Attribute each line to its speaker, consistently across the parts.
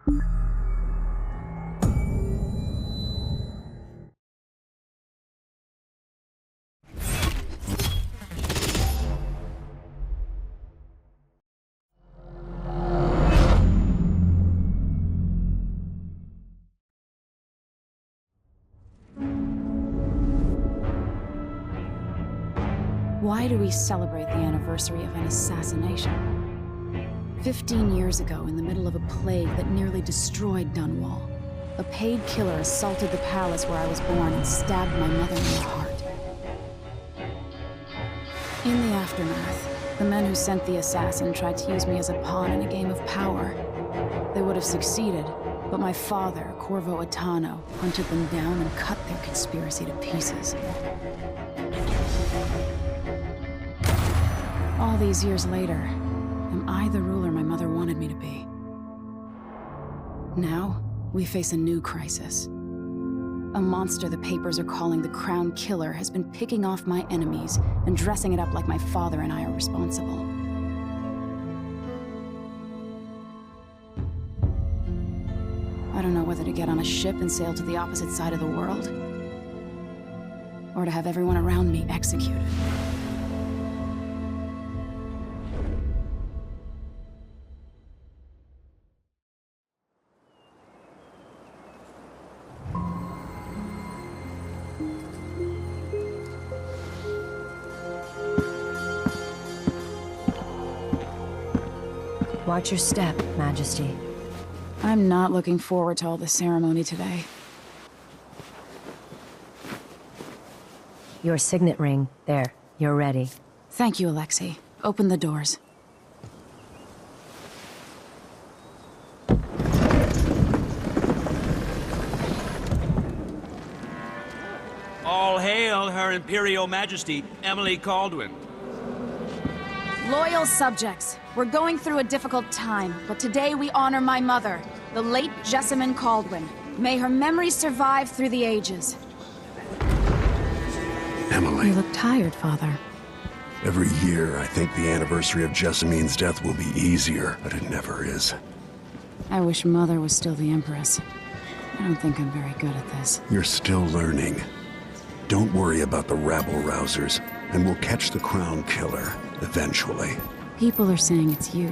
Speaker 1: Why do we celebrate the anniversary of an assassination? 15 years ago, in the middle of a plague that nearly destroyed Dunwall, a paid killer assaulted the palace where I was born and stabbed my mother in the heart. In the aftermath, the men who sent the assassin tried to use me as a pawn in a game of power. They would have succeeded, but my father, Corvo Attano, hunted them down and cut their conspiracy to pieces. All these years later, am I the ruler my mother wanted me to be? Now, we face a new crisis. A monster the papers are calling the Crown Killer has been picking off my enemies and dressing it up like my father and I are responsible. I don't know whether to get on a ship and sail to the opposite side of the world, or to have everyone around me executed.
Speaker 2: Watch your step, Majesty.
Speaker 1: I'm not looking forward to all the ceremony today.
Speaker 2: Your signet ring. There, you're ready.
Speaker 1: Thank you, Alexei. Open the doors.
Speaker 3: All hail Her Imperial Majesty, Emily Kaldwin.
Speaker 1: Loyal subjects, we're going through a difficult time, but today we honor my mother, the late Jessamine Kaldwin. May her memory survive through the ages.
Speaker 4: Emily.
Speaker 1: You look tired, Father.
Speaker 4: Every year, I think the anniversary of Jessamine's death will be easier, but it never is.
Speaker 1: I wish Mother was still the Empress. I don't think I'm very good at this.
Speaker 4: You're still learning. Don't worry about the rabble-rousers, and we'll catch the Crown Killer, eventually.
Speaker 1: People are saying it's you.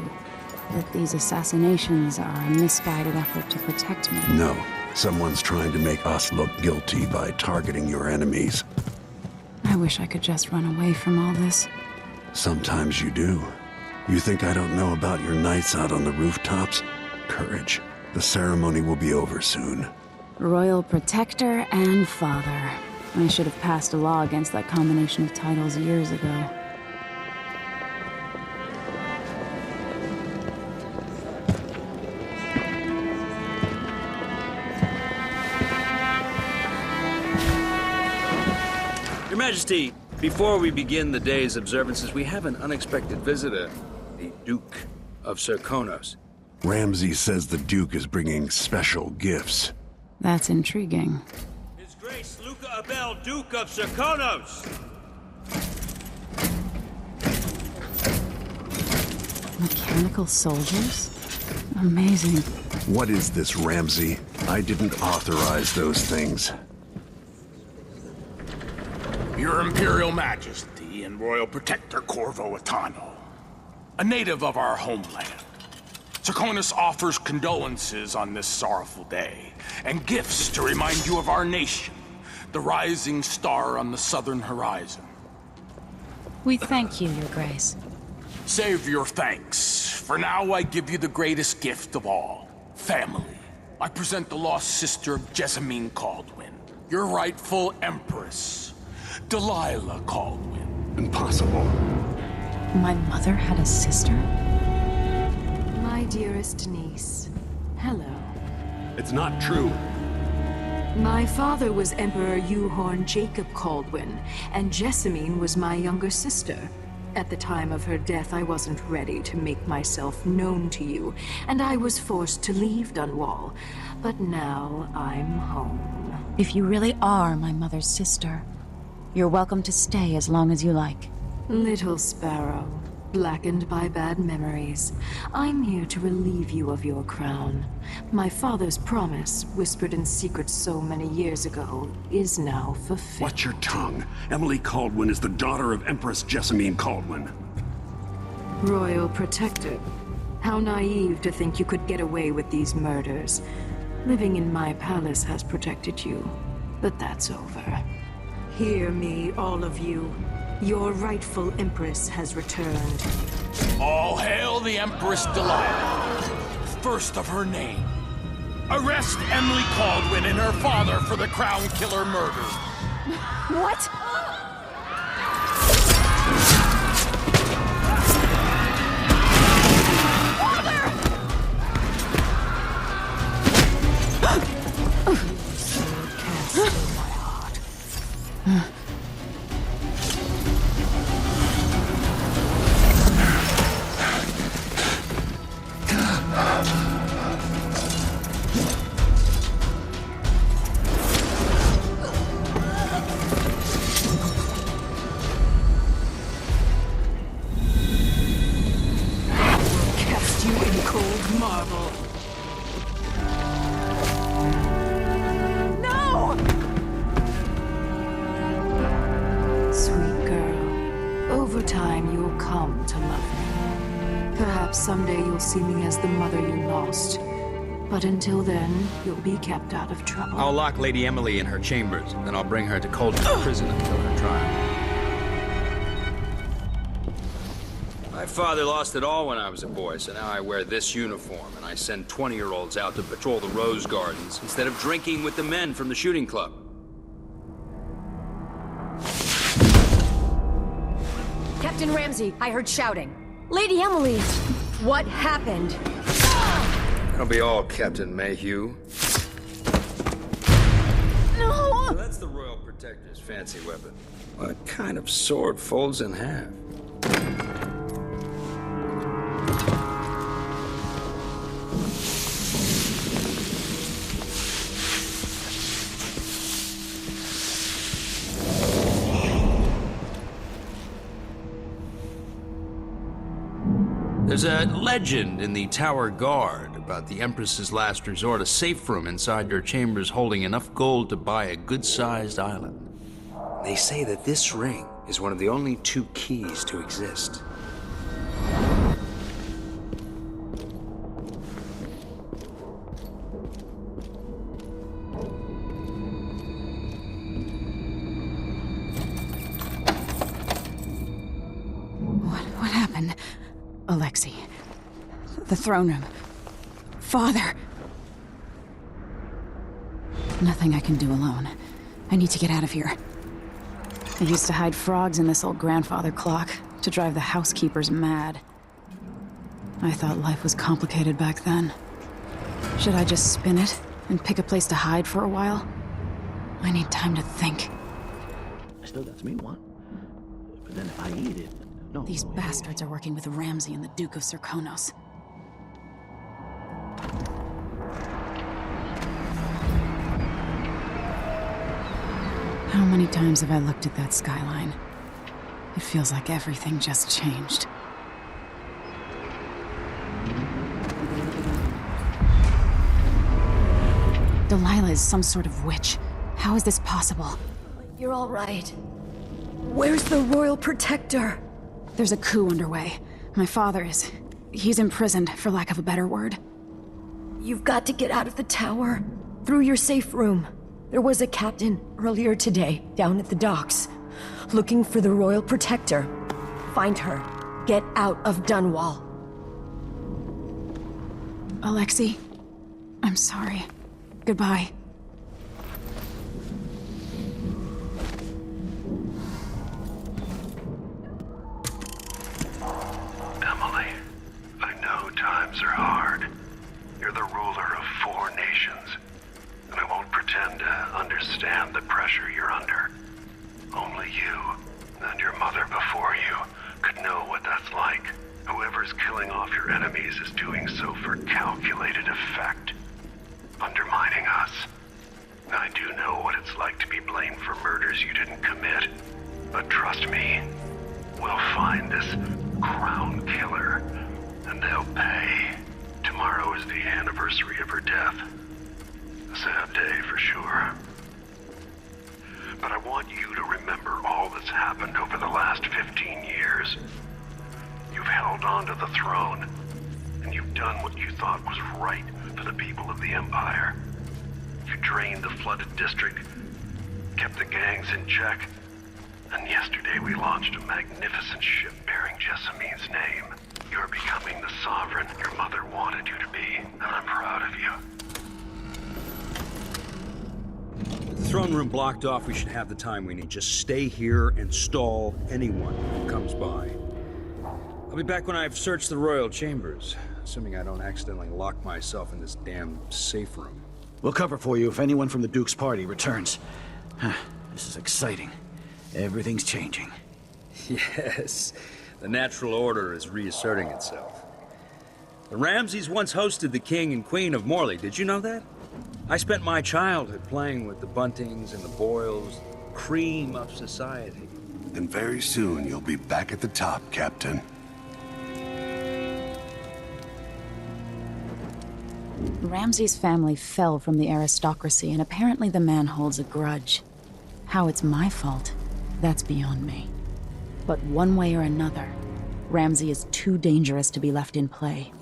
Speaker 1: That these assassinations are a misguided effort to protect me.
Speaker 4: No. Someone's trying to make us look guilty by targeting your enemies.
Speaker 1: I wish I could just run away from all this.
Speaker 4: Sometimes you do. You think I don't know about your nights out on the rooftops? Courage. The ceremony will be over soon.
Speaker 1: Royal Protector and Father. I should have passed a law against that combination of titles years ago.
Speaker 3: Your Majesty, before we begin the day's observances, we have an unexpected visitor, the Duke of Serkonos.
Speaker 4: Ramsay says the Duke is bringing special gifts.
Speaker 1: That's intriguing.
Speaker 3: His Grace Luca Abel, Duke of Serkonos!
Speaker 1: Mechanical soldiers? Amazing.
Speaker 4: What is this, Ramsay? I didn't authorize those things.
Speaker 5: Your Imperial Majesty and Royal Protector Corvo Attano, a native of our homeland. Serkonos offers condolences on this sorrowful day, and gifts to remind you of our nation, the rising star on the southern horizon.
Speaker 1: We thank you, Your Grace.
Speaker 5: Save your thanks. For now, I give you the greatest gift of all, family. I present the lost sister of Jessamine Kaldwin, your rightful Empress, Delilah Kaldwin.
Speaker 4: Impossible.
Speaker 1: My mother had a sister?
Speaker 6: My dearest niece, hello.
Speaker 4: It's not true.
Speaker 6: My father was Emperor Yuhorn Jacob Kaldwin, and Jessamine was my younger sister. At the time of her death, I wasn't ready to make myself known to you, and I was forced to leave Dunwall. But now I'm home.
Speaker 1: If you really are my mother's sister, you're welcome to stay as long as you like.
Speaker 6: Little Sparrow, blackened by bad memories. I'm here to relieve you of your crown. My father's promise, whispered in secret so many years ago, is now fulfilled.
Speaker 4: Watch your tongue. Emily Kaldwin is the daughter of Empress Emily Kaldwin.
Speaker 6: Royal Protector. How naive to think you could get away with these murders. Living in my palace has protected you, but that's over. Hear me, all of you. Your rightful Empress has returned.
Speaker 5: All hail the Empress Delilah, first of her name. Arrest Emily Kaldwin and her father for the Crown Killer murder.
Speaker 1: What?
Speaker 6: Someday you'll see me as the mother you lost. But until then, you'll be kept out of trouble.
Speaker 3: I'll lock Lady Emily in her chambers, then I'll bring her to Coldstream Prison until her trial. My father lost it all when I was a boy, so now I wear this uniform, and I send 20-year-olds out to patrol the rose gardens instead of drinking with the men from the shooting club.
Speaker 2: Captain Ramsey, I heard shouting. Lady Emily, what happened?
Speaker 3: That'll be all, Captain Mayhew.
Speaker 1: No!
Speaker 3: So that's the Royal Protector's fancy weapon. What kind of sword folds in half? There's a legend in the Tower Guard about the Empress's last resort, a safe room inside your chambers holding enough gold to buy a good-sized island. They say that this ring is one of the only 2 keys to exist.
Speaker 1: What happened? Alexei. The throne room. Father. Nothing I can do alone. I need to get out of here. I used to hide frogs in this old grandfather clock to drive the housekeepers mad. I thought life was complicated back then. Should I just spin it and pick a place to hide for a while? I need time to think.
Speaker 7: I still got some meat one. But then if I eat it, no.
Speaker 1: These bastards are working with Ramsey and the Duke of Serkonos. How many times have I looked at that skyline? It feels like everything just changed. Delilah is some sort of witch. How is this possible?
Speaker 2: You're all right. Where's the Royal Protector?
Speaker 1: There's a coup underway. My father is... he's imprisoned, for lack of a better word.
Speaker 2: You've got to get out of the tower. Through your safe room. There was a captain earlier today, down at the docks. Looking for the Royal Protector. Find her. Get out of Dunwall.
Speaker 1: Alexei, I'm sorry. Goodbye.
Speaker 4: Emily, I know times are hard. You're the ruler of 4 nations, and I won't pretend to understand the pressure you're under. Only you, and your mother before you, could know what that's like. Whoever's killing off your enemies is doing so for calculated effect, undermining us. I do know what it's like to be blamed for murders you didn't commit, but trust me, we'll find this Crown Killer, and they'll pay. Tomorrow is the anniversary of her death. A sad day for sure. But I want you to remember all that's happened over the last 15 years. You've held on to the throne, and you've done what you thought was right for the people of the Empire. You drained the flooded district, kept the gangs in check, and yesterday we launched a magnificent ship bearing Jessamine's name. You're becoming the sovereign your mother wanted you to be, and I'm proud of you.
Speaker 3: With the throne room blocked off, we should have the time we need. Just stay here and stall anyone who comes by. I'll be back when I've searched the royal chambers, assuming I don't accidentally lock myself in this damn safe room.
Speaker 7: We'll cover for you if anyone from the Duke's party returns. This is exciting. Everything's changing.
Speaker 3: Yes, the natural order is reasserting itself. The Ramseys once hosted the King and Queen of Morley. Did you know that? I spent my childhood playing with the Buntings and the Boyles, cream of society.
Speaker 8: And very soon you'll be back at the top, Captain.
Speaker 1: Ramsey's family fell from the aristocracy, and apparently the man holds a grudge. How it's my fault, that's beyond me. But one way or another, Ramsey is too dangerous to be left in play.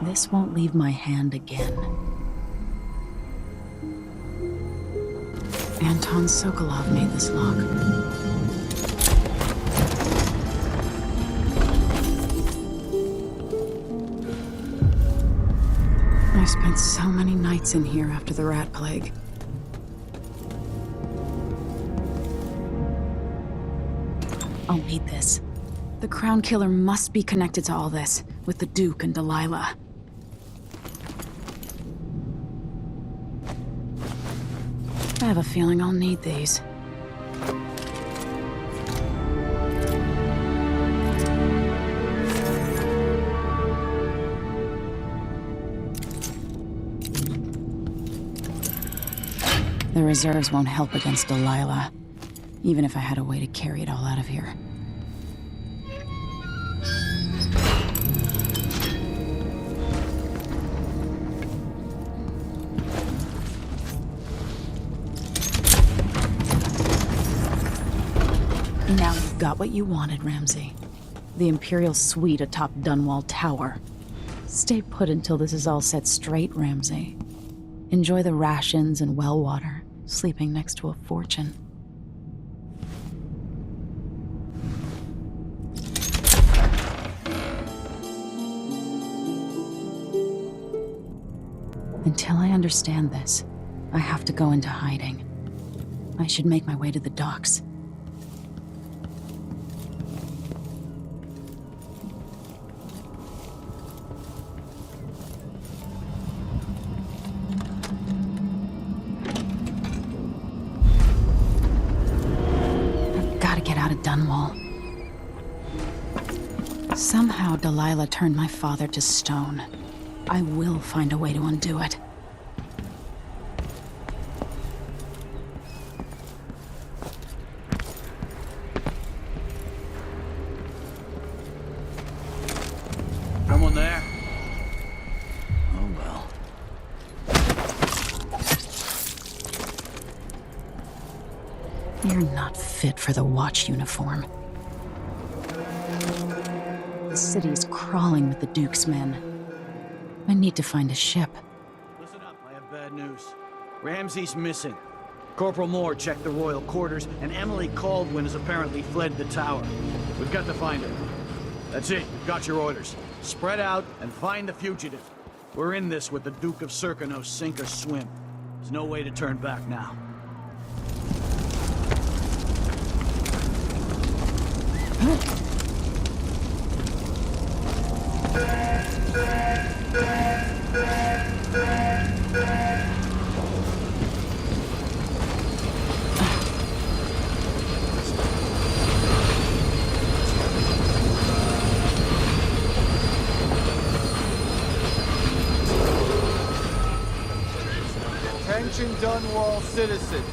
Speaker 1: This won't leave my hand again. Anton Sokolov made this lock. I spent so many nights in here after the rat plague. I'll need this. The Crown Killer must be connected to all this, with the Duke and Delilah. I have a feeling I'll need these. The reserves won't help against Delilah, even if I had a way to carry it all out of here. Now you've got what you wanted, Ramsey. The Imperial suite atop Dunwall Tower. Stay put until this is all set straight, Ramsey. Enjoy the rations and well water, sleeping next to a fortune. Until I understand this, I have to go into hiding. I should make my way to the docks. Dunwall. Somehow Delilah turned my father to stone. I will find a way to undo it.
Speaker 7: Someone there? Oh well.
Speaker 1: You're not fit for the watch uniform. The city's crawling with the Duke's men. I need to find a ship.
Speaker 7: Listen up, I have bad news. Ramsey's missing. Corporal Moore checked the royal quarters, and Emily Kaldwin has apparently fled the tower. We've got to find her. That's it, you've got your orders. Spread out and find the fugitive. We're in this with the Duke of Serkonos, sink or swim. There's no way to turn back now.
Speaker 9: Attention Dunwall citizens.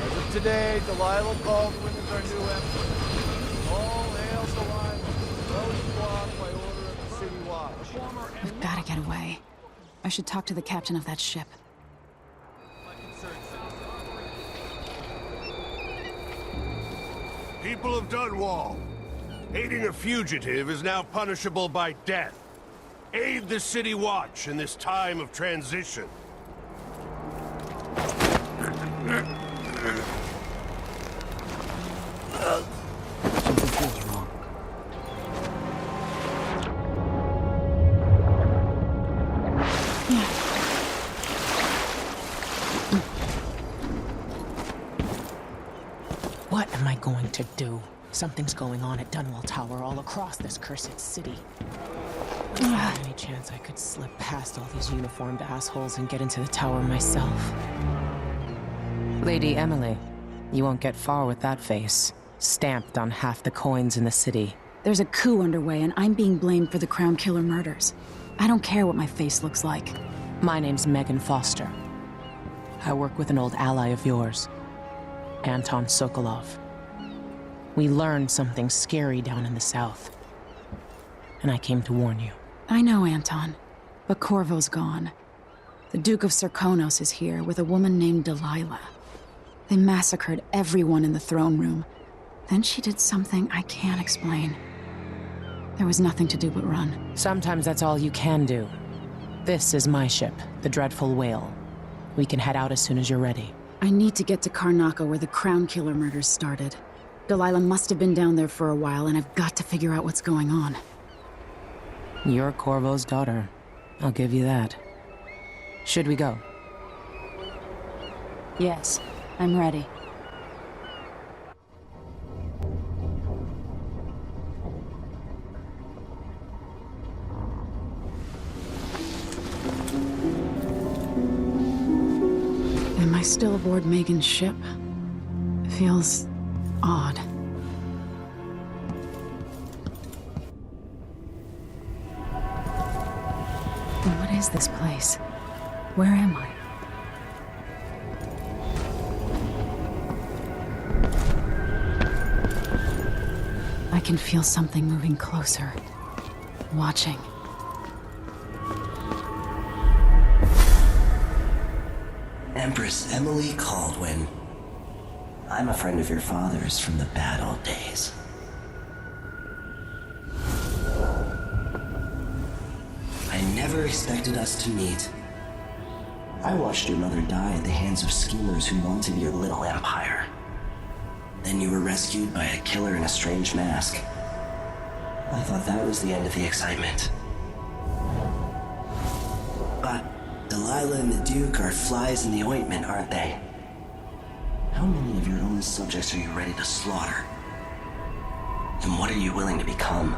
Speaker 9: As of today, Delilah Kaldwin is our new empress. All hail Delilah. Close block by order of the City Watch.
Speaker 1: We've gotta get away. I should talk to the captain of that ship.
Speaker 8: People of Dunwall, aiding a fugitive is now punishable by death. Aid the City Watch in this time of transition.
Speaker 1: Something feels wrong.
Speaker 10: What am I going to do? Something's going on at Dunwall Tower all across this cursed city. Is there any chance I could slip past all these uniformed assholes and get into the tower myself?
Speaker 11: Lady Emily, you won't get far with that face. Stamped on half the coins in the city.
Speaker 1: There's a coup underway, and I'm being blamed for the Crown Killer murders. I don't care what my face looks like.
Speaker 11: My name's Megan Foster. I work with an old ally of yours, Anton Sokolov. We learned something scary down in the south, and I came to warn you.
Speaker 1: I know, Anton, but Corvo's gone. The Duke of Serkonos is here with a woman named Delilah. They massacred everyone in the throne room. Then she did something I can't explain. There was nothing to do but run.
Speaker 11: Sometimes that's all you can do. This is my ship, the Dreadful Whale. We can head out as soon as you're ready.
Speaker 1: I need to get to Karnaca where the Crown Killer murders started. Delilah must have been down there for a while, and I've got to figure out what's going on.
Speaker 11: You're Corvo's daughter. I'll give you that. Should we go?
Speaker 1: Yes, I'm ready. Am I still aboard Megan's ship? Feels odd. What is this place? Where am I? I can feel something moving closer. Watching.
Speaker 12: Empress Emily Kaldwin. I'm a friend of your father's from the bad old days. I never expected us to meet. I watched your mother die at the hands of schemers who wanted your little empire. Then you were rescued by a killer in a strange mask. I thought that was the end of the excitement. But Delilah and the Duke are flies in the ointment, aren't they? How many of your own subjects are you ready to slaughter? And what are you willing to become?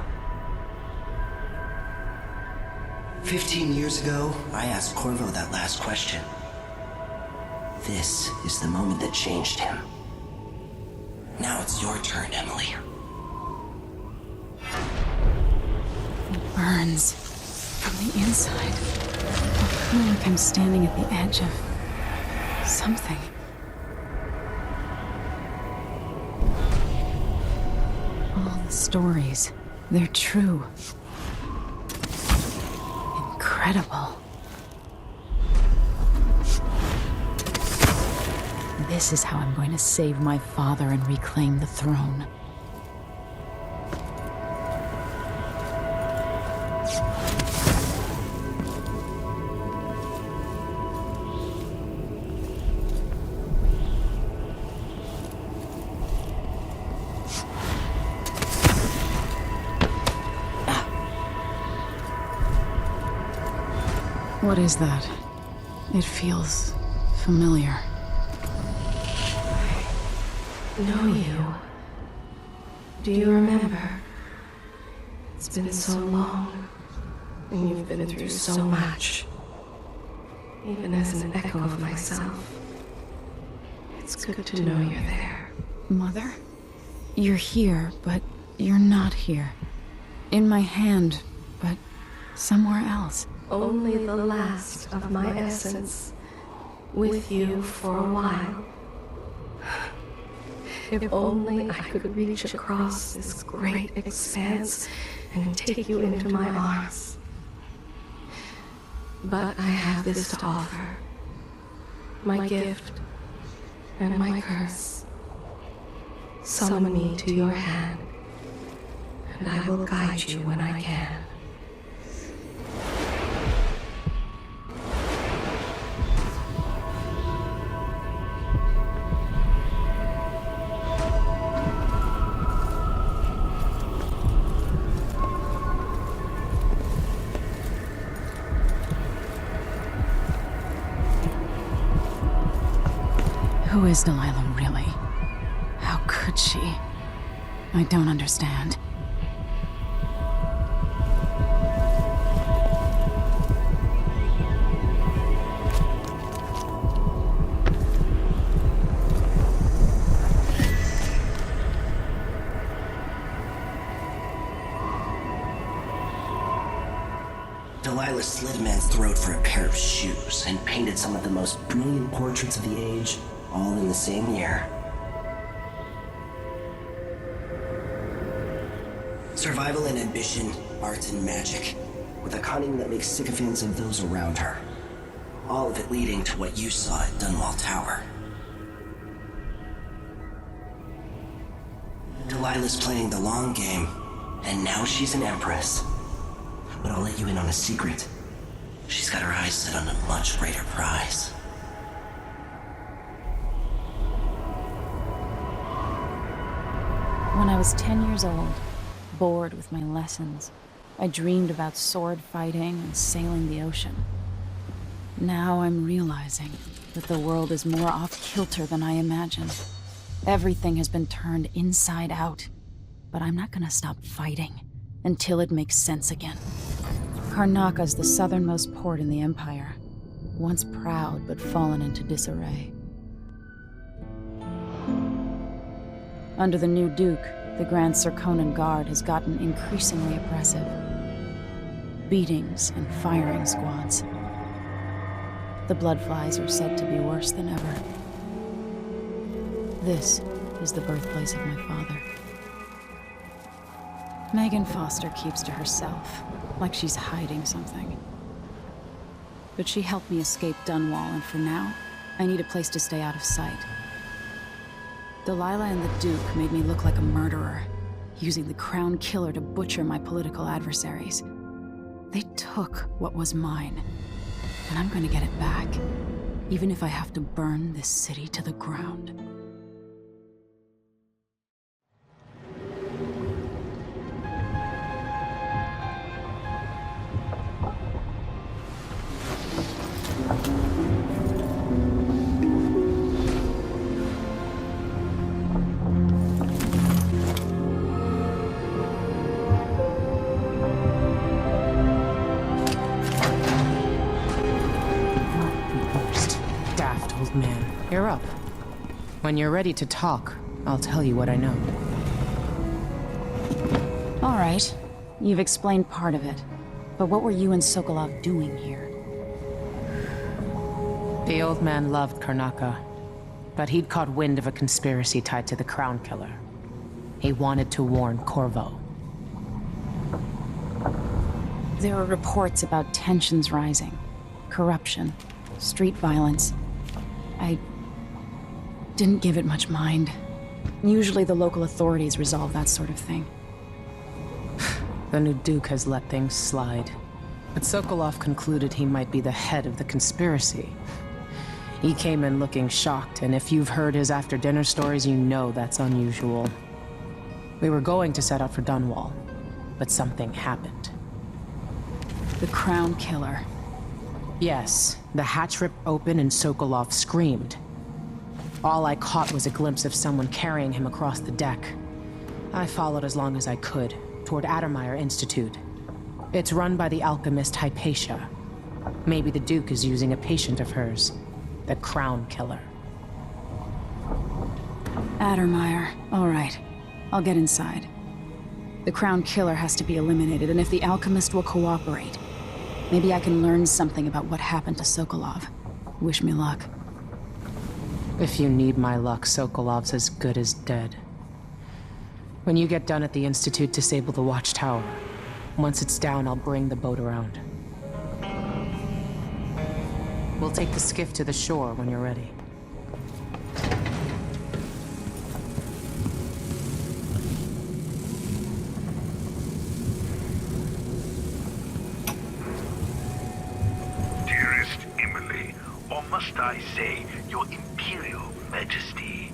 Speaker 12: 15 years ago, I asked Corvo that last question. This is the moment that changed him. Now it's your turn, Emily.
Speaker 1: It burns from the inside. I feel like I'm standing at the edge of something. All the stories, they're true. Incredible. This is how I'm going to save my father and reclaim the throne. What is that? It feels familiar.
Speaker 2: Know you. Do you remember? It's been so long, and you've been through so much. Even as an echo of myself, it's good to know you're there.
Speaker 1: Mother? You're here, but you're not here. In my hand, but somewhere else.
Speaker 2: Only the last of my essence with you for a while. If only I could reach across this great expanse and take you into my arms. But I have this to offer. My gift and my curse. Summon me to your hand, and I will guide you when I can.
Speaker 1: Who is Delilah, really? How could she? I don't understand.
Speaker 12: Delilah slit a man's throat for a pair of shoes and painted some of the most brilliant portraits of the age, all in the same year. Survival and ambition, art and magic, with a cunning that makes sycophants of those around her. All of it leading to what you saw at Dunwall Tower. Delilah's playing the long game, and now she's an empress. But I'll let you in on a secret. She's got her eyes set on a much greater prize.
Speaker 1: When I was 10 years old, bored with my lessons, I dreamed about sword fighting and sailing the ocean. Now I'm realizing that the world is more off-kilter than I imagined. Everything has been turned inside out, but I'm not gonna stop fighting until it makes sense again. Karnaka's the southernmost port in the Empire, once proud but fallen into disarray. Under the new Duke, the Grand Serkonan Guard has gotten increasingly oppressive. Beatings and firing squads. The Bloodflies are said to be worse than ever. This is the birthplace of my father. Megan Foster keeps to herself, like she's hiding something. But she helped me escape Dunwall, and for now, I need a place to stay out of sight. Delilah and the Duke made me look like a murderer, using the Crown Killer to butcher my political adversaries. They took what was mine, and I'm gonna get it back, even if I have to burn this city to the ground.
Speaker 11: You're up. When you're ready to talk, I'll tell you what I know.
Speaker 1: All right. You've explained part of it. But what were you and Sokolov doing here?
Speaker 11: The old man loved Karnaka, but he'd caught wind of a conspiracy tied to the Crown Killer. He wanted to warn Corvo.
Speaker 1: There were reports about tensions rising, corruption, street violence. I didn't give it much mind. Usually the local authorities resolve that sort of thing.
Speaker 11: The new Duke has let things slide. But Sokolov concluded he might be the head of the conspiracy. He came in looking shocked, and if you've heard his after-dinner stories, you know that's unusual. We were going to set out for Dunwall, but something happened.
Speaker 1: The Crown Killer.
Speaker 11: Yes, the hatch ripped open and Sokolov screamed. All I caught was a glimpse of someone carrying him across the deck. I followed as long as I could, toward Addermeyer Institute. It's run by the alchemist Hypatia. Maybe the Duke is using a patient of hers, the Crown Killer.
Speaker 1: Addermeyer. All right. I'll get inside. The Crown Killer has to be eliminated, and if the alchemist will cooperate, maybe I can learn something about what happened to Sokolov. Wish me luck.
Speaker 11: If you need my luck, Sokolov's as good as dead. When you get done at the Institute, disable the watchtower. Once it's down, I'll bring the boat around. We'll take the skiff to the shore when you're ready.
Speaker 4: Dearest Emily, or must I say, your Imperial Majesty,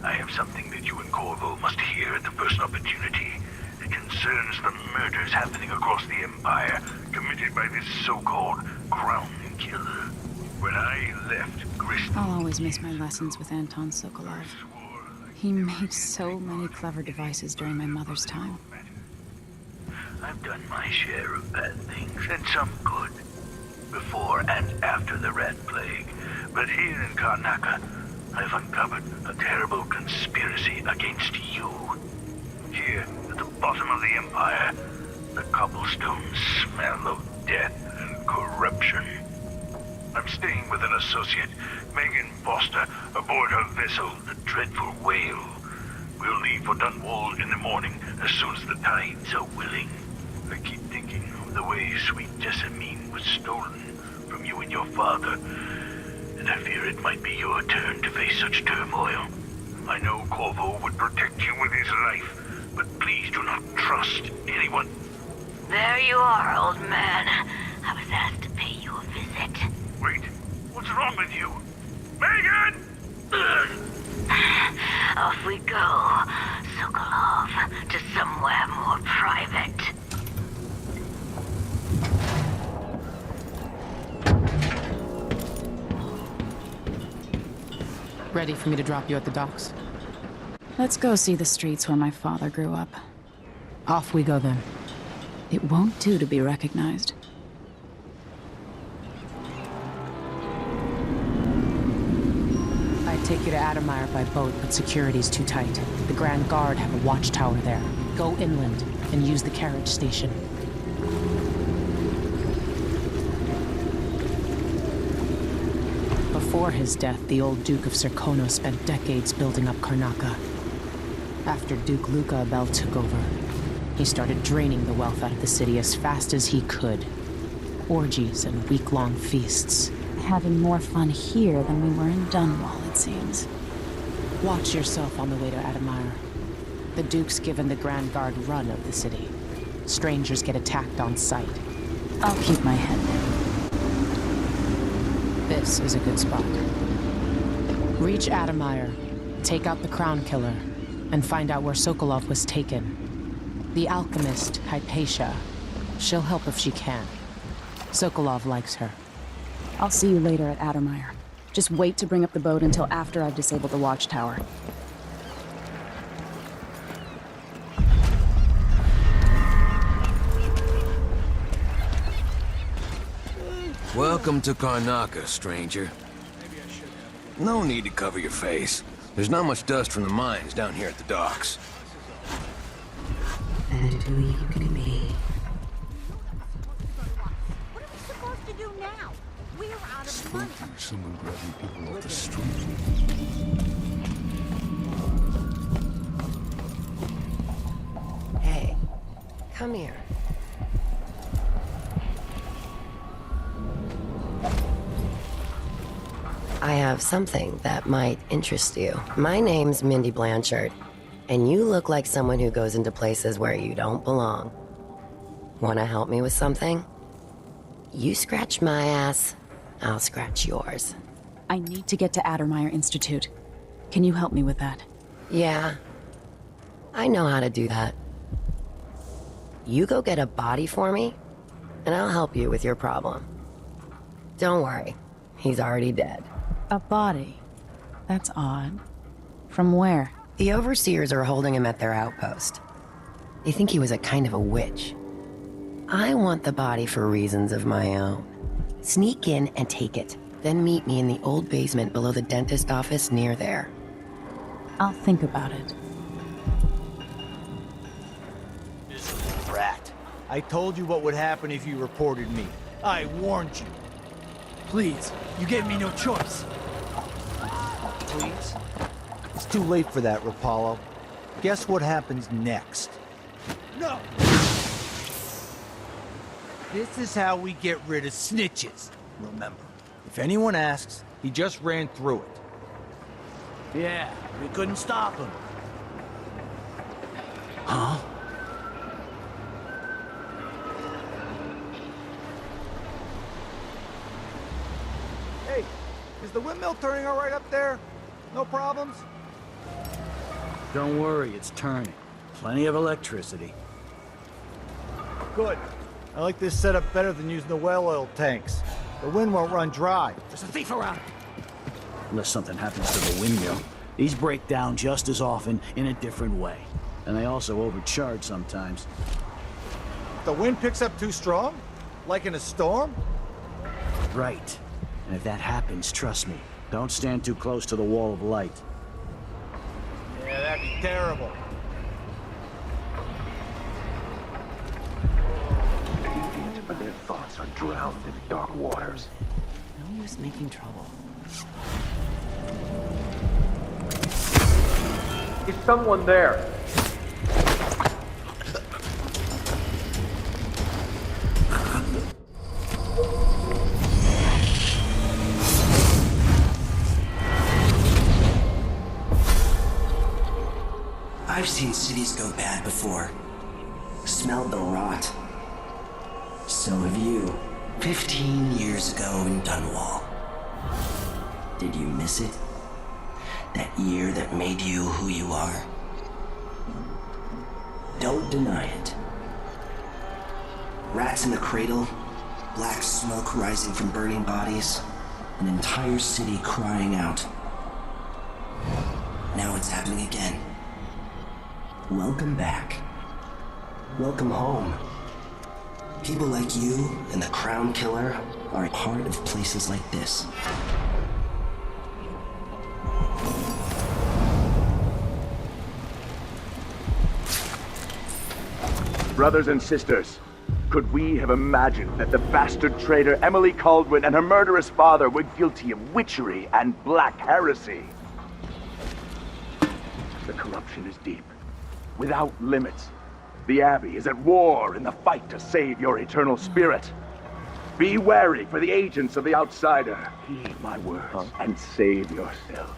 Speaker 4: I have something that you and Corvo must hear at the first opportunity. It concerns the murders happening across the Empire, committed by this so-called Crown Killer. When I left Grist...
Speaker 1: I'll always miss my lessons with Anton Sokolov. He made so many clever devices during my mother's time.
Speaker 4: I've done my share of bad things, and some good, before and after the Rat Plague. But here in Karnaca, I've uncovered a terrible conspiracy against you. Here, at the bottom of the Empire, the cobblestones smell of death and corruption. I'm staying with an associate, Megan Foster, aboard her vessel, the Dreadful Whale. We'll leave for Dunwall in the morning, as soon as the tides are willing. I keep thinking of the way sweet Jessamine was stolen from you and your father, and I fear it might be your turn to face such turmoil. I know Corvo would protect you with his life, but please do not trust anyone.
Speaker 13: There you are, old man. I was asked to pay you a visit.
Speaker 4: Wait, what's wrong with you? Megan!
Speaker 13: Off we go, Sokolov, to somewhere more private.
Speaker 11: Ready for me to drop you at the docks?
Speaker 1: Let's go see the streets where my father grew up.
Speaker 11: Off we go then.
Speaker 1: It won't do to be recognized.
Speaker 11: I'd take you to Adamire by boat, but security's too tight. The Grand Guard have a watchtower there. Go inland and use the carriage station. Before his death, the old Duke of Serkonos spent decades building up Karnaca. After Duke Luca Abel took over, he started draining the wealth out of the city as fast as he could. Orgies and week-long feasts.
Speaker 1: Having more fun here than we were in Dunwall, it seems.
Speaker 11: Watch yourself on the way to Adamire. The Duke's given the Grand Guard run of the city. Strangers get attacked on sight.
Speaker 1: I'll keep my head down.
Speaker 11: This is a good spot. Reach Adamire, take out the Crown Killer, and find out where Sokolov was taken. The alchemist, Hypatia. She'll help if she can. Sokolov likes her.
Speaker 1: I'll see you later at Adamire. Just wait to bring up the boat until after I've disabled the watchtower.
Speaker 14: Welcome to Karnaca, stranger. No need to cover your face. There's not much dust from the mines down here at the docks.
Speaker 13: And who you can be.
Speaker 15: What are we supposed to do now? We're out of money.
Speaker 14: Someone grabbing people off the street.
Speaker 2: Hey, come here. I have something that might interest you. My name's Mindy Blanchard, and you look like someone who goes into places where you don't belong. Wanna help me with something? You scratch my ass, I'll scratch yours.
Speaker 1: I need to get to Adamire Institute. Can you help me with that?
Speaker 2: Yeah, I know how to do that. You go get a body for me, and I'll help you with your problem. Don't worry, he's already dead.
Speaker 1: A body? That's odd. From where?
Speaker 2: The overseers are holding him at their outpost. They think he was a kind of a witch. I want the body for reasons of my own. Sneak in and take it, then meet me in the old basement below the dentist office near there.
Speaker 1: I'll think about it.
Speaker 7: Rat. I told you what would happen if you reported me. I warned you. Please, you gave me no choice.
Speaker 9: please? It's too late for that, Rapallo. Guess what happens next? No! This is how we get rid of snitches, remember. If anyone asks, he just ran through it.
Speaker 7: Yeah, we couldn't stop him.
Speaker 9: Huh?
Speaker 16: Hey, is the windmill turning all right up there? No problems?
Speaker 7: Don't worry, it's turning. Plenty of electricity.
Speaker 16: Good. I like this setup better than using the well oil tanks. The wind won't run dry.
Speaker 7: There's a thief around. Unless something happens to the windmill. These break down just as often in a different way. And they also overcharge sometimes.
Speaker 16: The wind picks up too strong? Like in a storm?
Speaker 7: Right. And if that happens, trust me, don't stand too close to the wall of light.
Speaker 16: Yeah, that'd be terrible.
Speaker 4: But their thoughts are drowned in dark waters.
Speaker 12: No use making trouble.
Speaker 17: Is someone there?
Speaker 12: I've seen cities go bad before. Smelled the rot. So have you. 15 years ago in Dunwall. Did you miss it? That year that made you who you are? Don't deny it. Rats in the cradle, black smoke rising from burning bodies, an entire city crying out. Now it's happening again. Welcome back. Welcome home. People like you and the Crown Killer are a part of places like this.
Speaker 17: Brothers and sisters, could we have imagined that the bastard traitor Emily Kaldwin and her murderous father were guilty of witchery and black heresy? The corruption is deep, without limits. The Abbey is at war in the fight to save your eternal spirit. Be wary for the agents of the outsider. Heed my words and save yourself.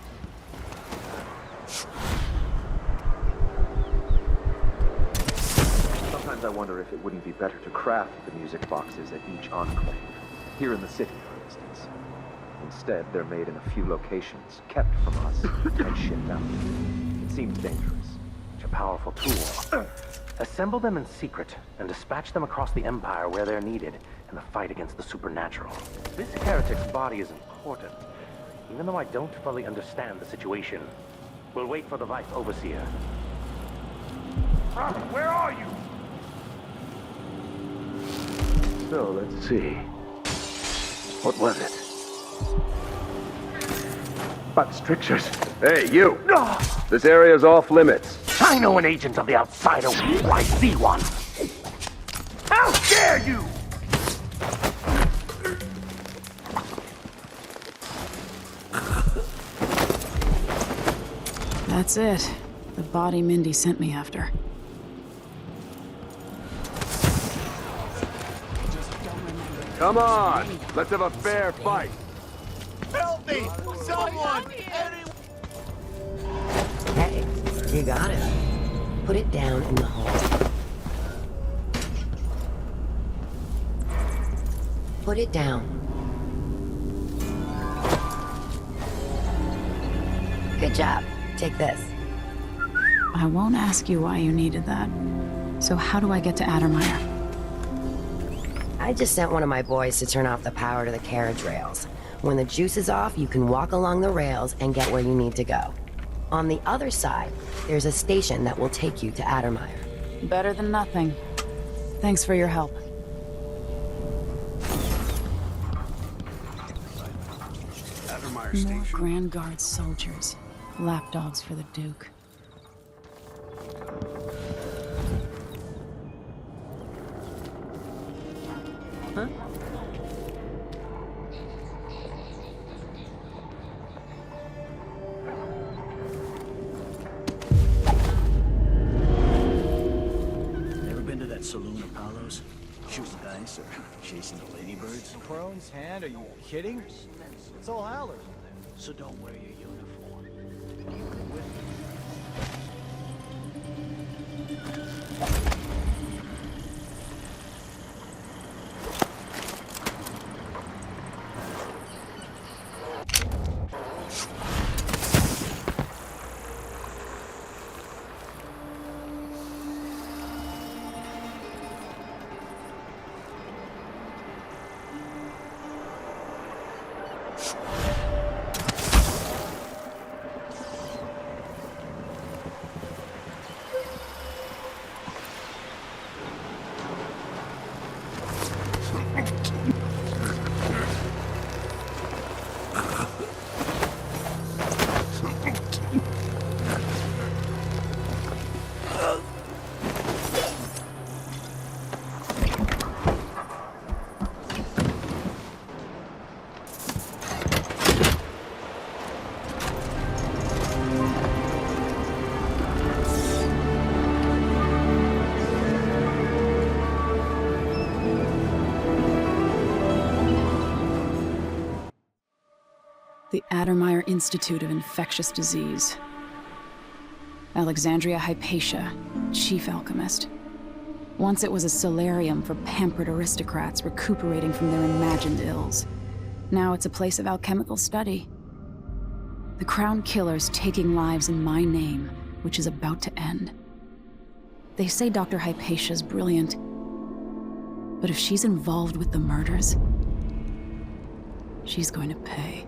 Speaker 18: Sometimes I wonder if it wouldn't be better to craft the music boxes at each enclave. Here in the city, for instance. Instead, they're made in a few locations, kept from us, and shipped out. It seems dangerous. Such a powerful tool. Assemble them in secret, and dispatch them across the Empire where they're needed in the fight against the supernatural. This heretic's body is important. Even though I don't fully understand the situation, we'll wait for the Vice Overseer.
Speaker 17: Where are you? So, let's see. What was it? But strictures. Hey, you! This area's off limits.
Speaker 18: I know an agent of the outsider. I see one.
Speaker 17: How dare you!
Speaker 1: That's it. The body Mindy sent me after.
Speaker 17: Come on! Let's have a fair fight!
Speaker 16: Help me! Someone!
Speaker 2: Hey, you got it. Put it down in the hole. Put it down. Good job. Take this.
Speaker 1: I won't ask you why you needed that. So how do I get to Addermire?
Speaker 2: I just sent one of my boys to turn off the power to the carriage rails. When the juice is off, you can walk along the rails and get where you need to go. On the other side, there's a station that will take you to Addermire.
Speaker 1: Better than nothing. Thanks for your help. More Grand Guard soldiers. Lapdogs for the Duke.
Speaker 2: Huh?
Speaker 7: goes. Shooting dice or chasing the ladybirds.
Speaker 16: Crone's hand? Are you kidding? It's all Howlers.
Speaker 7: So don't wear your uniform.
Speaker 1: The Addermeyer Institute of Infectious Disease. Alexandria Hypatia, chief alchemist. Once it was a solarium for pampered aristocrats recuperating from their imagined ills. Now it's a place of alchemical study. The Crown Killer's taking lives in my name, which is about to end. They say Dr. Hypatia's brilliant, but if she's involved with the murders, she's going to pay.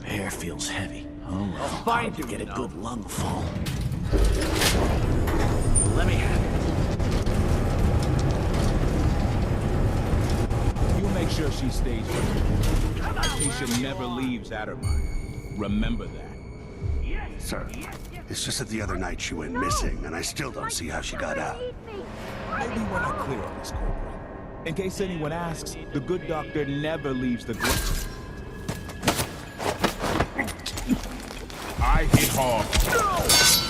Speaker 7: Air feels heavy. Oh, well,
Speaker 16: find
Speaker 7: you
Speaker 16: you,
Speaker 7: get a
Speaker 16: you know.
Speaker 7: good lungful. Let me have it.
Speaker 19: You make sure she stays with you. Hypatia never leaves Addermeyer. Remember that.
Speaker 8: Sir, it's just that the other night she went missing, and I still don't see how she got out.
Speaker 19: Maybe we're not clear on this, Corporal. In case anyone asks, the good doctor never leaves the grave. I hit hard. No!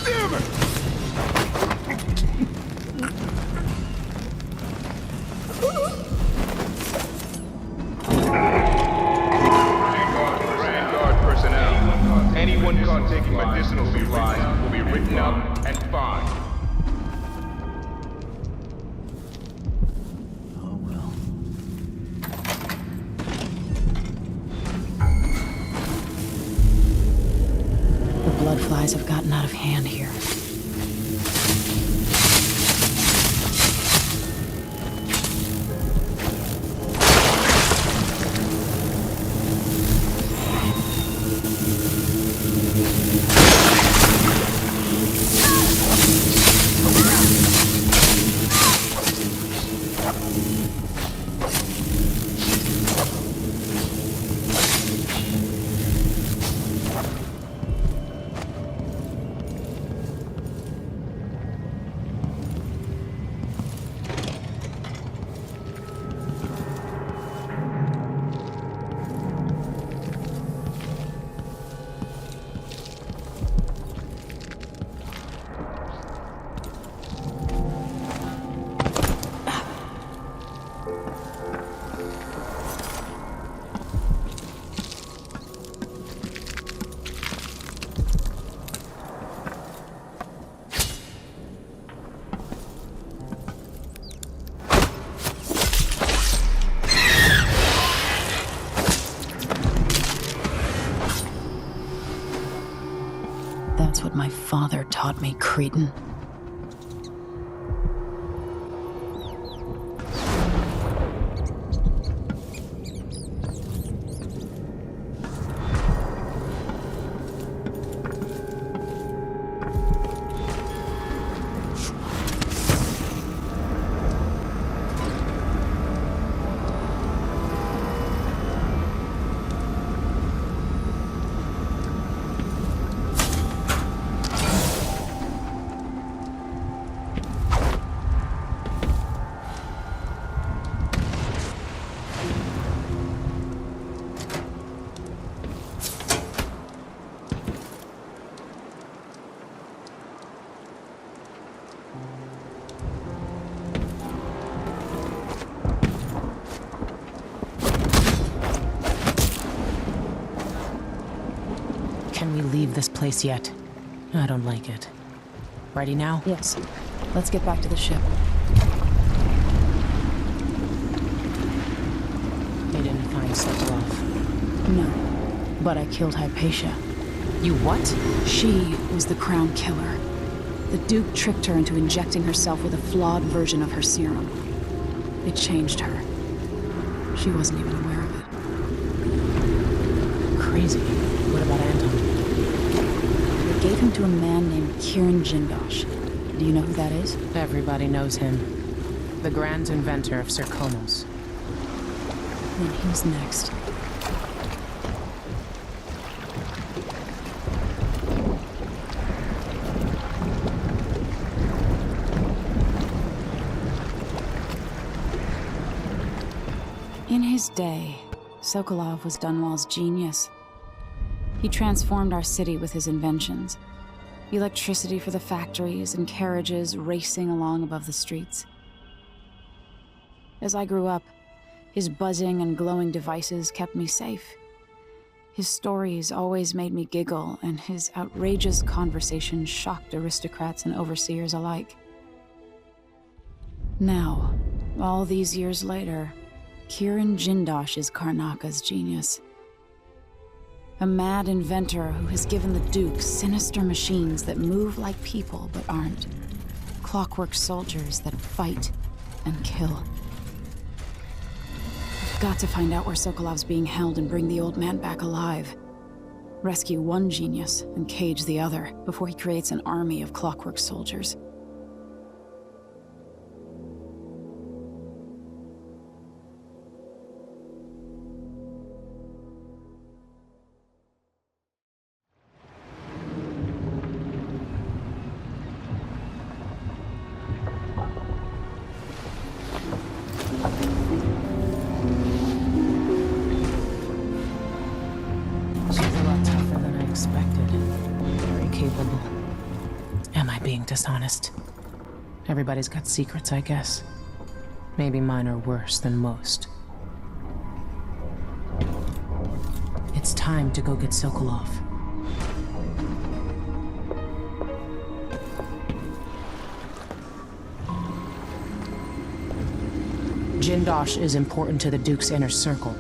Speaker 19: Damn it!
Speaker 20: Grand Guard personnel. Anyone caught taking medicinal supplies will be written up and fined.
Speaker 1: The bloodflies have gotten out of hand here. what my father taught me, cretin.
Speaker 11: Can we leave this place yet? I don't like it. Ready now?
Speaker 1: Yes. Let's get back to the ship.
Speaker 11: You didn't find Sokolov?
Speaker 1: No. But I killed Hypatia.
Speaker 11: You what?
Speaker 1: She was the crown killer. The Duke tricked her into injecting herself with a flawed version of her serum. It changed her. She wasn't even aware of it.
Speaker 11: Crazy. What about Anton?
Speaker 1: They gave him to a man named Kieran Jindosh. Do you know who that is?
Speaker 11: Everybody knows him. The grand inventor of Circonos.
Speaker 1: Then who's next? In his day, Sokolov was Dunwall's genius. He transformed our city with his inventions. Electricity for the factories and carriages racing along above the streets. As I grew up, his buzzing and glowing devices kept me safe. His stories always made me giggle, and his outrageous conversations shocked aristocrats and overseers alike. Now, all these years later, Kieran Jindosh is Karnaka's genius. A mad inventor who has given the Duke sinister machines that move like people but aren't. Clockwork soldiers that fight and kill. I've got to find out where Sokolov's being held and bring the old man back alive. Rescue one genius and cage the other before he creates an army of clockwork soldiers.
Speaker 11: Dishonest. Everybody's got secrets, I guess. Maybe mine are worse than most. It's time to go get Sokolov. Jindosh is important to the Duke's inner circle.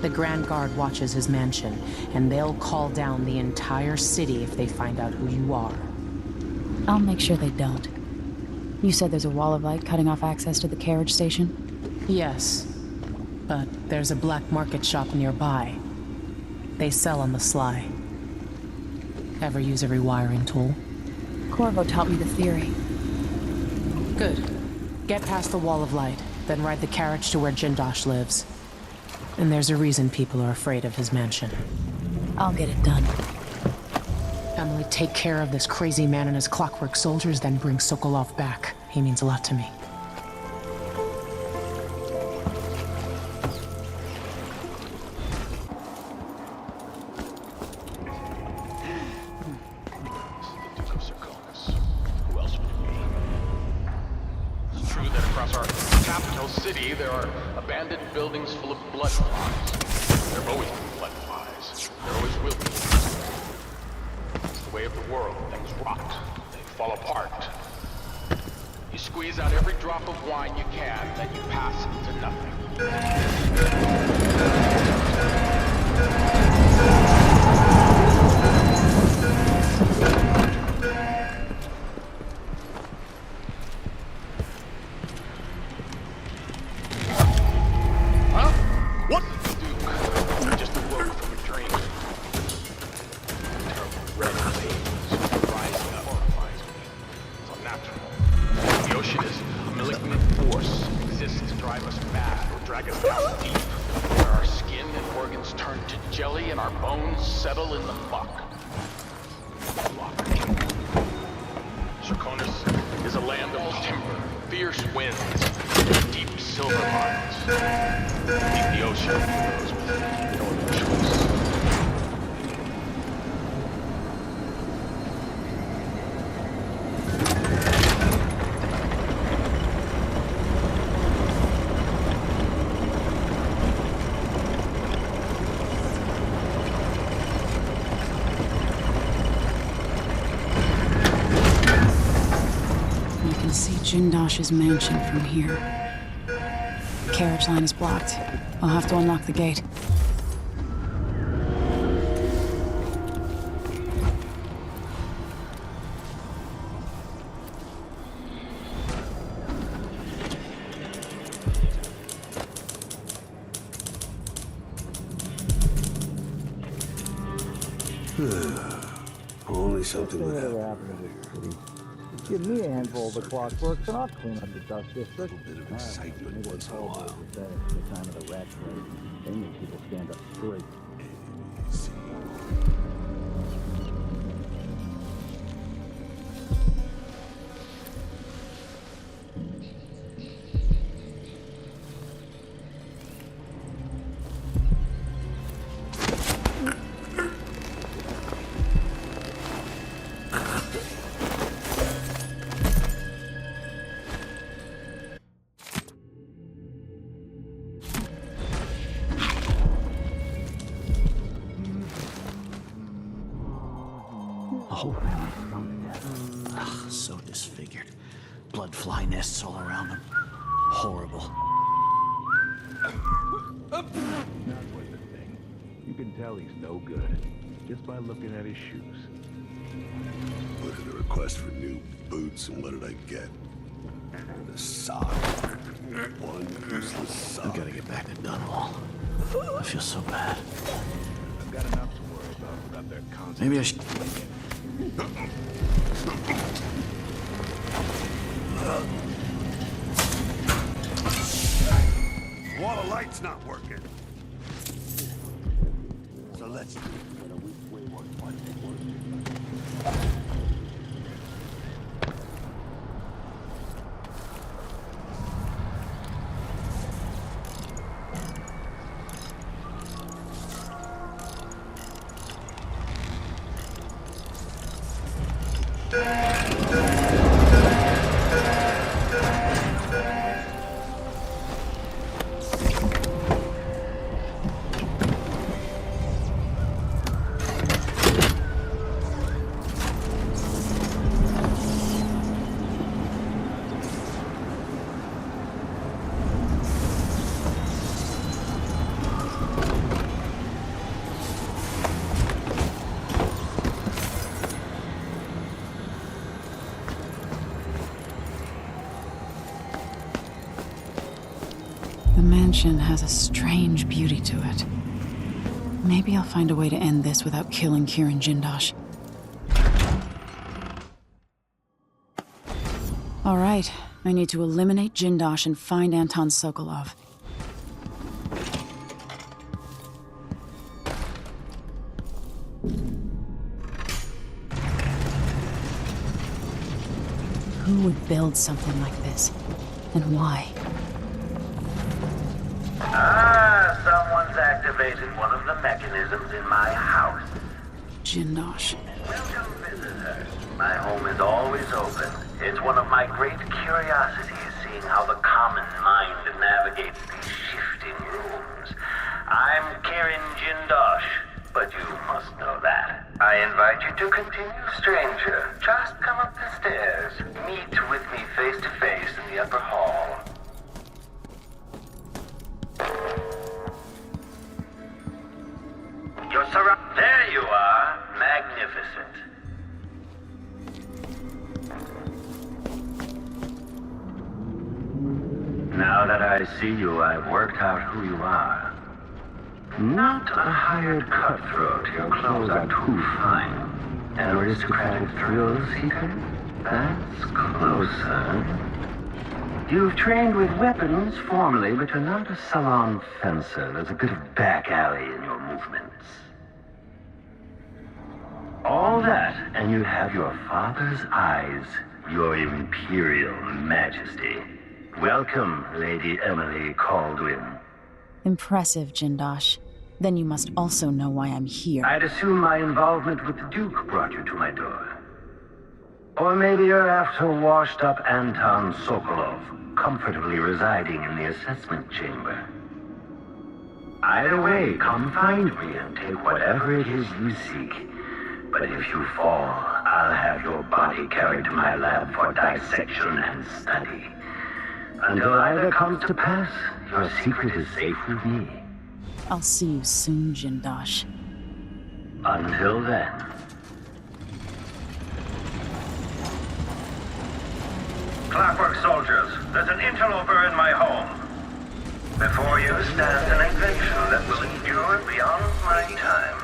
Speaker 11: The Grand Guard watches his mansion, and they'll call down the entire city if they find out who you are.
Speaker 1: I'll make sure they don't. You said there's a wall of light cutting off access to the carriage station?
Speaker 11: Yes, but there's a black market shop nearby. They sell on the sly. Ever use a rewiring tool?
Speaker 1: Corvo taught me the theory.
Speaker 11: Good. Get past the wall of light, then ride the carriage to where Jindosh lives. And there's a reason people are afraid of his mansion.
Speaker 1: I'll get it done.
Speaker 11: Emily, take care of this crazy man and his clockwork soldiers, then bring Sokolov back. He means a lot to me.
Speaker 20: The Duke of Circonos. Who else would it be? It's true that across our capital city there are abandoned buildings full of blood flies. There have always been blood flies. There always will be. Way of the world, things rot, they fall apart. You squeeze out every drop of wine you can, then you pass it to nothing. Devotion is a malignant force. It exists to drive us mad or drag us down deep, where our skin and organs turn to jelly and our bones settle in the muck. Serkonos is a land of timber, fierce winds, deep silver mines. Beneath the ocean, those with no other choice.
Speaker 1: Jindosh's mansion from here. The carriage line is blocked. I'll have to unlock the gate.
Speaker 8: Only something would happen.
Speaker 16: Give me a handful of the clockworks and I'll clean up the dust district.
Speaker 8: A little bit of excitement once in a while.
Speaker 16: The time of the rat race. They make people stand up straight.
Speaker 7: So disfigured. Blood fly nests all around him. Horrible.
Speaker 4: Not worth a thing. You can tell he's no good just by looking at his shoes.
Speaker 8: Put in a request for new boots, and what did I get? A sock. One useless sock.
Speaker 7: I gotta get back to Dunwall. I feel so bad.
Speaker 4: I've got enough to worry about without their constant...
Speaker 7: Maybe I should...
Speaker 8: Wall of light's not working. So let's...
Speaker 1: The mansion has a strange beauty to it. Maybe I'll find a way to end this without killing Kirin Jindosh. All right, I need to eliminate Jindosh and find Anton Sokolov. Who would build something like this? And why?
Speaker 13: Ah, someone's activated one of the mechanisms in my house.
Speaker 1: Jindosh.
Speaker 13: Welcome, visitors. My home is always open. It's one of my great curiosities, seeing how the common mind navigates these shifting rooms. I'm Kirin Jindosh, but you must know that. I invite you to continue, stranger. Just come up the stairs. Meet with me face to face in the upper hall. You're surrounded. There you are. Magnificent. Now that I see you, I've worked out who you are. Not a hired cutthroat. Your clothes are too fine. An aristocratic thrill seeker? That's closer. You've trained with weapons formally, but you're not a salon fencer. There's a bit of back alley in your movements. All that, and you have your father's eyes, your imperial majesty. Welcome, Lady Emily Kaldwin.
Speaker 1: Impressive, Jindosh. Then you must also know why I'm here.
Speaker 13: I'd assume my involvement with the Duke brought you to my door. Or maybe you're after washed-up Anton Sokolov, comfortably residing in the assessment chamber. Either way, come find me and take whatever it is you seek. But if you fall, I'll have your body carried to my lab for dissection and study. Until either comes to pass, your secret is safe with me.
Speaker 1: I'll see you soon, Jindosh.
Speaker 13: Until then. Clockwork soldiers, there's an interloper in my home. Before you stands an invention that will endure beyond my time.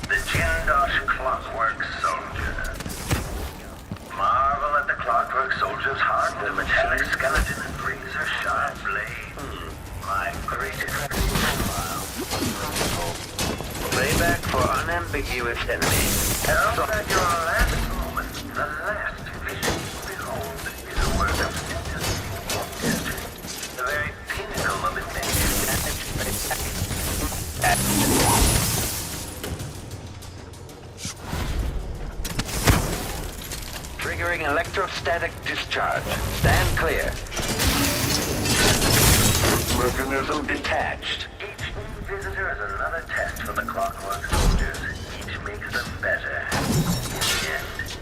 Speaker 13: The Jindosh Clockwork Soldier. Marvel at the Clockwork Soldier's hardwood metallic skeleton and razor-sharp blade. My greatest profile. Playback for unambiguous enemy. Tell that your last moment, the last vision you behold, is a work of history. The very pinnacle of invention. Triggering electrostatic discharge. Stand clear. Mechanism detached. Each new visitor is another test for the Clockwork Soldiers. Each makes them better. In the end.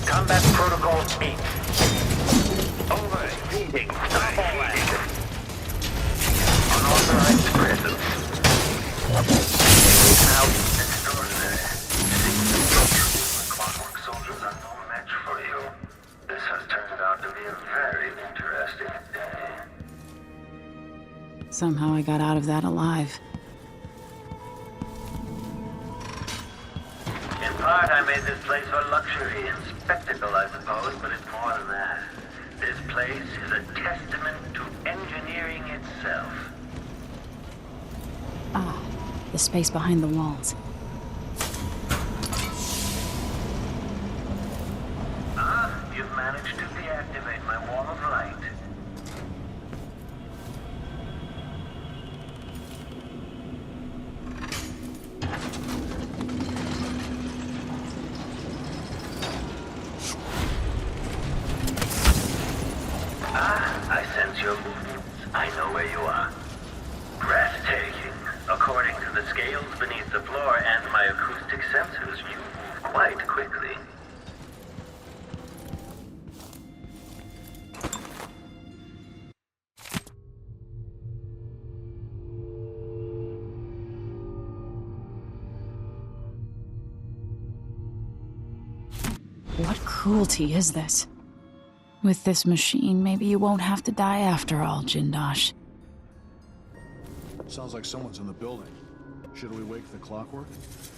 Speaker 13: Combat Protocol 8. Overheating. Unauthorized presence. Now, extraordinary. The Clockwork Soldiers are no match for you. This has turned out to be a very interesting day.
Speaker 1: Somehow I got out of that alive.
Speaker 13: In part, I made this place for luxury and spectacle, I suppose, but it's more than that. This place is a testament to engineering itself.
Speaker 1: Ah, the space behind the walls.
Speaker 13: You've managed to deactivate my wall of light. I sense your movements. I know where you are. Breathtaking. According to the scales beneath the floor and my acoustic sensors, you move quite quickly.
Speaker 1: What cruelty is this? With this machine, maybe you won't have to die after all, Jindosh.
Speaker 9: Sounds like someone's in the building. Should we wake the Clockwork?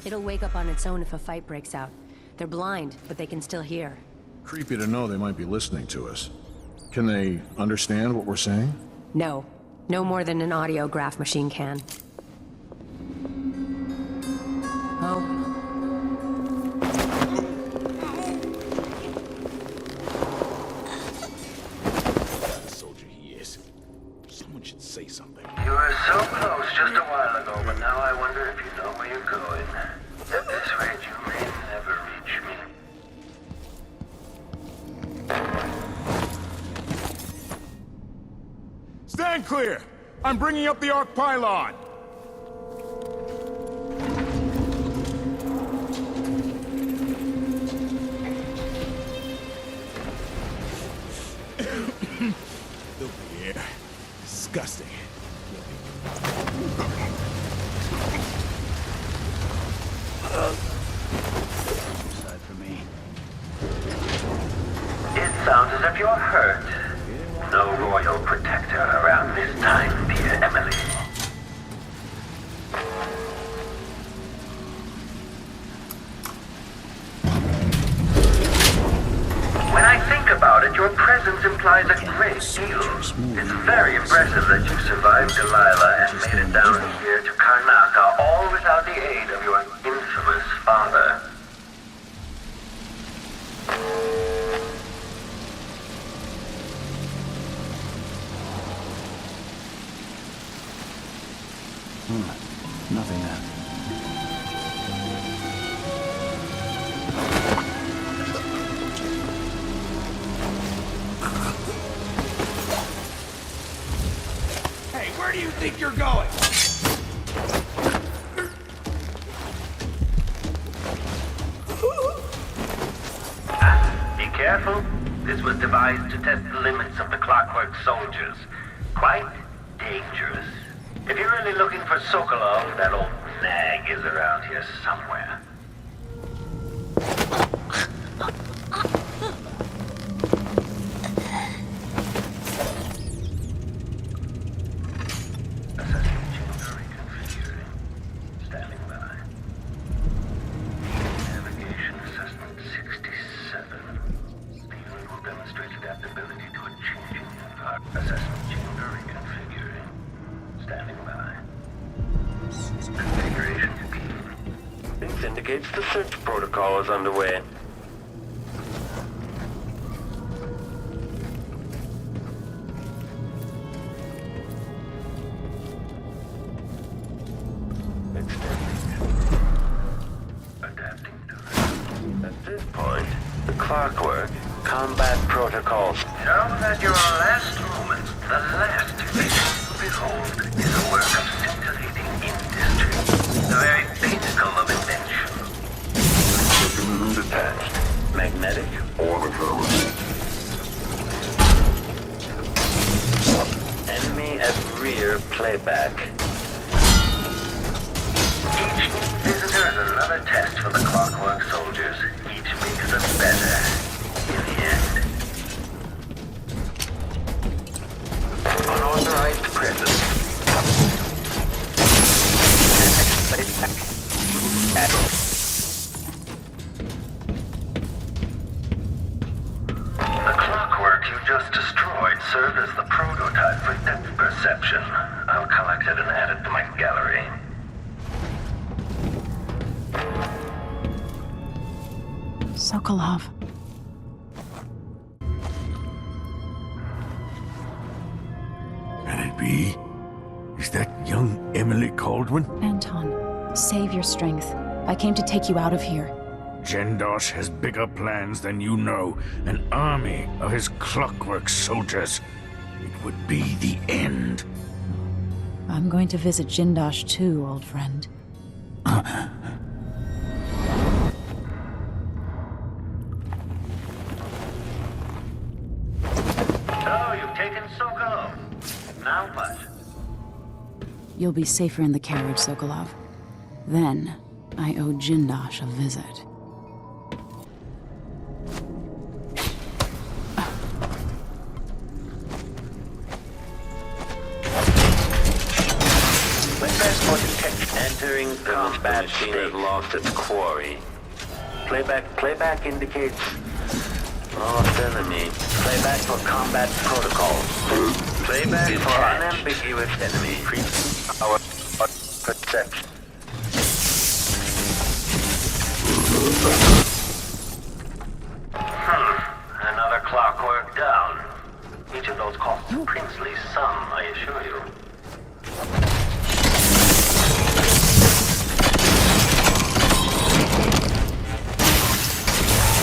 Speaker 2: It'll wake up on its own if a fight breaks out. They're blind, but they can still hear.
Speaker 9: Creepy to know they might be listening to us. Can they understand what we're saying?
Speaker 2: No. No more than an audiograph machine can. Oh.
Speaker 9: Say something.
Speaker 13: You were so close just a while ago, but now I wonder if you know where you're going. At this rate, you may never reach me.
Speaker 19: Stand clear! I'm bringing up the arc pylon! Filthy air. Disgusting.
Speaker 7: Side for me.
Speaker 13: It sounds as if you're hurt. No royal protector around this time, dear Emily. When I think about it, your presence implies implies a great deal. It's very impressive that you survived Delilah and made it down here to Karnaca, all without the aid of your infamous father.
Speaker 7: Nothing there.
Speaker 5: Hey, where do you think you're going?
Speaker 13: Be careful. This was devised to test the limits of the Clockwork Soldiers. Quite dangerous. If you're really looking for Sokolov, that old nag is around here somewhere. Standing by. Navigation assessment 67. The unit will demonstrate adaptability to a changing environment. Assessment chamber reconfiguring. Standing by. Configuration scheme.
Speaker 21: This indicates the search protocol is underway. At this point, the Clockwork combat protocols.
Speaker 13: Know that your last moment, the last thing you behold, is a work of scintillating industry. The very pinnacle of invention.
Speaker 21: Detached. Magnetic orbital. Enemy at rear playback.
Speaker 13: Each visitor is another test for the Clockwork Soldiers. Each makes them better in the end.
Speaker 21: Unauthorized presence.
Speaker 13: The clockwork you just destroyed served as the prototype for depth perception. I'll collect it and add it to my gallery.
Speaker 1: Sokolov.
Speaker 8: Can it be? Is that young Emily Kaldwin?
Speaker 1: Anton, save your strength. I came to take you out of here.
Speaker 22: Jendosh has bigger plans than you know. An army of his Clockwork Soldiers. It would be the end.
Speaker 1: I'm going to visit Jindosh too, old friend.
Speaker 13: So, you've taken Sokolov. Now what?
Speaker 1: You'll be safer in the carriage, Sokolov. Then, I owe Jindosh a visit.
Speaker 21: Entering combat machine has lost its quarry. Playback indicates lost enemy. Playback for combat protocols. Playback for unambiguous enemy. Increase our perception.
Speaker 13: Another clockwork down. Each of those costs a princely sum, I assure you.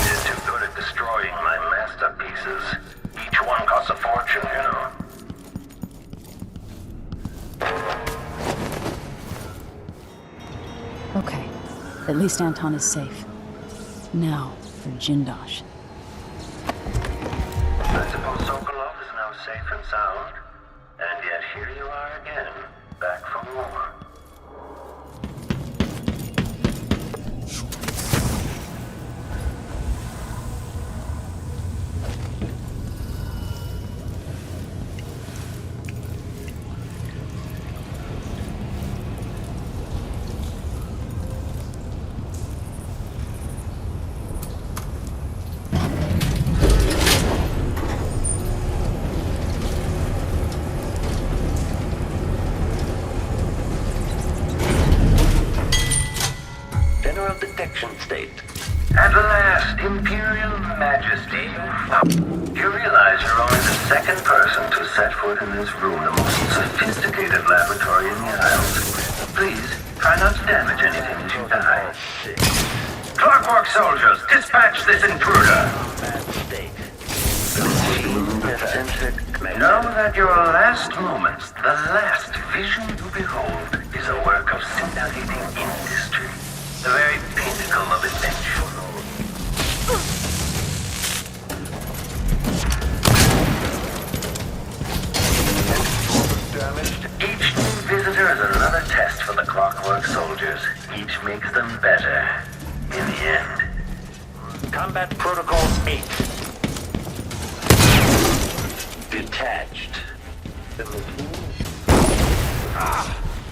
Speaker 13: They're too good at destroying my masterpieces. Each one costs a fortune, you know.
Speaker 1: Okay. At least Anton is safe. Now, for Jindosh.
Speaker 13: I suppose Sokolov is now safe and sound. And yet here you are again, back for more.
Speaker 21: state.
Speaker 13: At last, Imperial Majesty, you realize you're only the second person to set foot in this room, the most sophisticated laboratory in the Isles. Please, try not to damage anything as you die. Clockwork soldiers, dispatch this intruder! Know that your last moments, the last vision you behold, is a work of scintillating industry. The very pinnacle of invention. Each new visitor is another test for the Clockwork soldiers. Each makes them better. In the end.
Speaker 21: Combat Protocol 8. Detached.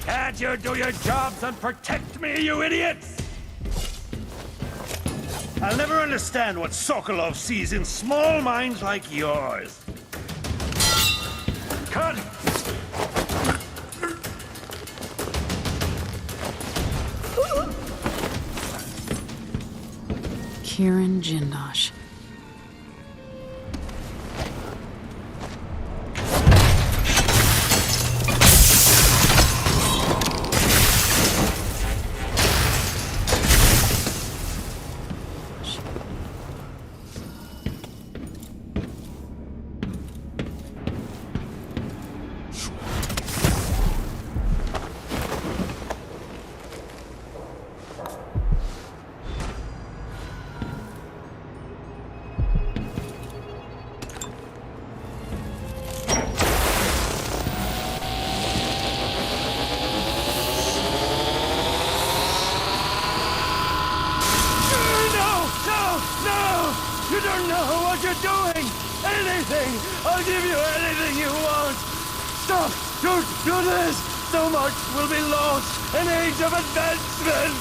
Speaker 3: Can't you do your jobs and protect me, you idiots? I'll never understand what Sokolov sees in small minds like yours. Cut!
Speaker 1: Kiran Jindosh.
Speaker 3: You don't know what you're doing! Anything! I'll give you anything you want! Stop! Don't do this! So much will be lost! An age of advancement!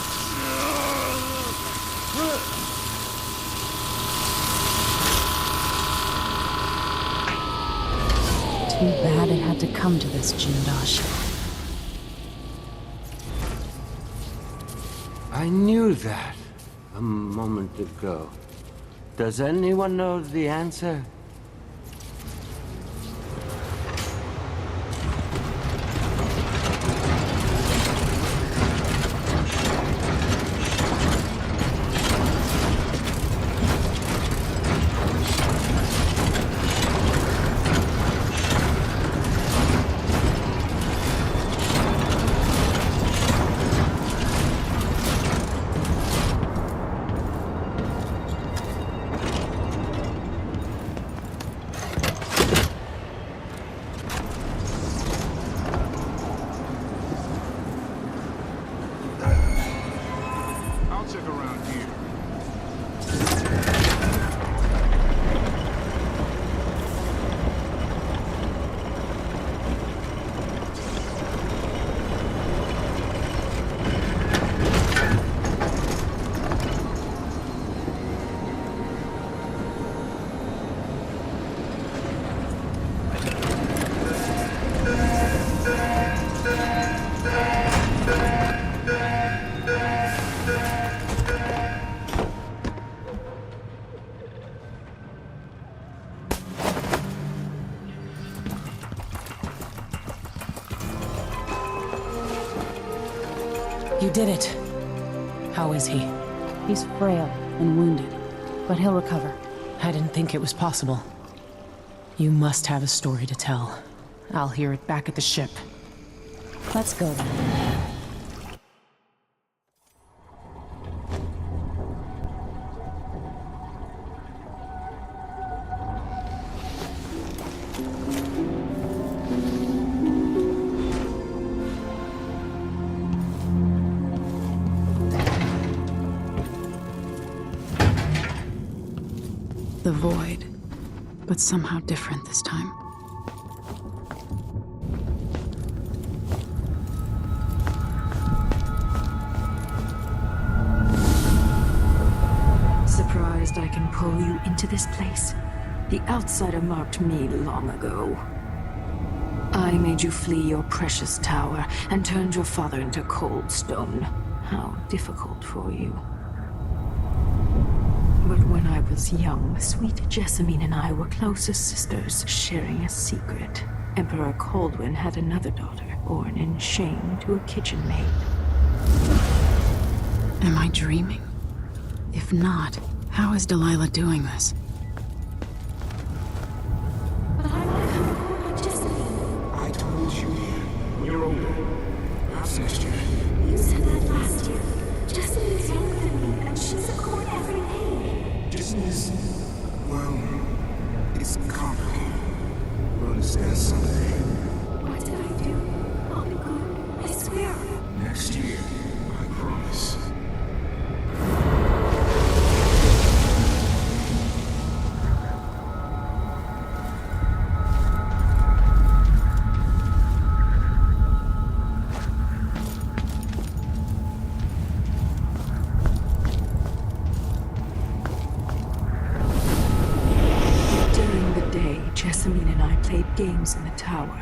Speaker 1: Too bad it had to come to this, Jindosh.
Speaker 6: I knew that a moment ago. Does anyone know the answer?
Speaker 11: You did it. How is he?
Speaker 1: He's frail and wounded, but he'll recover.
Speaker 11: I didn't think it was possible. You must have a story to tell. I'll hear it back at the ship.
Speaker 1: Let's go then. The void, but somehow different this time.
Speaker 2: Surprised I can pull you into this place? The outsider marked me long ago. I made you flee your precious tower and turned your father into cold stone. How difficult for you. But when I was young, sweet Jessamine and I were close as sisters, sharing a secret. Emperor Kaldwin had another daughter, born in shame to a kitchen maid.
Speaker 1: Am I dreaming? If not, how is Delilah doing this?
Speaker 22: I told you, dear. When you're older. Perhaps next year.
Speaker 10: You said that last year. Jessamine is younger than me, and she's a court every day.
Speaker 22: Jessamine is... well... it's complicated. We'll understand someday.
Speaker 10: What did I do? I'll be good. I swear.
Speaker 22: Next year. I promise.
Speaker 2: Jessamine and I played games in the tower,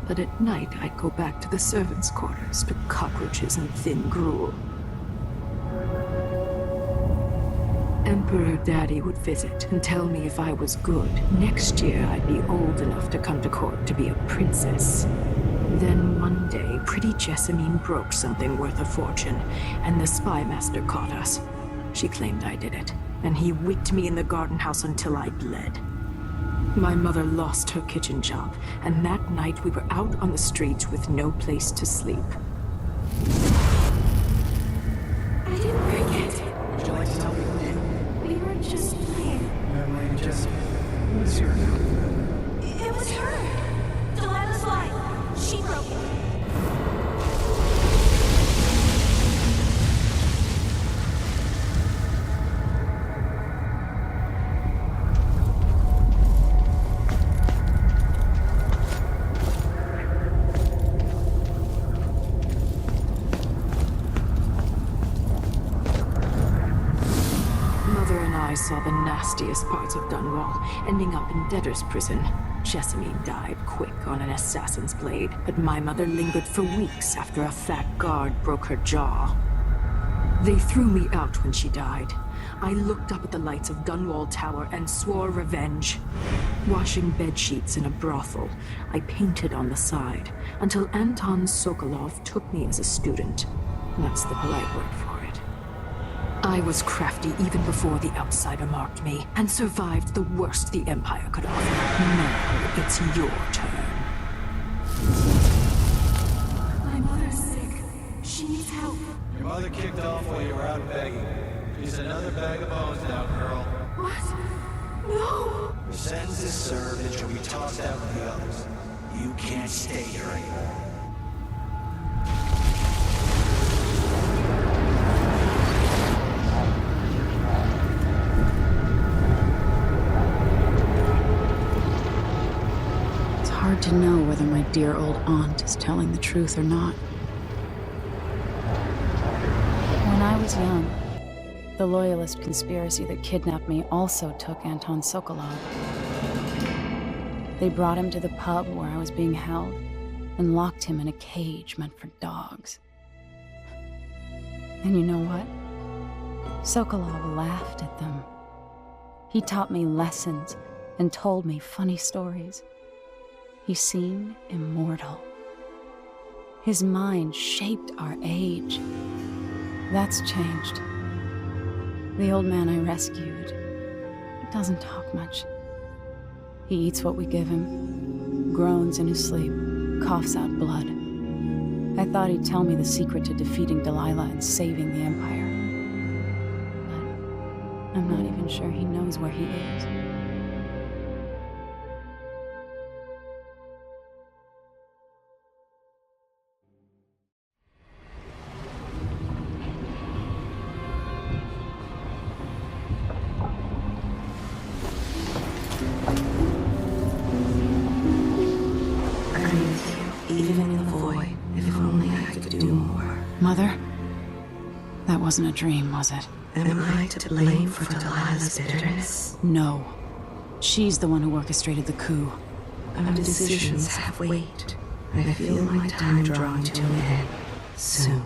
Speaker 2: but at night I'd go back to the servants' quarters to cockroaches and thin gruel. Emperor Daddy would visit and tell me if I was good. Next year I'd be old enough to come to court to be a princess. Then one day, pretty Jessamine broke something worth a fortune, and the spy master caught us. She claimed I did it, and he whipped me in the garden house until I bled. My mother lost her kitchen job, and that night we were out on the streets with no place to sleep.
Speaker 10: I didn't break it.
Speaker 22: Would you like to tell me what you did?
Speaker 10: We were just playing.
Speaker 22: Never mind, Jessamine. Who was here now?
Speaker 10: It was her. Delilah's line. She broke it.
Speaker 2: I saw the nastiest parts of Dunwall, ending up in debtor's prison. Jessamine died quick on an assassin's blade, but my mother lingered for weeks after a fat guard broke her jaw. They threw me out when she died. I looked up at the lights of Dunwall Tower and swore revenge. Washing bedsheets in a brothel, I painted on the side, until Anton Sokolov took me as a student. That's the polite word for it. I was crafty even before the outsider marked me, and survived the worst the Empire could offer. Now it's your turn.
Speaker 10: My mother's sick. She needs help.
Speaker 9: Your mother kicked off while you were out begging. She's another bag of bones now, girl.
Speaker 10: What? No!
Speaker 9: Your sentence is served and she'll be tossed out with the others. You can't stay here anymore.
Speaker 1: Hard to know whether my dear old aunt is telling the truth or not. When I was young, the Loyalist conspiracy that kidnapped me also took Anton Sokolov. They brought him to the pub where I was being held and locked him in a cage meant for dogs. And you know what? Sokolov laughed at them. He taught me lessons and told me funny stories. He seemed immortal. His mind shaped our age. That's changed. The old man I rescued doesn't talk much. He eats what we give him, groans in his sleep, coughs out blood. I thought he'd tell me the secret to defeating Delilah and saving the Empire. But I'm not even sure he knows where he is. Mother? That wasn't a dream, was it?
Speaker 15: Am I to blame for Delilah's bitterness?
Speaker 1: No. She's the one who orchestrated the coup.
Speaker 15: Our decisions have weight. I feel my time drawing to an end soon.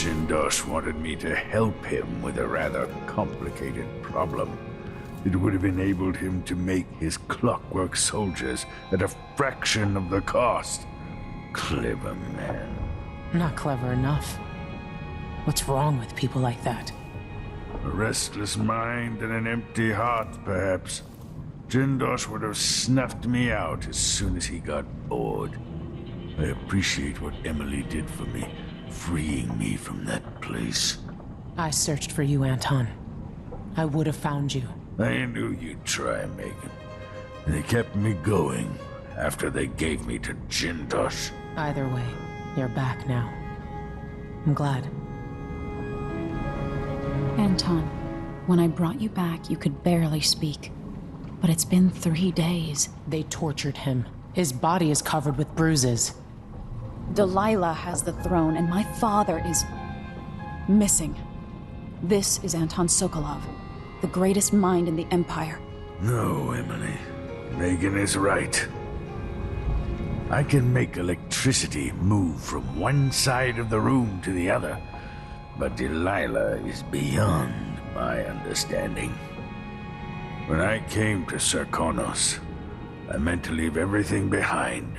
Speaker 22: Jindosh wanted me to help him with a rather complicated problem. It would have enabled him to make his clockwork soldiers at a fraction of the cost. Clever man.
Speaker 11: Not clever enough. What's wrong with people like that?
Speaker 22: A restless mind and an empty heart, perhaps. Jindosh would have snuffed me out as soon as he got bored. I appreciate what Emily did for me, freeing me from that place.
Speaker 11: I searched for you, Anton. I would have found you.
Speaker 22: I knew you'd try, Megan. They kept me going after they gave me to Jindosh.
Speaker 11: Either way, you're back now. I'm glad.
Speaker 1: Anton, when I brought you back, you could barely speak. But it's been 3 days.
Speaker 11: They tortured him. His body is covered with bruises.
Speaker 1: Delilah has the throne, and my father is missing. This is Anton Sokolov, the greatest mind in the Empire.
Speaker 22: No, Emily. Megan is right. I can make electricity move from one side of the room to the other, but Delilah is beyond my understanding. When I came to Sarkonos, I meant to leave everything behind.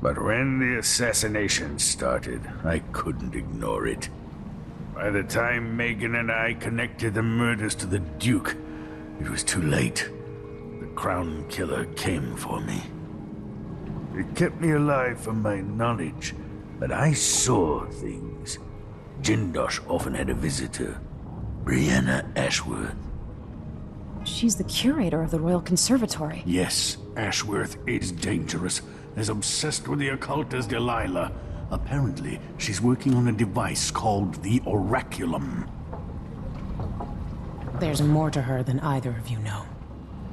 Speaker 22: But when the assassination started, I couldn't ignore it. By the time Megan and I connected the murders to the Duke, it was too late. The Crown Killer came for me. It kept me alive from my knowledge, but I saw things. Jindosh often had a visitor, Brianna Ashworth.
Speaker 1: She's the curator of the Royal Conservatory.
Speaker 22: Yes, Ashworth is dangerous, as obsessed with the occult as Delilah. Apparently, she's working on a device called the Oraculum.
Speaker 11: There's more to her than either of you know.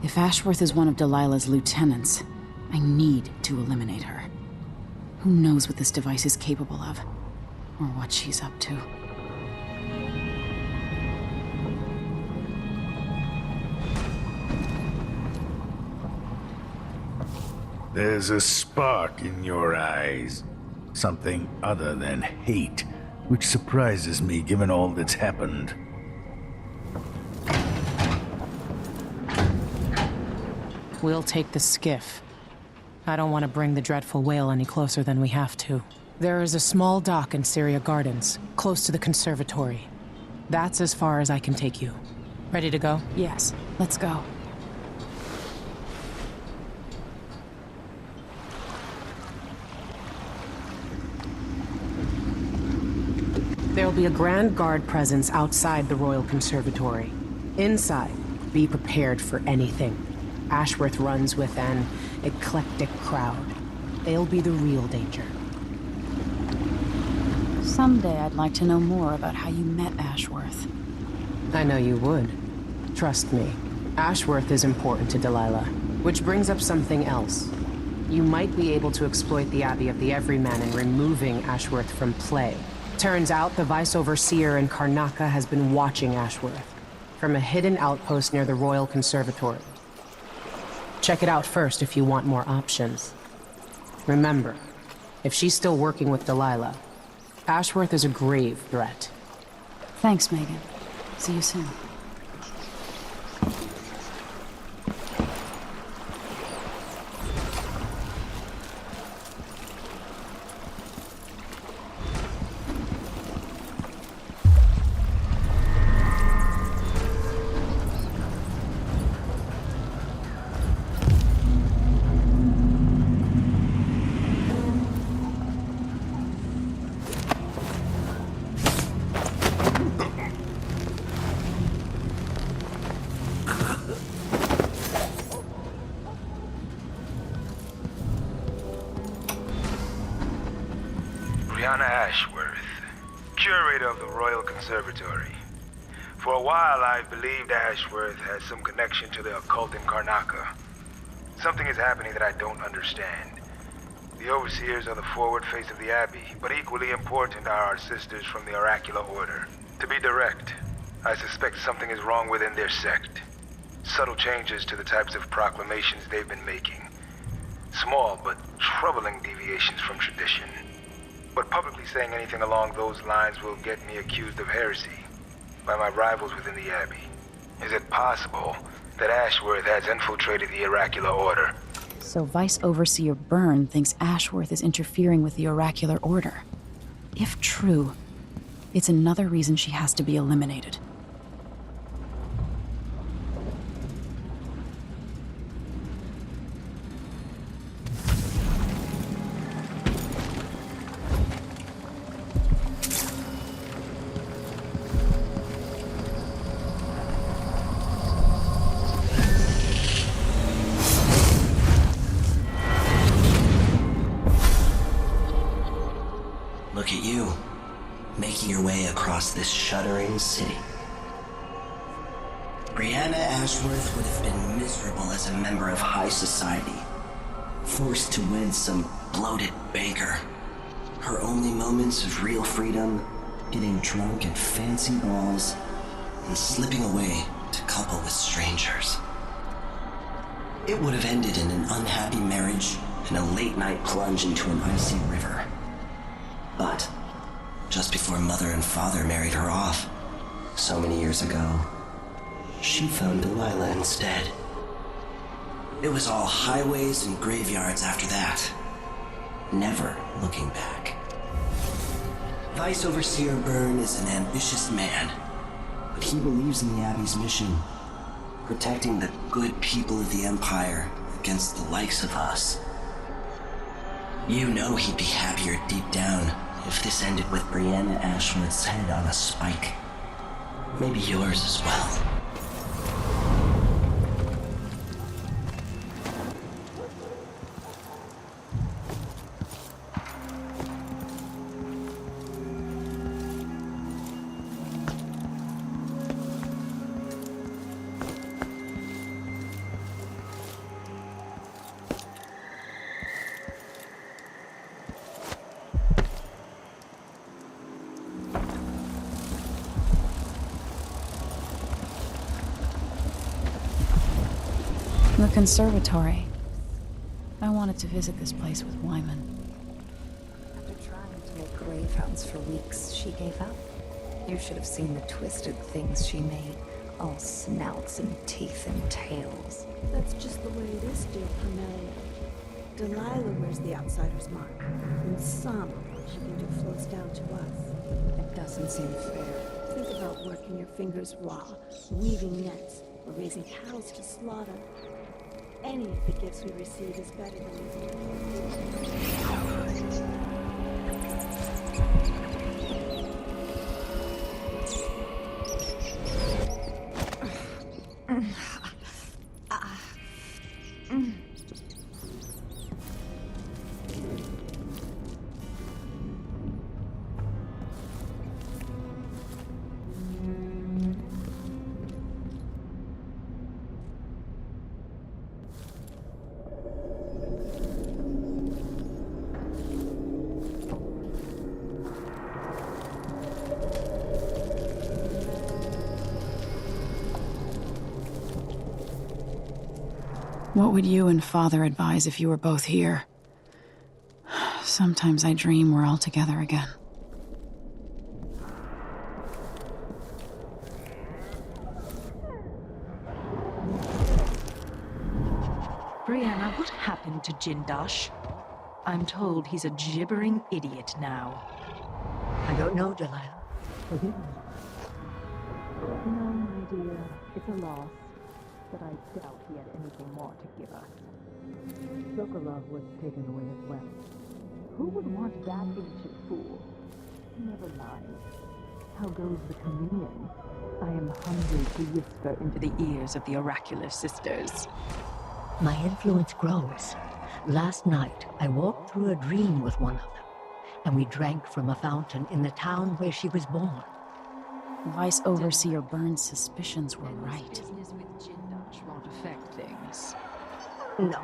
Speaker 1: If Ashworth is one of Delilah's lieutenants, I need to eliminate her. Who knows what this device is capable of, or what she's up to.
Speaker 22: There's a spark in your eyes. Something other than hate, which surprises me given all that's happened.
Speaker 11: We'll take the skiff. I don't want to bring the dreadful whale any closer than we have to. There is a small dock in Syria Gardens, close to the conservatory. That's as far as I can take you. Ready to go?
Speaker 1: Yes, let's go.
Speaker 11: There'll be a Grand Guard presence outside the Royal Conservatory. Inside, be prepared for anything. Ashworth runs with an eclectic crowd. They'll be the real danger.
Speaker 1: Someday I'd like to know more about how you met Ashworth.
Speaker 11: I know you would. Trust me. Ashworth is important to Delilah. Which brings up something else. You might be able to exploit the Abbey of the Everyman in removing Ashworth from play. Turns out the Vice Overseer in Karnaca has been watching Ashworth from a hidden outpost near the Royal Conservatory. Check it out first if you want more options. Remember, if she's still working with Delilah, Ashworth is a grave threat.
Speaker 1: Thanks, Megan. See you soon.
Speaker 12: Brianna Ashworth, curator of the Royal Conservatory. For a while, I've believed Ashworth has some connection to the occult in Karnaca. Something is happening that I don't understand. The Overseers are the forward face of the Abbey, but equally important are our sisters from the Oracular Order. To be direct, I suspect something is wrong within their sect. Subtle changes to the types of proclamations they've been making. Small but troubling deviations from tradition. But publicly saying anything along those lines will get me accused of heresy by my rivals within the Abbey. Is it possible that Ashworth has infiltrated the Oracular Order?
Speaker 1: So Vice Overseer Byrne thinks Ashworth is interfering with the Oracular Order. If true, it's another reason she has to be eliminated.
Speaker 14: Look at you, making your way across this shuddering city. Brianna Ashworth would have been miserable as a member of high society, forced to wed some bloated banker. Her only moments of real freedom, getting drunk at fancy balls, and slipping away to couple with strangers. It would have ended in an unhappy marriage and a late-night plunge into an icy river. But just before Mother and Father married her off, so many years ago, she found Delilah instead. It was all highways and graveyards after that, never looking back. Vice Overseer Byrne is an ambitious man, but he believes in the Abbey's mission, protecting the good people of the Empire against the likes of us. You know he'd be happier deep down if this ended with Brianna Ashworth's head on a spike. Maybe yours as well.
Speaker 1: The conservatory. I wanted to visit this place with Wyman.
Speaker 15: After trying to make grave hounds for weeks, she gave up. You should have seen the twisted things she made. All snouts and teeth and tails.
Speaker 10: That's just the way it is, dear Carmelia. Delilah wears the outsider's mark, and some of what she can do flows down to us.
Speaker 15: It doesn't seem fair.
Speaker 10: Think about working your fingers raw, weaving nets, or raising cows to slaughter. Any of the gifts we receive is better than
Speaker 1: What would you and Father advise if you were both here? Sometimes I dream we're all together again.
Speaker 18: Brianna, what happened to Jindash? I'm told he's a gibbering idiot now.
Speaker 2: I don't know, Delilah. Forgive me.
Speaker 18: No, my dear, it's a loss. But I doubt he had anything more to give us. Sokolov was taken away as well. Who would want that ancient fool? Never mind. How goes the communion? I am hungry to whisper into the ears of the oracular sisters.
Speaker 2: My influence grows. Last night, I walked through a dream with one of them, and we drank from a fountain in the town where she was born.
Speaker 1: Vice Overseer Byrne's suspicions were right.
Speaker 18: Business with Jindash won't affect things.
Speaker 2: No.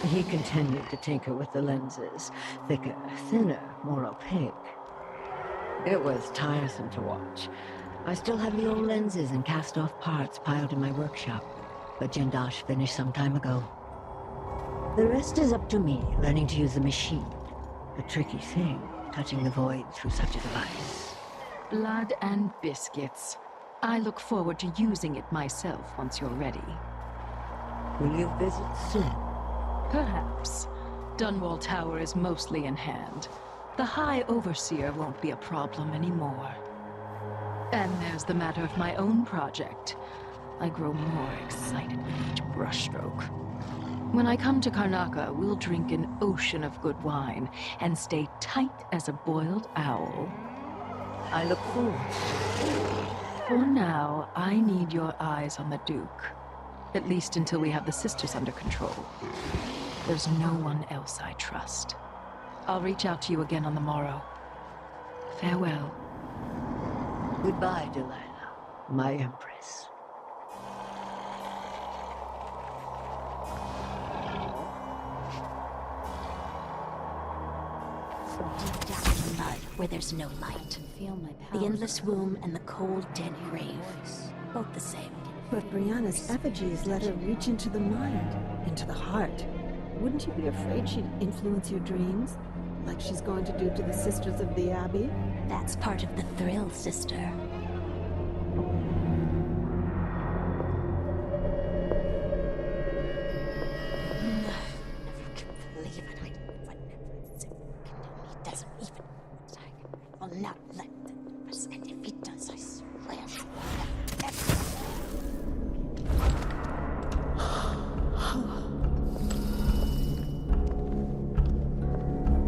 Speaker 2: He continued to tinker with the lenses. Thicker, thinner, more opaque. It was tiresome to watch. I still have the old lenses and cast-off parts piled in my workshop, but Jindash finished some time ago. The rest is up to me, learning to use the machine. A tricky thing.
Speaker 17: touching the void through such a device.
Speaker 20: Blood and biscuits. I look forward to using it myself once you're ready.
Speaker 17: Will you visit soon?
Speaker 20: Perhaps. Dunwall Tower is mostly in hand. The High Overseer won't be a problem anymore. And there's the matter of my own project. I grow more excited with each brushstroke. When I come to Karnaca, we'll drink an ocean of good wine and stay tight as a boiled owl.
Speaker 17: I look forward.
Speaker 20: For now, I need your eyes on the Duke. At least until we have the sisters under control. There's no one else I trust. I'll reach out to you again on the morrow. Farewell.
Speaker 17: Goodbye, Delilah, my Empress.
Speaker 23: Deep down in the mud, where there's no light.
Speaker 10: Feel my power.
Speaker 23: The endless womb and the cold, dead grave. Both the same.
Speaker 10: But Brianna's effigies let her reach into the mind, into the heart. Wouldn't you be afraid she'd influence your dreams? Like she's going to do to the Sisters of the Abbey?
Speaker 23: That's part of the thrill, sister. Not let us, and if he does, I swear.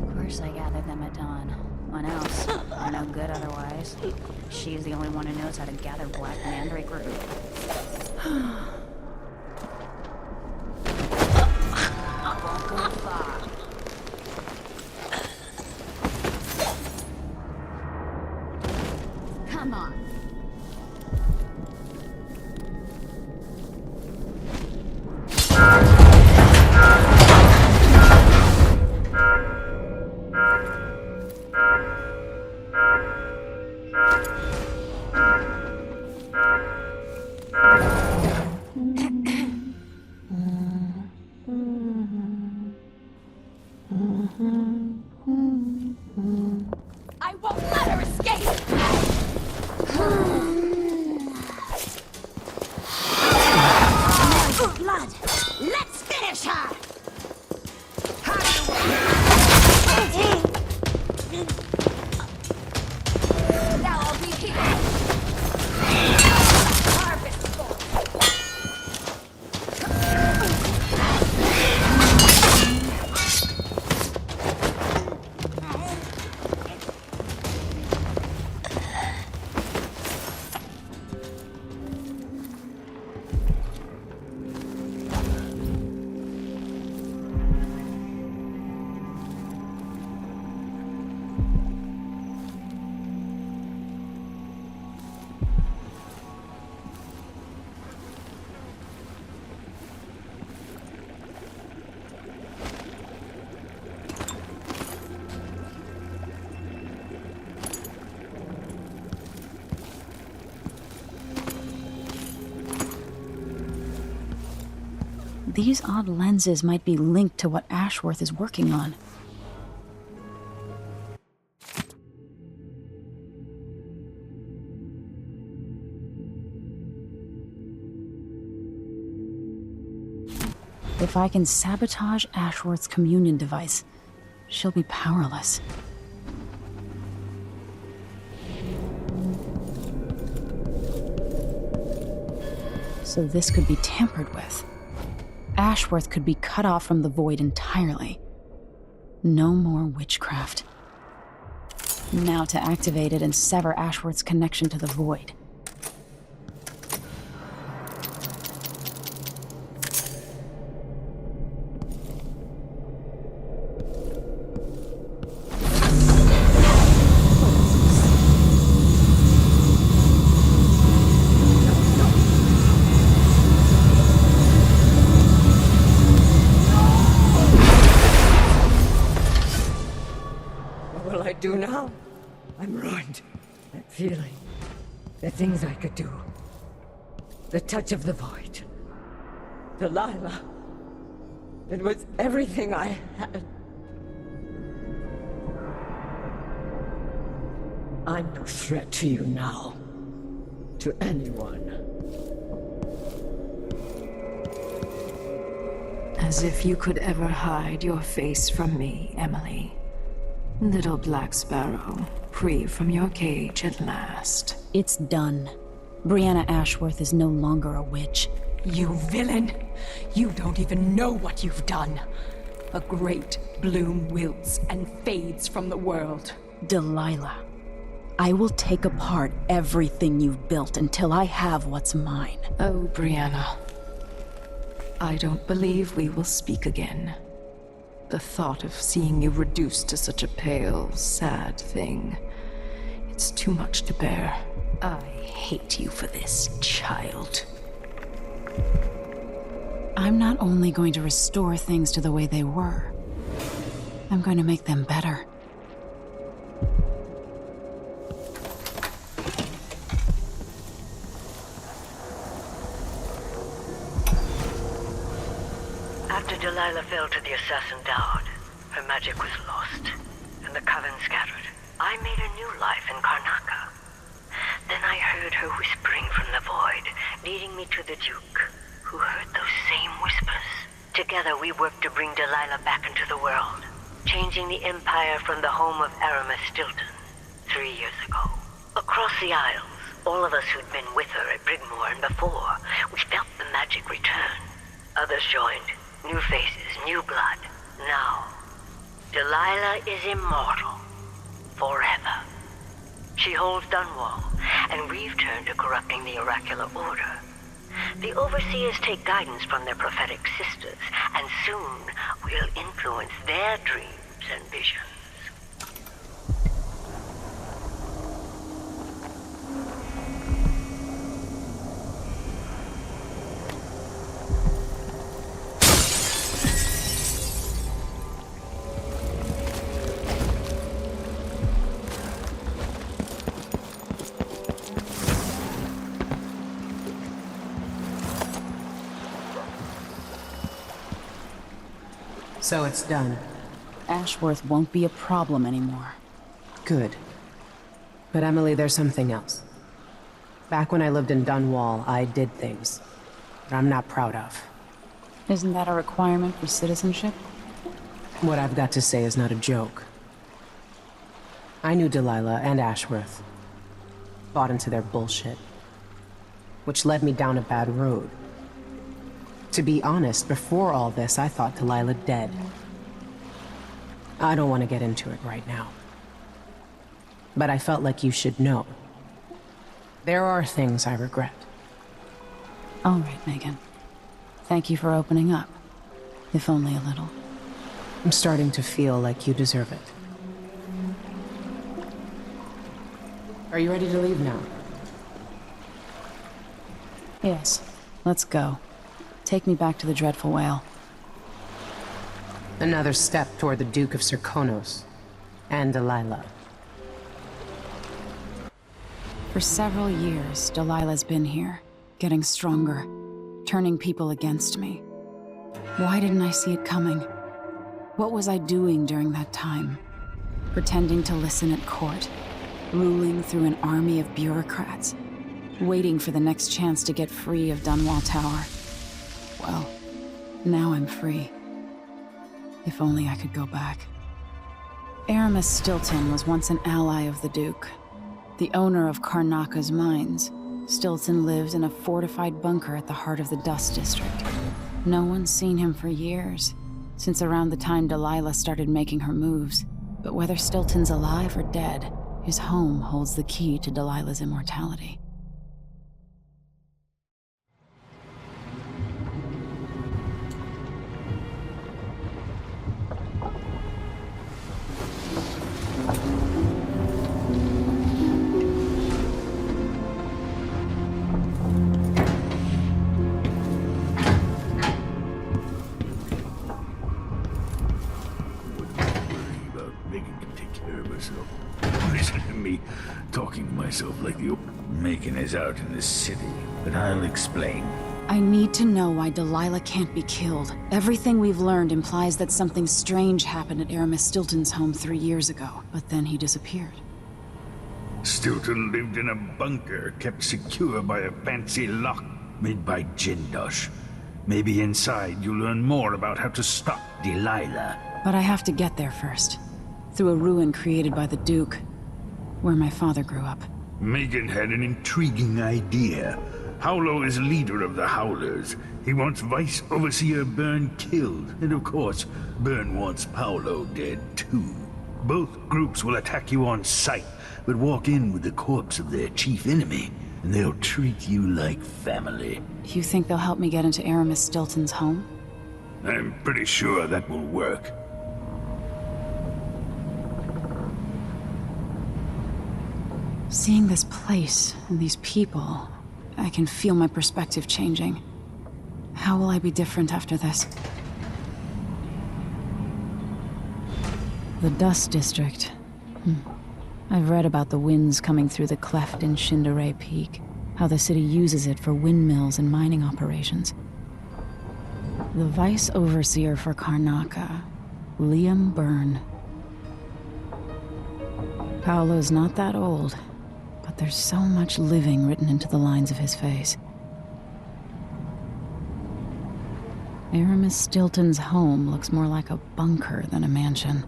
Speaker 1: Of course I gathered them at dawn. What else? They're no good otherwise. She's the only one who knows how to gather black mandrake root. I won't go far. Come on.
Speaker 23: I won't let her escape! Blood! Let's finish her! Now I'll be here! Harvestful!
Speaker 1: These odd lenses might be linked to what Ashworth is working on. If I can sabotage Ashworth's communion device, she'll be powerless. So this could be tampered with. Ashworth could be cut off from the void entirely. No more witchcraft. Now to activate it and sever Ashworth's connection to the void.
Speaker 17: Do now? I'm ruined. That feeling. The things I could do. The touch of the void. Delilah. It was everything I had. I'm no threat to you now. To anyone.
Speaker 20: As if you could ever hide your face from me, Emily. Little Black Sparrow, free from your cage at last.
Speaker 1: It's done. Brianna Ashworth is no longer a witch.
Speaker 2: You villain! You don't even know what you've done. A great bloom wilts and fades from the world.
Speaker 1: Delilah, I will take apart everything you've built until I have what's mine.
Speaker 20: Oh, Brianna. I don't believe we will speak again. The thought of seeing you reduced to such a pale, sad thing. It's too much to bear. I hate you for this, child.
Speaker 1: I'm not only going to restore things to the way they were, I'm going to make them better.
Speaker 4: After Delilah fell to the assassin Daud, her magic was lost, and the coven scattered. I made a new life in Karnaca. Then I heard her whispering from the void, leading me to the Duke, who heard those same whispers. Together we worked to bring Delilah back into the world, changing the Empire from the home of Empress Stilton 3 years ago. Across the Isles, all of us who'd been with her at Brigmore and before, we felt the magic return. Others joined. New faces, new blood. Now, Delilah is immortal. Forever. She holds Dunwall, and we've turned to corrupting the oracular order. The Overseers take guidance from their prophetic sisters, and soon we'll influence their dreams and visions.
Speaker 11: So it's done.
Speaker 1: Ashworth won't be a problem anymore.
Speaker 11: Good. But Emily, there's something else. Back when I lived in Dunwall, I did things that I'm not proud of.
Speaker 1: Isn't that a requirement for citizenship?
Speaker 11: What I've got to say is not a joke. I knew Delilah and Ashworth. Bought into their bullshit. Which led me down a bad road. To be honest, before all this, I thought Delilah dead. I don't want to get into it right now. But I felt like you should know. There are things I regret.
Speaker 1: All right, Megan. Thank you for opening up. If only a little.
Speaker 11: I'm starting to feel like you deserve it. Are you ready to leave now?
Speaker 1: Yes. Let's go. Take me back to the Dreadful Whale.
Speaker 11: Another step toward the Duke of Serkonos and Delilah.
Speaker 1: For several years, Delilah's been here, getting stronger, turning people against me. Why didn't I see it coming? What was I doing during that time? Pretending to listen at court, ruling through an army of bureaucrats, waiting for the next chance to get free of Dunwall Tower. Well, now I'm free. If only I could go back. Aramis Stilton was once an ally of the Duke, the owner of Karnaca's mines. Stilton lived in a fortified bunker at the heart of the Dust District. No one's seen him for years, since around the time Delilah started making her moves. But whether Stilton's alive or dead, his home holds the key to Delilah's immortality.
Speaker 22: Talking to myself like the Macon is out in this city, but I'll explain.
Speaker 1: I need to know why Delilah can't be killed. Everything we've learned implies that something strange happened at Aramis Stilton's home 3 years ago, but then he disappeared.
Speaker 22: Stilton lived in a bunker kept secure by a fancy lock made by Jindosh. Maybe inside you'll learn more about how to stop Delilah.
Speaker 1: But I have to get there first. Through a ruin created by the Duke, where my father grew up.
Speaker 22: Megan had an intriguing idea. Howlo is leader of the Howlers. He wants Vice Overseer Byrne killed, and of course, Byrne wants Paolo dead too. Both groups will attack you on sight, but walk in with the corpse of their chief enemy, and they'll treat you like family.
Speaker 1: You think they'll help me get into Aramis Stilton's home?
Speaker 22: I'm pretty sure that will work.
Speaker 1: Seeing this place and these people, I can feel my perspective changing. How will I be different after this? The Dust District. I've read about the winds coming through the cleft in Shindaray Peak, how the city uses it for windmills and mining operations. The Vice Overseer for Karnaca, Liam Byrne. Paolo's not that old, but there's so much living written into the lines of his face. Aramis Stilton's home looks more like a bunker than a mansion.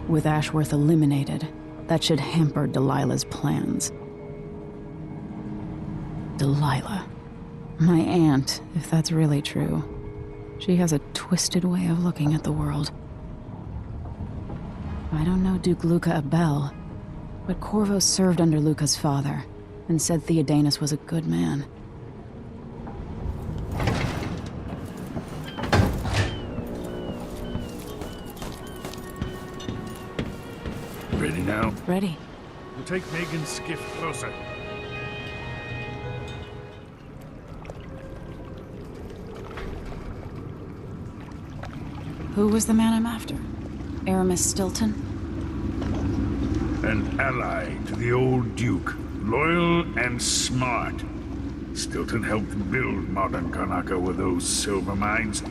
Speaker 1: With Ashworth eliminated, that should hamper Delilah's plans. Delilah. My aunt, if that's really true. She has a twisted way of looking at the world. I don't know Duke Luca Abel, but Corvo served under Luca's father, and said Theodanus was a good man.
Speaker 22: Ready now?
Speaker 1: Ready.
Speaker 22: We'll take Megan's skiff closer.
Speaker 1: Who was the man I'm after? Aramis Stilton?
Speaker 22: An ally to the old Duke, loyal and smart. Stilton helped build modern Karnaca with those silver mines.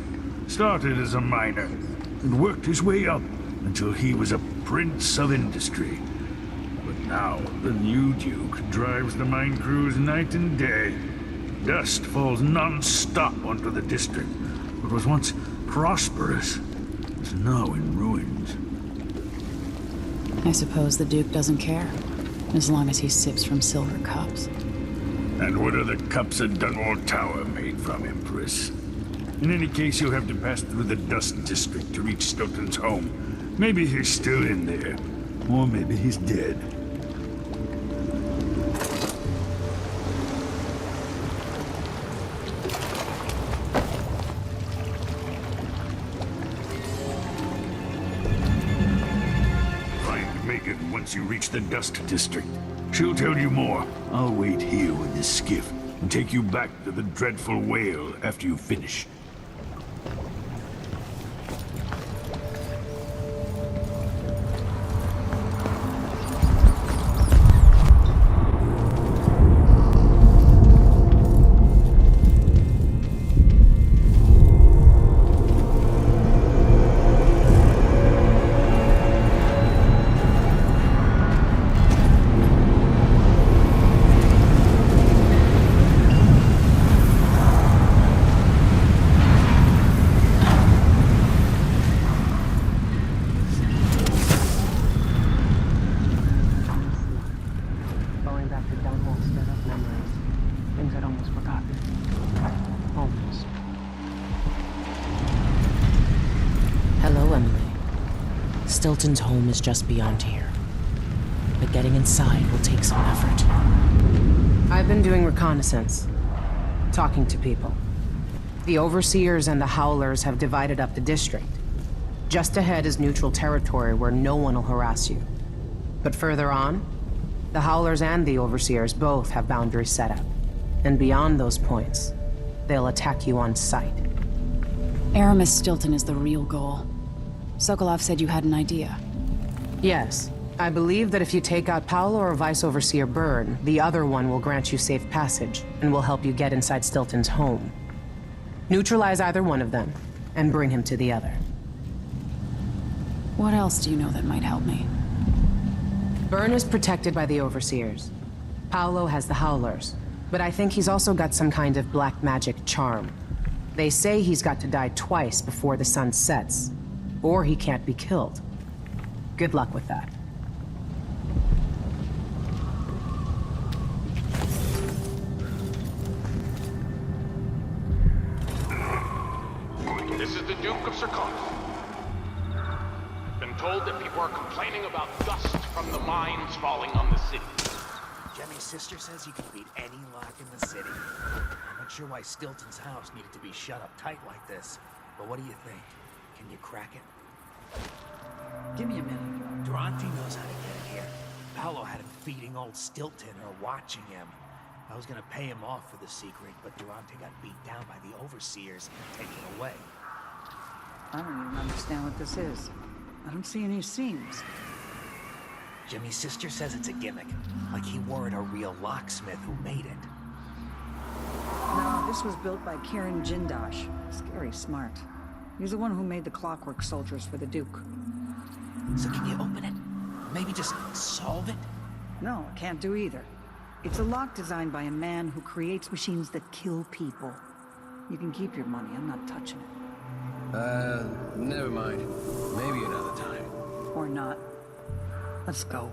Speaker 22: Started as a miner, and worked his way up until he was a prince of industry. But now, the new Duke drives the mine crews night and day. Dust falls non-stop onto the district. What was once prosperous is now in ruins.
Speaker 1: I suppose the Duke doesn't care, as long as he sips from silver cups.
Speaker 22: And what are the cups at Dunwall Tower made from, Empress? In any case, you'll have to pass through the Dust District to reach Stilton's home. Maybe he's still in there, or maybe he's dead. Once you reach the Dust District, she'll tell you more. I'll wait here with this skiff and take you back to the dreadful whale after you finish.
Speaker 11: Stilton's home is just beyond here, but getting inside will take some effort. I've been doing reconnaissance, talking to people. The Overseers and the Howlers have divided up the district. Just ahead is neutral territory where no one will harass you. But further on, the Howlers and the Overseers both have boundaries set up. And beyond those points, they'll attack you on sight.
Speaker 1: Aramis Stilton is the real goal. Sokolov said you had an idea.
Speaker 11: Yes. I believe that if you take out Paolo or Vice Overseer Byrne, the other one will grant you safe passage, and will help you get inside Stilton's home. Neutralize either one of them, and bring him to the other.
Speaker 1: What else do you know that might help me?
Speaker 11: Byrne is protected by the Overseers. Paolo has the Howlers, but I think he's also got some kind of black magic charm. They say he's got to die twice before the sun sets, or he can't be killed. Good luck with that.
Speaker 5: This is the Duke of Sarkon. Been told that people are complaining about dust from the mines falling on the city.
Speaker 7: Jemmy's sister says you can beat any lock in the city. I'm not sure why Stilton's house needed to be shut up tight like this, but what do you think? Can you crack it? Give me a minute. Durante knows how to get in here. Paolo had him feeding old Stilton or watching him. I was gonna pay him off for the secret, but Durante got beat down by the Overseers and taken away.
Speaker 18: I don't even understand what this is. I don't see any seams.
Speaker 7: Jimmy's sister says it's a gimmick, like he weren't a real locksmith who made it.
Speaker 18: No, this was built by Karen Jindosh. Scary smart. He's the one who made the clockwork soldiers for the Duke.
Speaker 7: So can you open it? Maybe just solve it?
Speaker 18: No, I can't do either. It's a lock designed by a man who creates machines that kill people. You can keep your money, I'm not touching it.
Speaker 3: Never mind. Maybe another time.
Speaker 18: Or not. Let's go.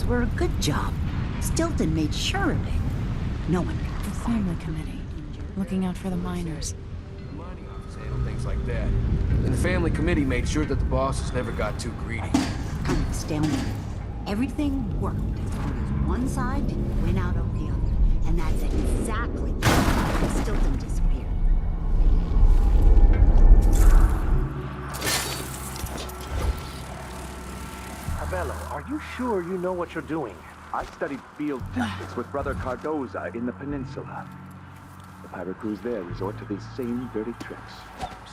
Speaker 23: Were a good job. Stilton made sure of it. No one got
Speaker 1: the family committee, looking out for the miners.
Speaker 3: The mining office handled things like that. And the family committee made sure that the bosses never got too greedy.
Speaker 23: kind of astounding. Everything worked as long as one side didn't win out over the other. And that's exactly why Stilton disappeared.
Speaker 16: Abello, are you sure you know what you're doing? I studied field tactics with Brother Cardoza in the peninsula. The pirate crews there resort to these same dirty tricks.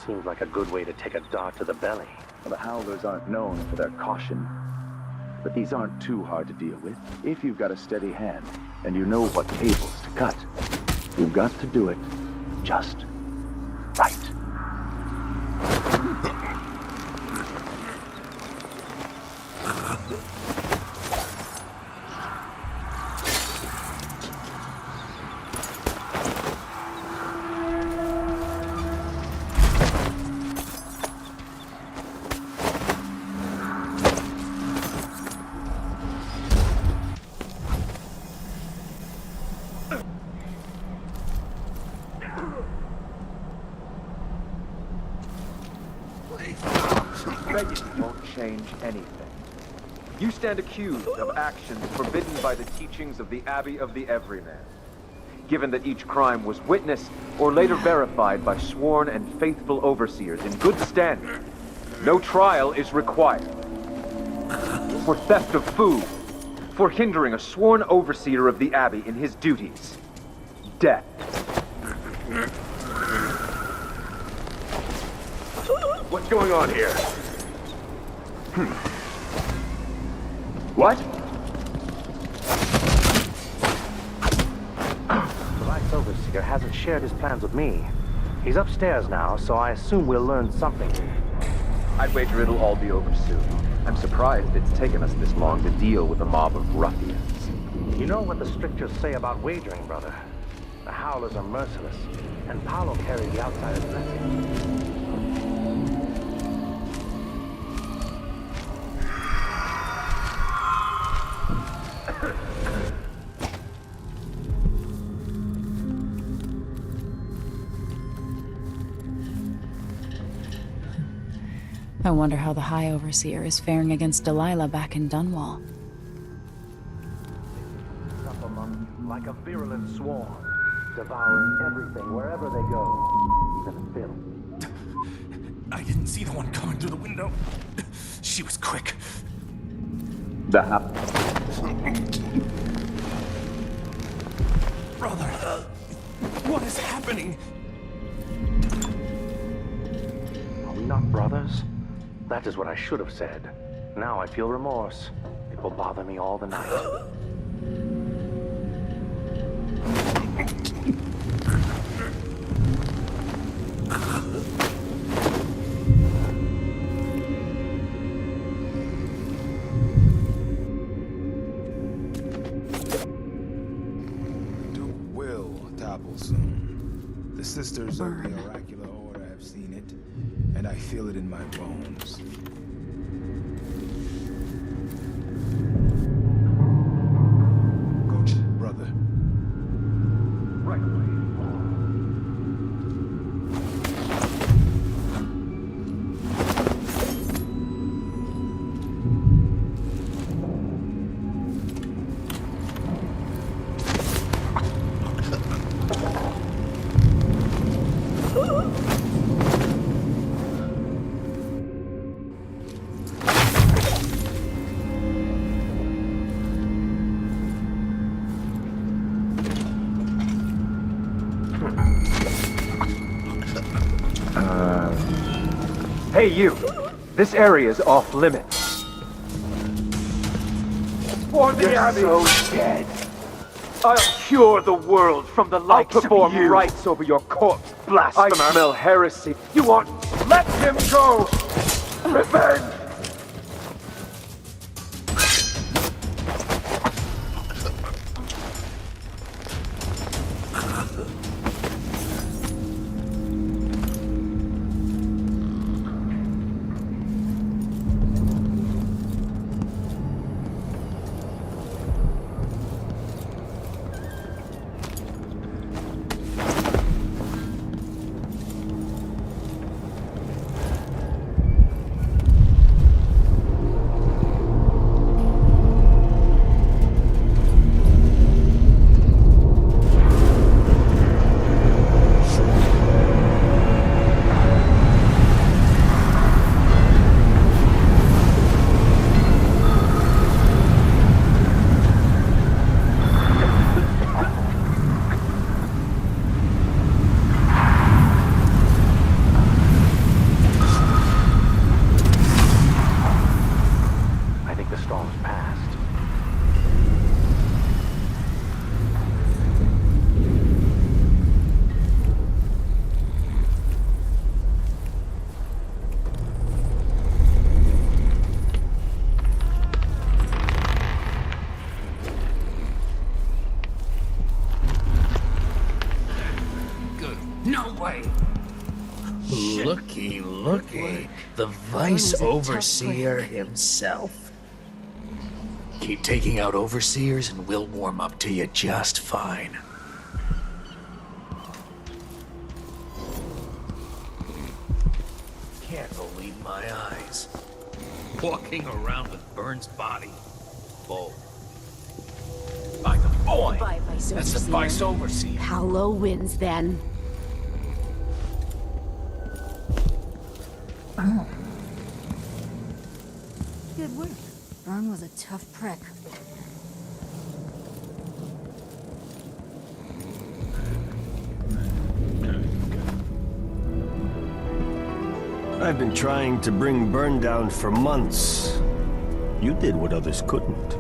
Speaker 19: Seems like a good way to take a dart to the belly.
Speaker 16: Well, the Howlers aren't known for their caution. But these aren't too hard to deal with. If you've got a steady hand, and you know what cables to cut, you've got to do it just right.
Speaker 24: Won't change anything. You stand accused of actions forbidden by the teachings of the Abbey of the Everyman. Given that each crime was witnessed or later verified by sworn and faithful overseers in good standing, no trial is required. For theft of food, for hindering a sworn overseer of the Abbey in his duties, death.
Speaker 16: What's going on here? What?
Speaker 19: The Vice Overseer hasn't shared his plans with me. He's upstairs now, so I assume we'll learn something.
Speaker 24: I'd wager it'll all be over soon. I'm surprised it's taken us this long to deal with a mob of ruffians.
Speaker 19: You know what the strictures say about wagering, brother? The Howlers are merciless, and Paolo carried the outsider's message.
Speaker 1: I wonder how the High Overseer is faring against Delilah back in Dunwall.
Speaker 19: Up among you like a virulent swarm, devouring everything wherever they go, even film.
Speaker 5: I didn't see the one coming through the window. She was quick.
Speaker 16: The house.
Speaker 3: Brother, what is happening?
Speaker 19: Are we not brothers? That is what I should have said. Now I feel remorse. It will bother me all the night.
Speaker 6: The sisters of the oracular order have seen it, and I feel it in my bones. Coach, brother.
Speaker 19: Right away.
Speaker 24: Hey, you! This area is off limits. For the Abbey! So dead. I'll cure the world from the likes of you. I'll perform rites over your corpse, blasphemer. I smell heresy. You want? Let him go! Revenge!
Speaker 7: Looky. The Vice Overseer himself. Keep taking out Overseers and we'll warm up to you just fine. Can't believe my eyes. Walking around with Burns' body. Bull. By the boy! That's the Vice Overseer.
Speaker 2: Paolo wins then.
Speaker 23: Oh. Good work. Burn was a tough prick.
Speaker 8: I've been trying to bring Burn down for months. You did what others couldn't.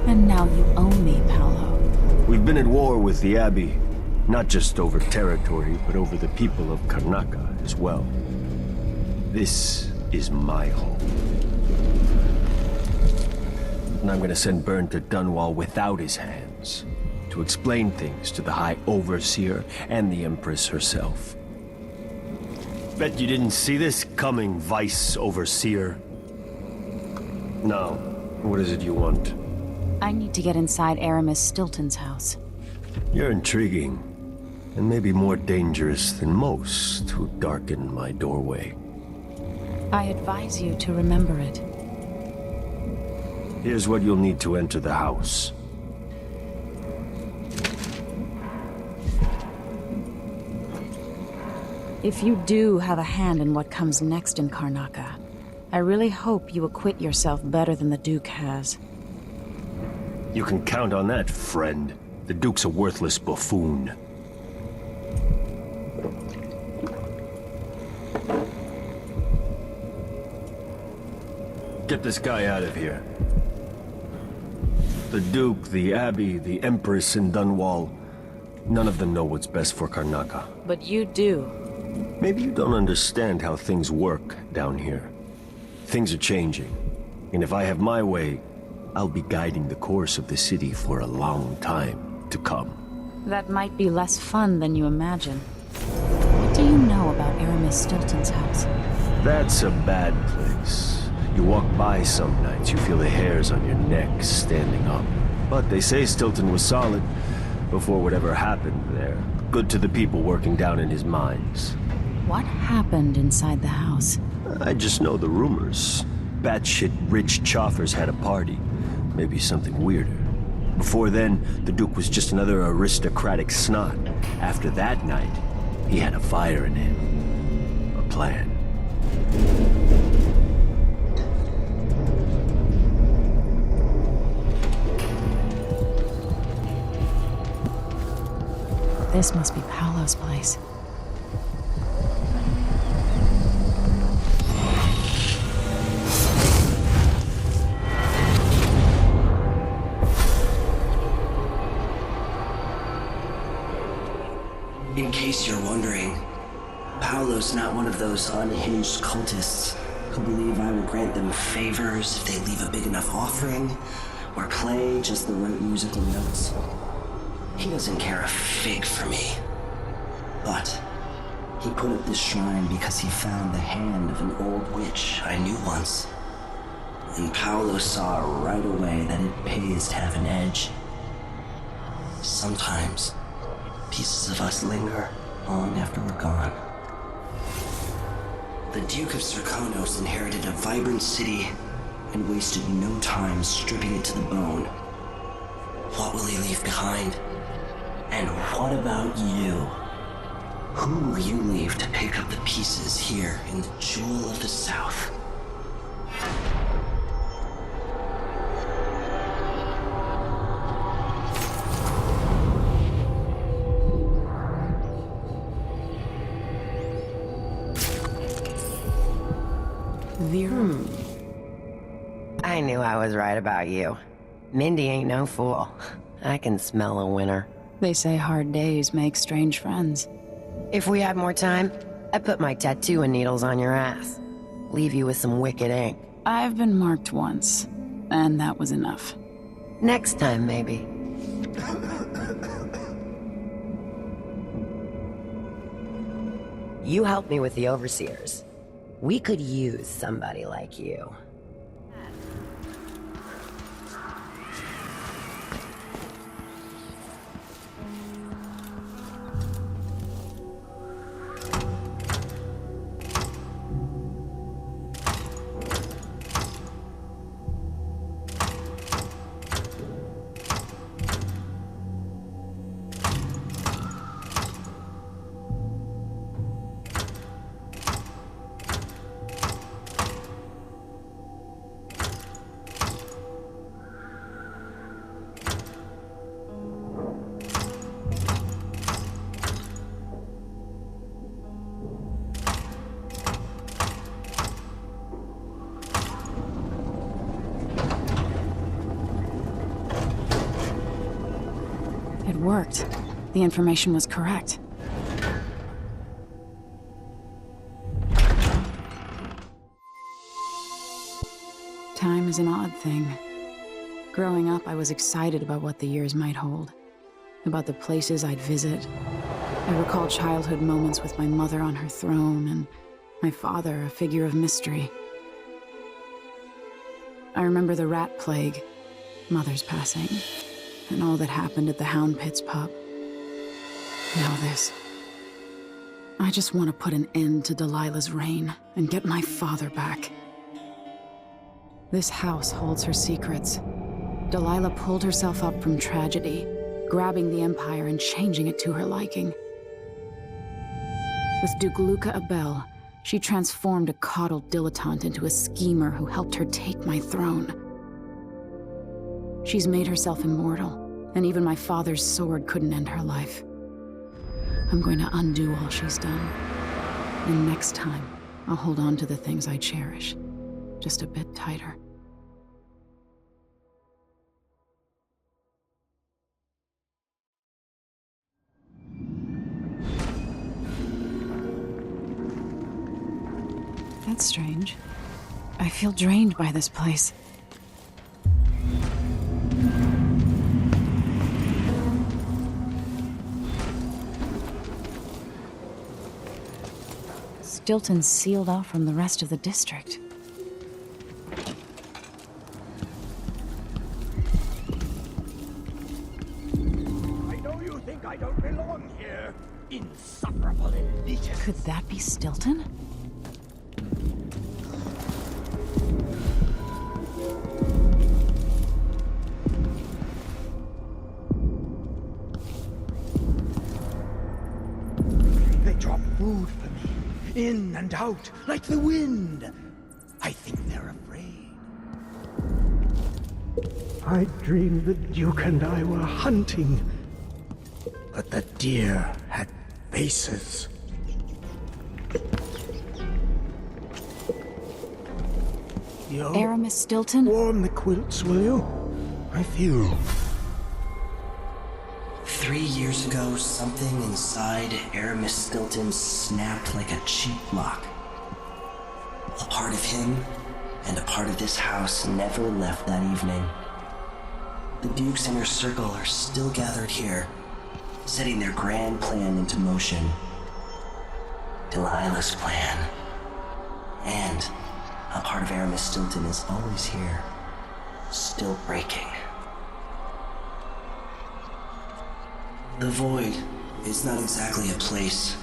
Speaker 1: And now you own me, Paolo.
Speaker 8: We've been at war with the Abbey, not just over territory, but over the people of Karnaca as well. This is my home. And I'm gonna send Burn to Dunwall without his hands, to explain things to the High Overseer and the Empress herself. Bet you didn't see this coming, Vice Overseer. Now, what is it you want?
Speaker 1: I need to get inside Aramis Stilton's house.
Speaker 8: You're intriguing, and maybe more dangerous than most who darken my doorway.
Speaker 1: I advise you to remember it.
Speaker 8: Here's what you'll need to enter the house.
Speaker 1: If you do have a hand in what comes next in Karnaca, I really hope you acquit yourself better than the Duke has.
Speaker 8: You can count on that, friend. The Duke's a worthless buffoon. Get this guy out of here. The Duke, the Abbey, the Empress, and Dunwall, none of them know what's best for Karnaca.
Speaker 1: But you do.
Speaker 8: Maybe you don't understand how things work down here. Things are changing, and if I have my way, I'll be guiding the course of the city for a long time to come.
Speaker 1: That might be less fun than you imagine. What do you know about Aramis Stilton's house?
Speaker 8: That's a bad place. You walk by some nights, you feel the hairs on your neck standing up. But they say Stilton was solid before whatever happened there. Good to the people working down in his mines.
Speaker 1: What happened inside the house?
Speaker 8: I just know the rumors. Batshit rich choffers had a party. Maybe something weirder. Before then, the Duke was just another aristocratic snot. After that night, he had a fire in him. A plan.
Speaker 1: This must be Paolo's place.
Speaker 14: In case you're wondering, Paolo's not one of those unhinged cultists who believe I will grant them favors if they leave a big enough offering or play just the right musical notes. He doesn't care a fig for me. But he put up this shrine because he found the hand of an old witch I knew once. And Paolo saw right away that it pays to have an edge. Sometimes pieces of us linger long after we're gone. The Duke of Serkonos inherited a vibrant city and wasted no time stripping it to the bone. What will he leave behind? And what about you? Who will you leave to pick up the pieces here in the Jewel of the South?
Speaker 9: I knew I was right about you. Mindy ain't no fool. I can smell a winner.
Speaker 1: They say hard days make strange friends.
Speaker 9: If we had more time, I'd put my tattoo and needles on your ass. Leave you with some wicked ink.
Speaker 1: I've been marked once, and that was enough.
Speaker 9: Next time, maybe. You helped me with the Overseers. We could use somebody like you.
Speaker 1: It worked. The information was correct. Time is an odd thing. Growing up, I was excited about what the years might hold, about the places I'd visit. I recall childhood moments with my mother on her throne, and my father, a figure of mystery. I remember the rat plague, Mother's passing, and all that happened at the Hound Pits pub. Now this. I just want to put an end to Delilah's reign and get my father back. This house holds her secrets. Delilah pulled herself up from tragedy, grabbing the Empire and changing it to her liking. With Duke Luca Abel, She transformed a coddled dilettante into a schemer who helped her take my throne. She's made herself immortal, and even my father's sword couldn't end her life. I'm going to undo all she's done. And next time, I'll hold on to the things I cherish, just a bit tighter. That's strange. I feel drained by this place. Stilton's sealed off from the rest of the district.
Speaker 3: I know you think I don't belong here, insufferable elitist.
Speaker 1: Could that be Stilton?
Speaker 3: They drop food for me, in and out, like the wind. I think they're afraid. I dreamed the Duke and I were hunting, but the deer had faces. Yo,
Speaker 1: Aramis Stilton?
Speaker 3: Warm the quilts, will you? I feel...
Speaker 14: 3 years ago, something inside Aramis Stilton snapped like a cheap lock. A part of him and a part of this house never left that evening. The Duke's inner circle are still gathered here, setting their grand plan into motion. Delilah's plan. And a part of Aramis Stilton is always here, still breaking. The Void is not exactly a place,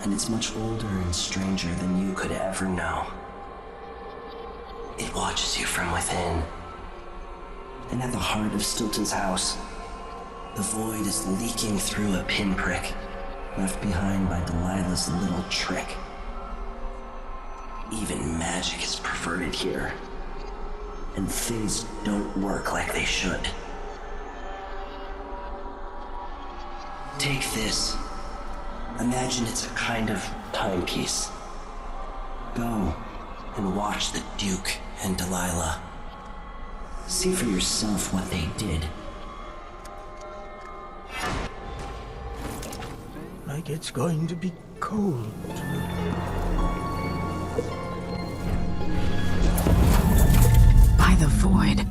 Speaker 14: and it's much older and stranger than you could ever know. It watches you from within. And at the heart of Stilton's house, the Void is leaking through a pinprick left behind by Delilah's little trick. Even magic is perverted here, and things don't work like they should. Take this. Imagine it's a kind of timepiece. Go and watch the Duke and Delilah. See for yourself what they did.
Speaker 3: Like it's going to be cold.
Speaker 1: By the Void.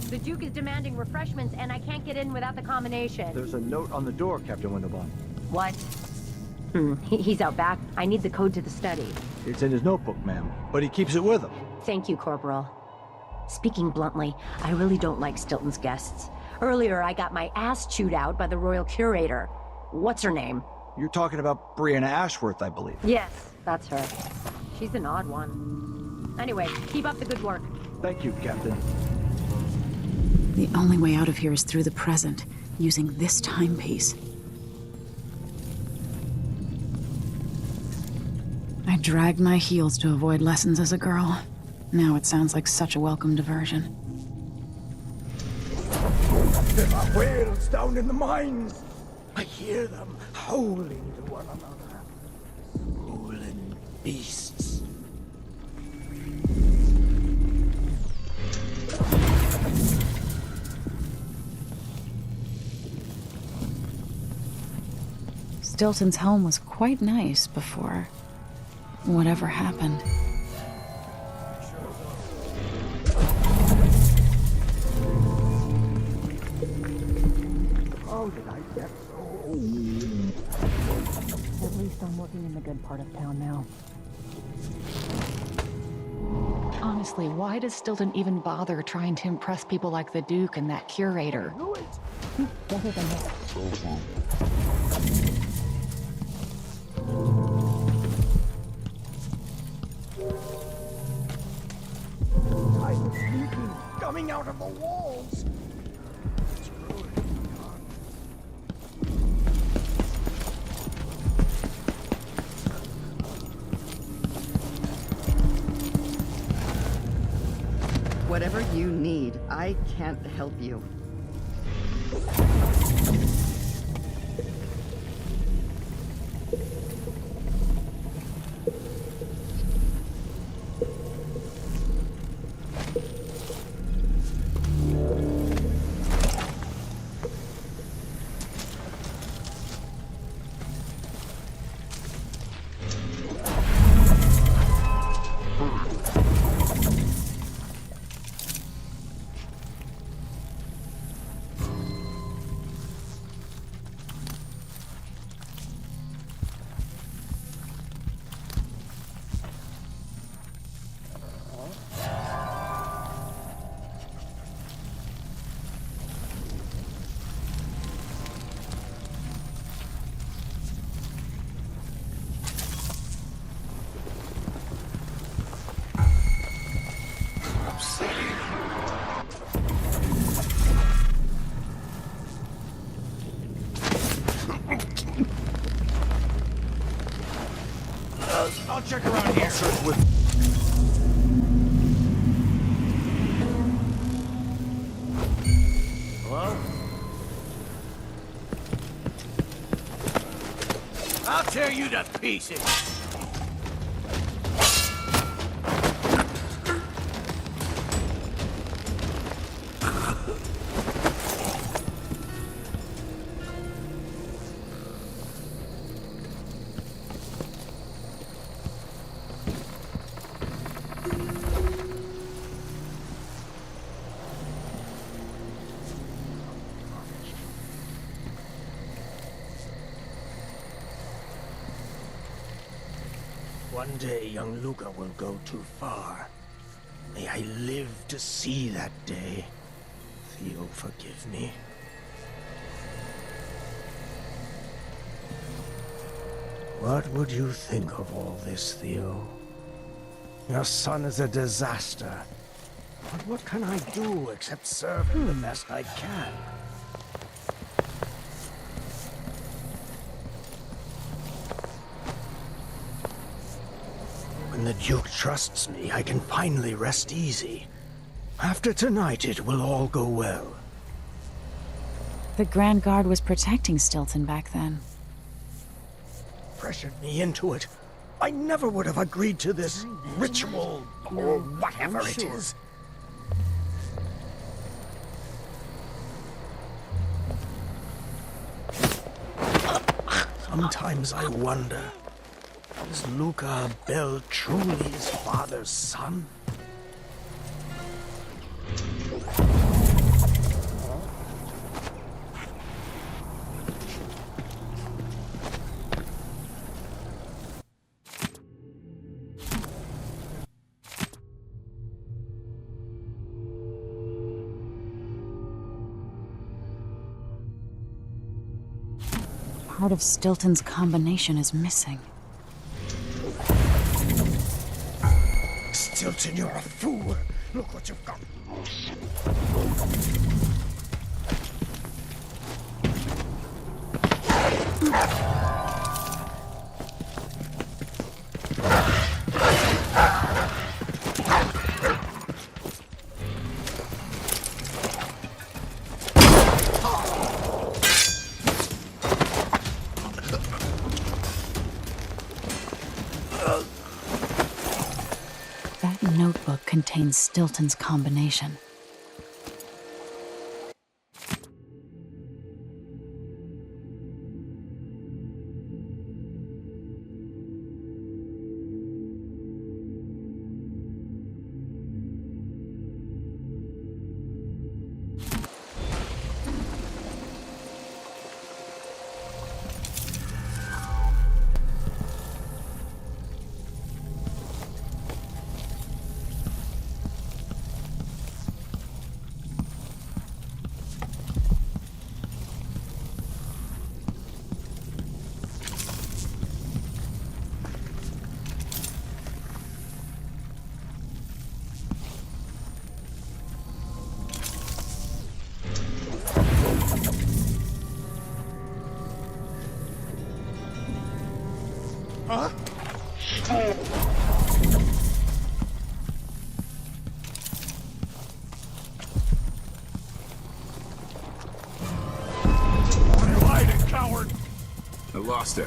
Speaker 12: The Duke is demanding refreshments, and I can't get in without the combination.
Speaker 13: There's a note on the door, Captain Windelbaum.
Speaker 12: What? He's out back. I need the code to the study.
Speaker 13: It's in his notebook, ma'am, but he keeps it with him.
Speaker 12: Thank you, Corporal. Speaking bluntly, I really don't like Stilton's guests. Earlier, I got my ass chewed out by the Royal Curator. What's her name?
Speaker 13: You're talking about Brianna Ashworth, I believe.
Speaker 12: Yes, that's her. She's an odd one. Anyway, keep up the good work.
Speaker 13: Thank you, Captain.
Speaker 1: The only way out of here is through the present, using this timepiece. I dragged my heels to avoid lessons as a girl. Now it sounds like such a welcome diversion.
Speaker 3: There are whales down in the mines. I hear them howling to one another. Howling beasts.
Speaker 1: Stilton's home was quite nice before whatever happened.
Speaker 3: How did I get so old?
Speaker 18: At least I'm working in the good part of town now. Honestly, why does Stilton even bother trying to impress people like the Duke and that curator? He's better than that.
Speaker 3: I'm sleeping, coming out of the walls. It's growing dark.
Speaker 10: Whatever you need, I can't help you.
Speaker 7: I'll check around here. Hello? I'll tear you to pieces.
Speaker 15: One day, young Luca will go too far. May I live to see that day. Theo, forgive me. What would you think of all this, Theo? Your son is a disaster. But what can I do except serve him the best I can? When the Duke trusts me, I can finally rest easy. After tonight, it will all go well.
Speaker 1: The Grand Guard was protecting Stilton back then.
Speaker 15: Pressured me into it. I never would have agreed to this ritual, or whatever it is. Sometimes I wonder, is Luca Bell truly his father's son?
Speaker 1: Part of Stilton's combination is missing.
Speaker 15: Stilton, you're a fool. Look what you've got.
Speaker 1: That notebook contains Stilton's combination.
Speaker 22: Master.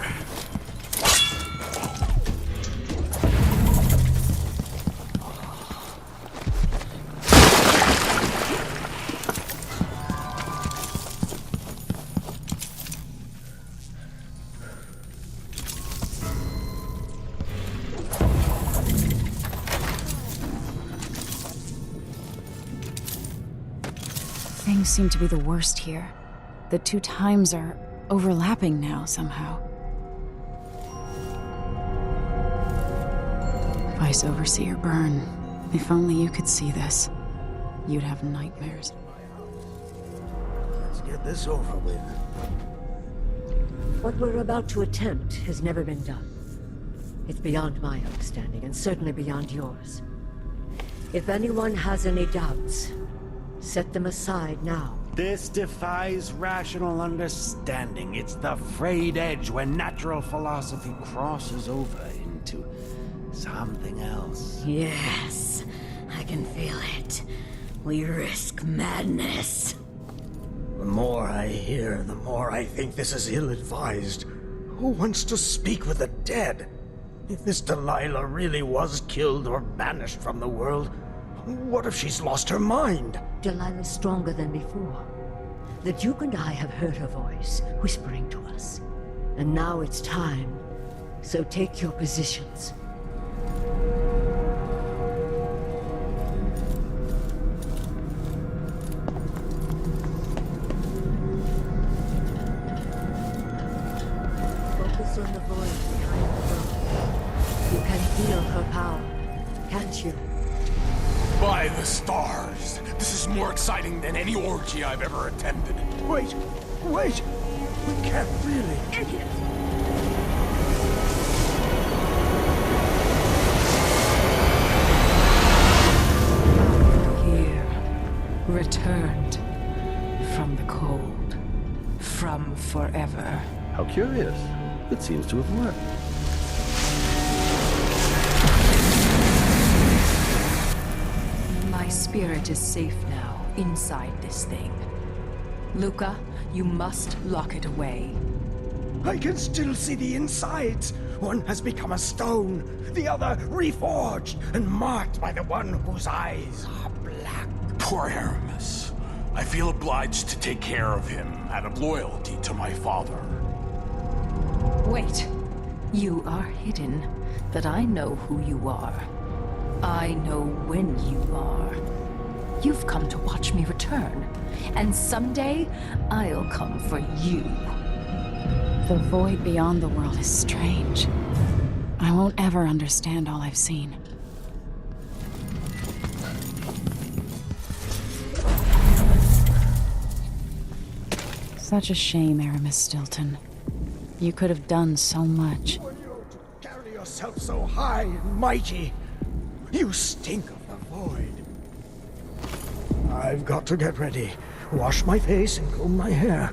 Speaker 1: Things seem to be the worst here. The two times are overlapping now, somehow. Vice Overseer Byrne, if only you could see this. You'd have nightmares.
Speaker 15: Let's get this over with.
Speaker 2: What we're about to attempt has never been done. It's beyond my understanding, and certainly beyond yours. If anyone has any doubts, set them aside now.
Speaker 15: This defies rational understanding. It's the frayed edge when natural philosophy crosses over into something else.
Speaker 12: Yes, I can feel it. We risk madness.
Speaker 15: The more I hear, the more I think this is ill-advised. Who wants to speak with the dead? If this Delilah really was killed or banished from the world, what if she's lost her mind?
Speaker 2: Delilah's stronger than before. The Duke and I have heard her voice, whispering to us. And now it's time. So take your positions. Focus on the void behind the throne. You can feel her power, can't you?
Speaker 5: By the stars! This is more exciting than any orgy I've ever attended.
Speaker 15: Wait! Wait! We can't really...
Speaker 12: Idiot!
Speaker 1: Here, returned from the cold, from forever.
Speaker 4: How curious. It seems to have worked.
Speaker 17: My spirit is safe now, inside this thing. Luca, you must lock it away.
Speaker 15: I can still see the insides. One has become a stone, the other reforged and marked by the one whose eyes are black.
Speaker 5: Poor Aramis. I feel obliged to take care of him out of loyalty to my father.
Speaker 17: Wait. You are hidden, but I know who you are. I know when you are. You've come to watch me return, and someday I'll come for you.
Speaker 1: The void beyond the world is strange. I won't ever understand all I've seen. Such a shame, Aramis Stilton. You could have done so much.
Speaker 15: Carry yourself so high and mighty. You stink of the void. I've got to get ready. Wash my face and comb my hair.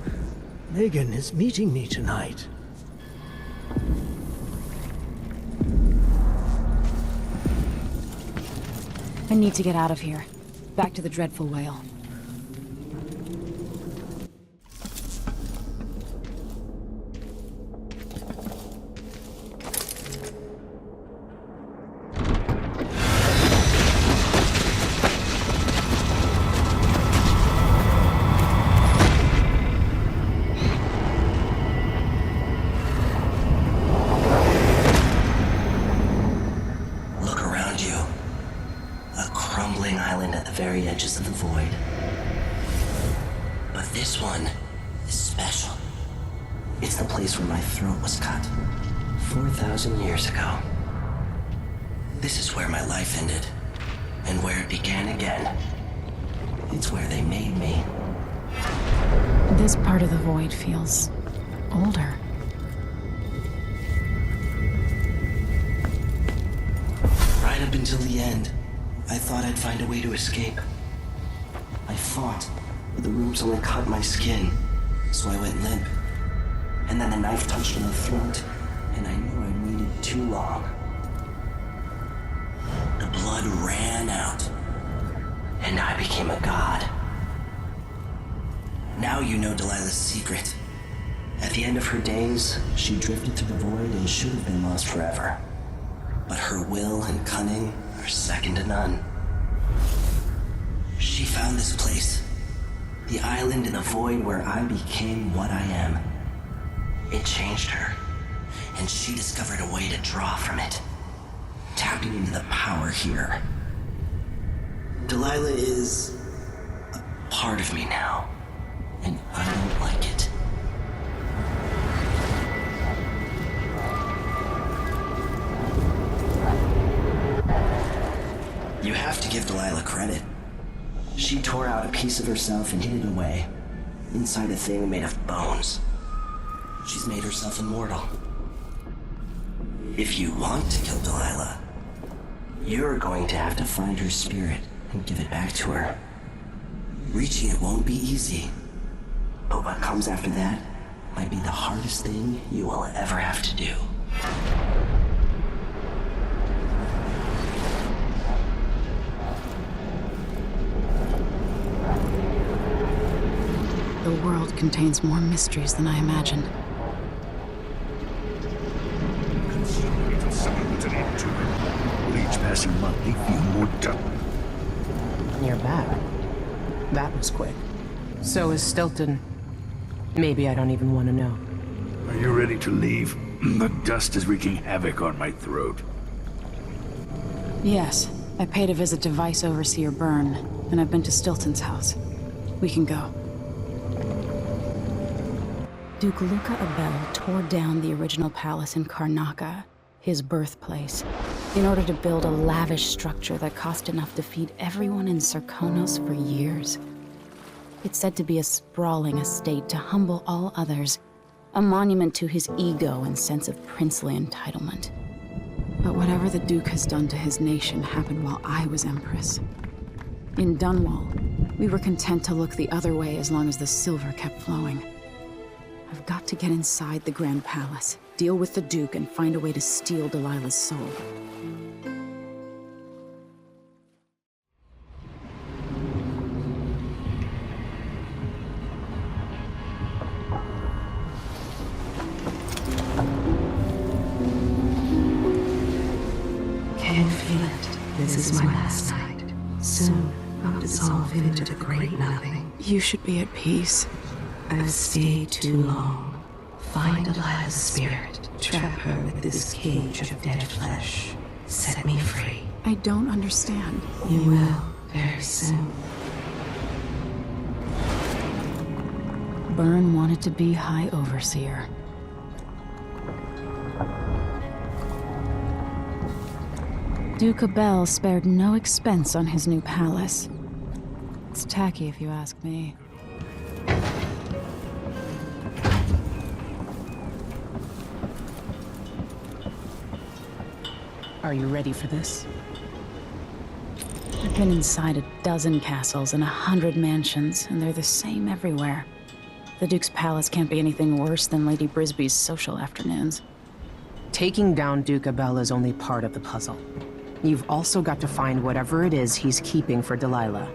Speaker 15: Megan is meeting me tonight.
Speaker 1: I need to get out of here. Back to the Dreadful Whale.
Speaker 14: Very edges of the void. But this one is special. It's the place where my throat was cut 4,000 years ago. This is where my life ended, and where it began again. It's where they made me.
Speaker 1: This part of the void feels older.
Speaker 14: Right up until the end, I thought I'd find a way to escape. I fought, but the ropes only cut my skin, so I went limp. And then the knife touched my throat, and I knew I'd waited too long. The blood ran out, and I became a god. Now you know Delilah's secret, At the end of her days, she drifted through the void and should have been lost forever. But her will and cunning are second to none. She found this place, the island in the void where I became what I am. It changed her, and she discovered a way to draw from it, tapping into the power here. Delilah is a part of me now, and I don't like it. You have to give Delilah credit. She tore out a piece of herself and hid it away, inside a thing made of bones. She's made herself immortal. If you want to kill Delilah, you're going to have to find her spirit and give it back to her. Reaching it won't be easy, but what comes after that might be the hardest thing you will ever have to do.
Speaker 1: The world contains more mysteries than I imagined.
Speaker 22: With each passing month, they feel more dumb.
Speaker 11: You're back. That was quick. So is Stilton. Maybe I don't even want to know.
Speaker 22: Are you ready to leave? The dust is wreaking havoc on my throat.
Speaker 1: Yes, I paid a visit to Vice Overseer Byrne, and I've been to Stilton's house. We can go. Duke Luca Abel tore down the original palace in Karnaca, his birthplace, in order to build a lavish structure that cost enough to feed everyone in Sarkonos for years. It's said to be a sprawling estate to humble all others, a monument to his ego and sense of princely entitlement. But whatever the Duke has done to his nation happened while I was Empress. In Dunwall, we were content to look the other way as long as the silver kept flowing. I've got to get inside the Grand Palace, deal with the Duke, and find a way to steal Delilah's soul.
Speaker 16: Can't feel it. This is my last night. Soon I'll dissolve into the great nothing.
Speaker 1: You should be at peace.
Speaker 16: I've stayed too long. Find Delilah's spirit. Trap her with this cage of dead flesh. Set me free.
Speaker 1: I don't understand.
Speaker 16: You will, very soon.
Speaker 1: Byrne wanted to be High Overseer. Duke Abel spared no expense on his new palace. It's tacky if you ask me.
Speaker 11: Are you ready for this?
Speaker 1: I've been inside a dozen castles and 100 mansions, and they're the same everywhere. The Duke's palace can't be anything worse than Lady Brisby's social afternoons.
Speaker 11: Taking down Duke Abel is only part of the puzzle. You've also got to find whatever it is he's keeping for Delilah.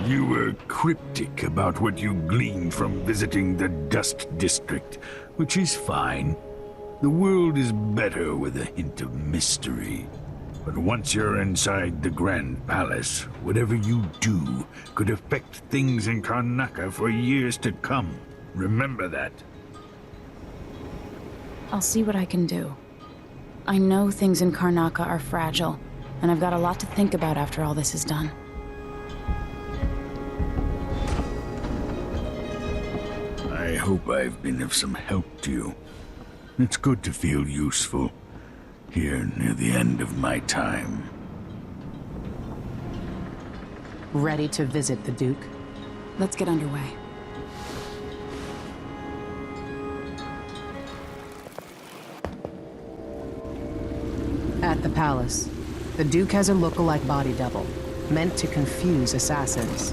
Speaker 22: You were cryptic about what you gleaned from visiting the Dust District, which is fine. The world is better with a hint of mystery. But once you're inside the Grand Palace, whatever you do could affect things in Karnaca for years to come. Remember that.
Speaker 1: I'll see what I can do. I know things in Karnaca are fragile, and I've got a lot to think about after all this is done.
Speaker 22: I hope I've been of some help to you. It's good to feel useful, here near the end of my time.
Speaker 11: Ready to visit the Duke?
Speaker 1: Let's get underway.
Speaker 11: At the palace, the Duke has a look-alike body double, meant to confuse assassins.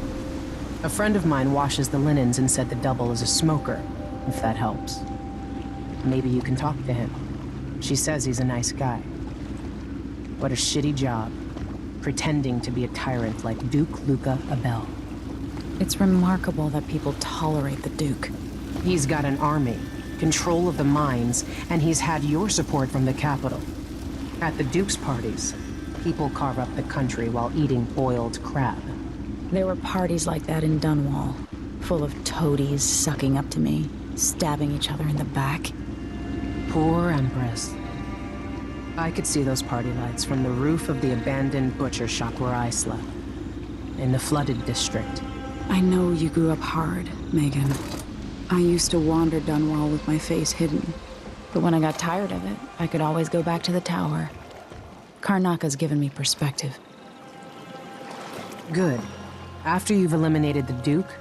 Speaker 11: A friend of mine washes the linens and said the double is a smoker, if that helps. Maybe you can talk to him. She says he's a nice guy. What a shitty job, pretending to be a tyrant like Duke Luca Abel.
Speaker 1: It's remarkable that people tolerate the Duke.
Speaker 11: He's got an army, control of the mines, and he's had your support from the capital. At the Duke's parties, people carve up the country while eating boiled crab.
Speaker 1: There were parties like that in Dunwall, full of toadies sucking up to me, stabbing each other in the back.
Speaker 11: Poor Empress. I could see those party lights from the roof of the abandoned butcher shop where I slept, in the flooded district.
Speaker 1: I know you grew up hard, Megan. I used to wander Dunwall with my face hidden, but when I got tired of it, I could always go back to the tower. Karnaka's given me perspective.
Speaker 11: Good. After you've eliminated the Duke,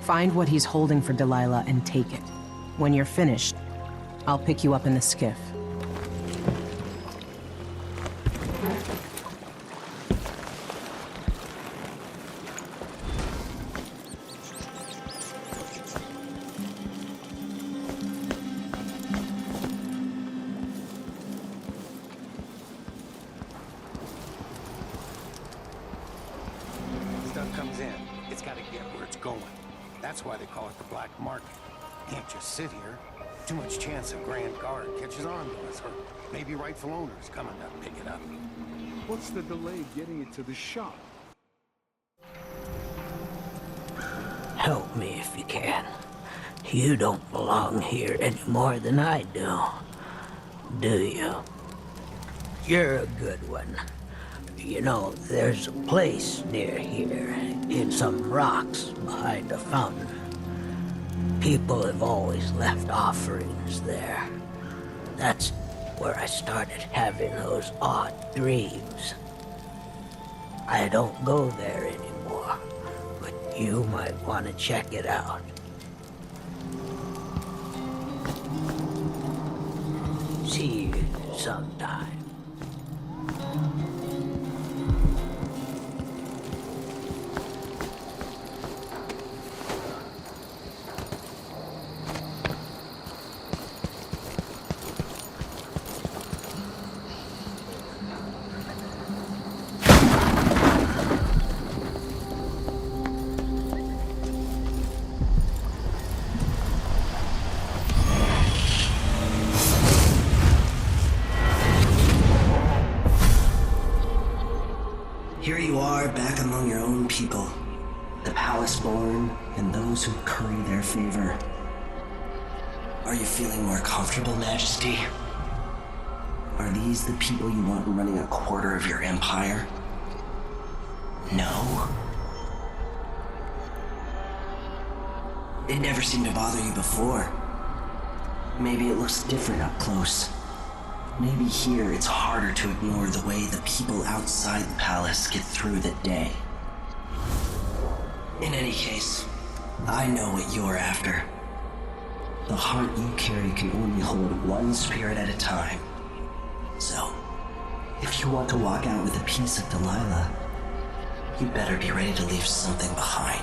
Speaker 11: find what he's holding for Delilah and take it. When you're finished, I'll pick you up in the skiff.
Speaker 6: Stuff comes in. It's got to get where it's going. That's why they call it the black market. Can't just sit here. Too much chance a Grand Guard catches on to us, or maybe rightful owners coming to pick it up.
Speaker 19: What's the delay getting it to the shop?
Speaker 20: Help me if you can. You don't belong here any more than I do you? You're a good one. You know, there's a place near here, in some rocks behind a fountain. People have always left offerings there. That's where I started having those odd dreams. I don't go there anymore, but you might want to check it out. See you sometime.
Speaker 14: Here you are, back among your own people. The palace-born, and those who curry their favor. Are you feeling more comfortable, Majesty? Are these the people you want running a quarter of your empire? No? It never seemed to bother you before. Maybe it looks different up close. Maybe here it's harder to ignore the way the people outside the palace get through the day. In any case, I know what you're after. The heart you carry can only hold one spirit at a time. So, if you want to walk out with a piece of Delilah, you better be ready to leave something behind.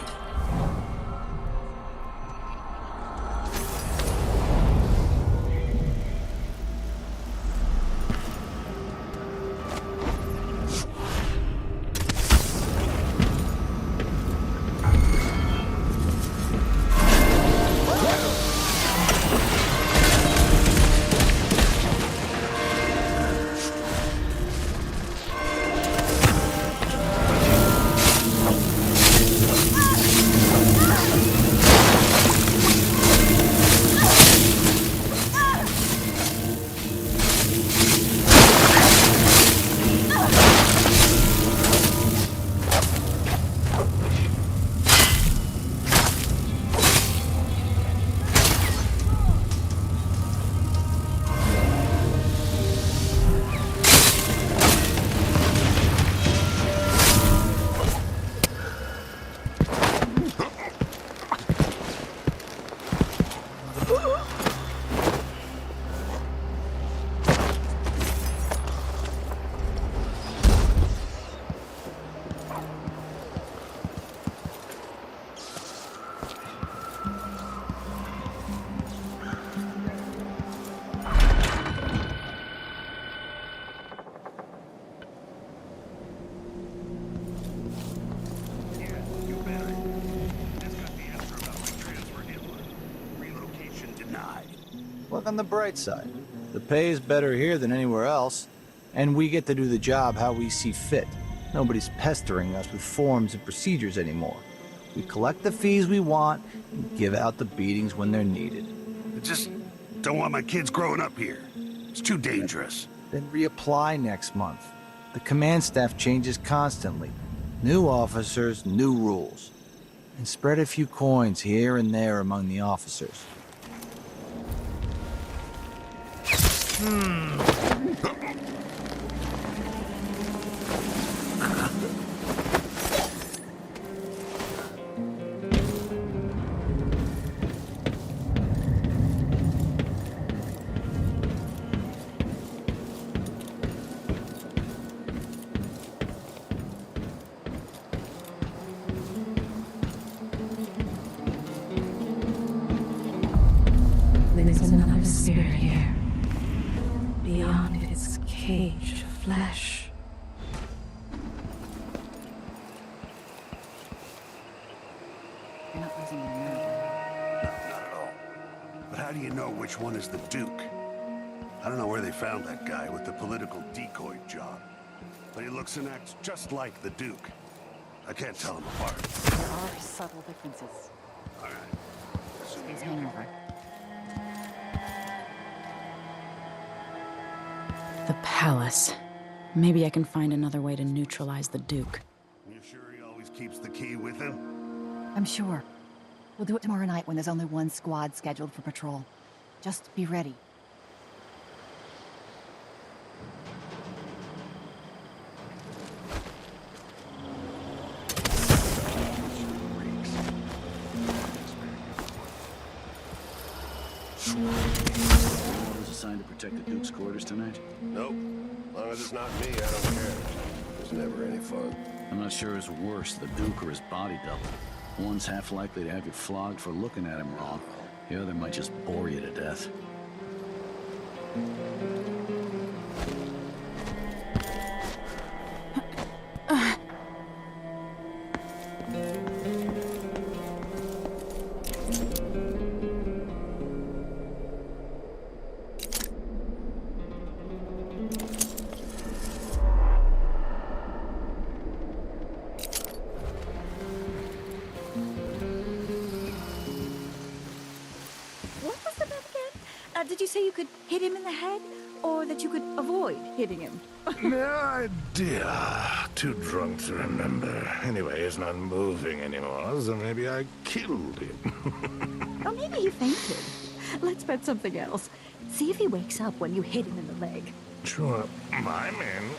Speaker 13: Look on the bright side. The pay is better here than anywhere else, and we get to do the job how we see fit. Nobody's pestering us with forms and procedures anymore. We collect the fees we want and give out the beatings when they're needed.
Speaker 6: I just don't want my kids growing up here. It's too dangerous.
Speaker 13: Then reapply next month. The command staff changes constantly. New officers, new rules. And spread a few coins here and there among the officers.
Speaker 16: There's another spirit here, beyond its cage of flesh.
Speaker 10: You're not losing your nerve.
Speaker 6: No, not at all. But how do you know which one is the Duke? I don't know where they found that guy with the political decoy job, but he looks and acts just like the Duke. I can't tell them apart.
Speaker 10: There are subtle differences.
Speaker 6: All right.
Speaker 10: Please hang over.
Speaker 1: The palace. Maybe I can find another way to neutralize the Duke.
Speaker 6: You sure he always keeps the key with him?
Speaker 10: I'm sure. We'll do it tomorrow night when there's only one squad scheduled for patrol. Just be ready.
Speaker 4: Was assigned to protect the Duke's quarters tonight?
Speaker 6: Nope. As long as it's not me, I don't care. There's never any fun.
Speaker 4: I'm not sure who's worse, the Duke or his body double. One's half likely to have you flogged for looking at him wrong. The other might just bore you to death.
Speaker 8: What was the bet again? Did you say you could hit him in the head? Or that you could avoid hitting him?
Speaker 21: No idea. Too drunk to remember. Anyway, he's not moving anymore, so maybe I killed him.
Speaker 8: Or maybe he fainted. Let's bet something else. See if he wakes up when you hit him in the leg.
Speaker 21: Sure, I'm in.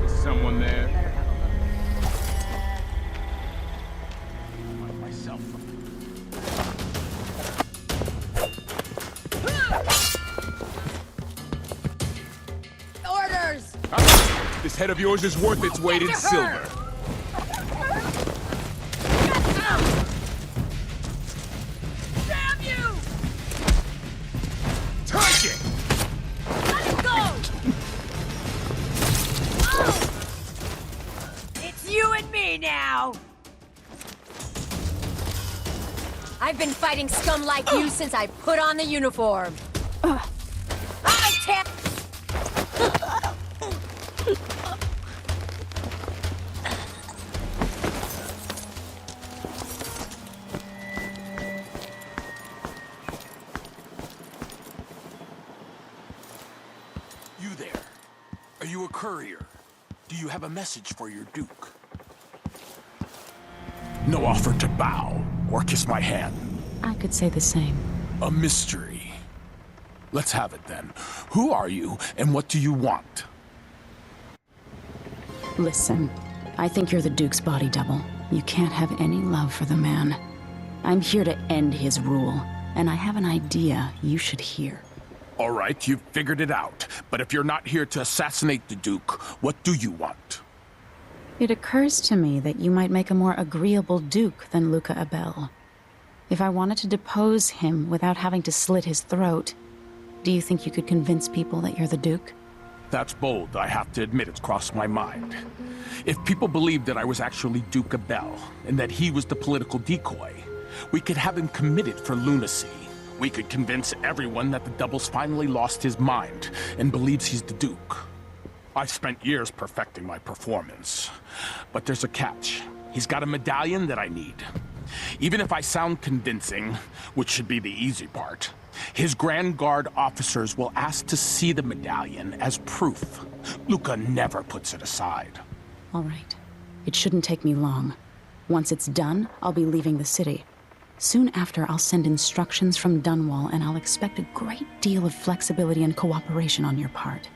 Speaker 5: Is someone there? Myself.
Speaker 8: Orders!
Speaker 5: This head of yours is worth its weight in silver.
Speaker 8: Damn you!
Speaker 5: Take it!
Speaker 8: Let it go! Oh! It's you and me now!
Speaker 2: I've been fighting scum like you since I put on the uniform. I can't.
Speaker 5: courier. Do you have a message for your Duke? No offer to bow or kiss my hand.
Speaker 1: I could say the same.
Speaker 5: A mystery. Let's have it then. Who are you and what do you want?
Speaker 1: Listen, I think you're the Duke's body double. You can't have any love for the man. I'm here to end his rule, and I have an idea you should hear.
Speaker 5: All right, you've figured it out. But if you're not here to assassinate the Duke, what do you want?
Speaker 1: It occurs to me that you might make a more agreeable Duke than Luca Abel. If I wanted to depose him without having to slit his throat, do you think you could convince people that you're the Duke?
Speaker 5: That's bold. I have to admit it's crossed my mind. If people believed that I was actually Duke Abel, and that he was the political decoy, we could have him committed for lunacy. We could convince everyone that the Double's finally lost his mind and believes he's the Duke. I've spent years perfecting my performance. But there's a catch. He's got a medallion that I need. Even if I sound convincing, which should be the easy part, his Grand Guard officers will ask to see the medallion as proof. Luca never puts it aside.
Speaker 1: All right. It shouldn't take me long. Once it's done, I'll be leaving the city. Soon after, I'll send instructions from Dunwall, and I'll expect a great deal of flexibility and cooperation on your part.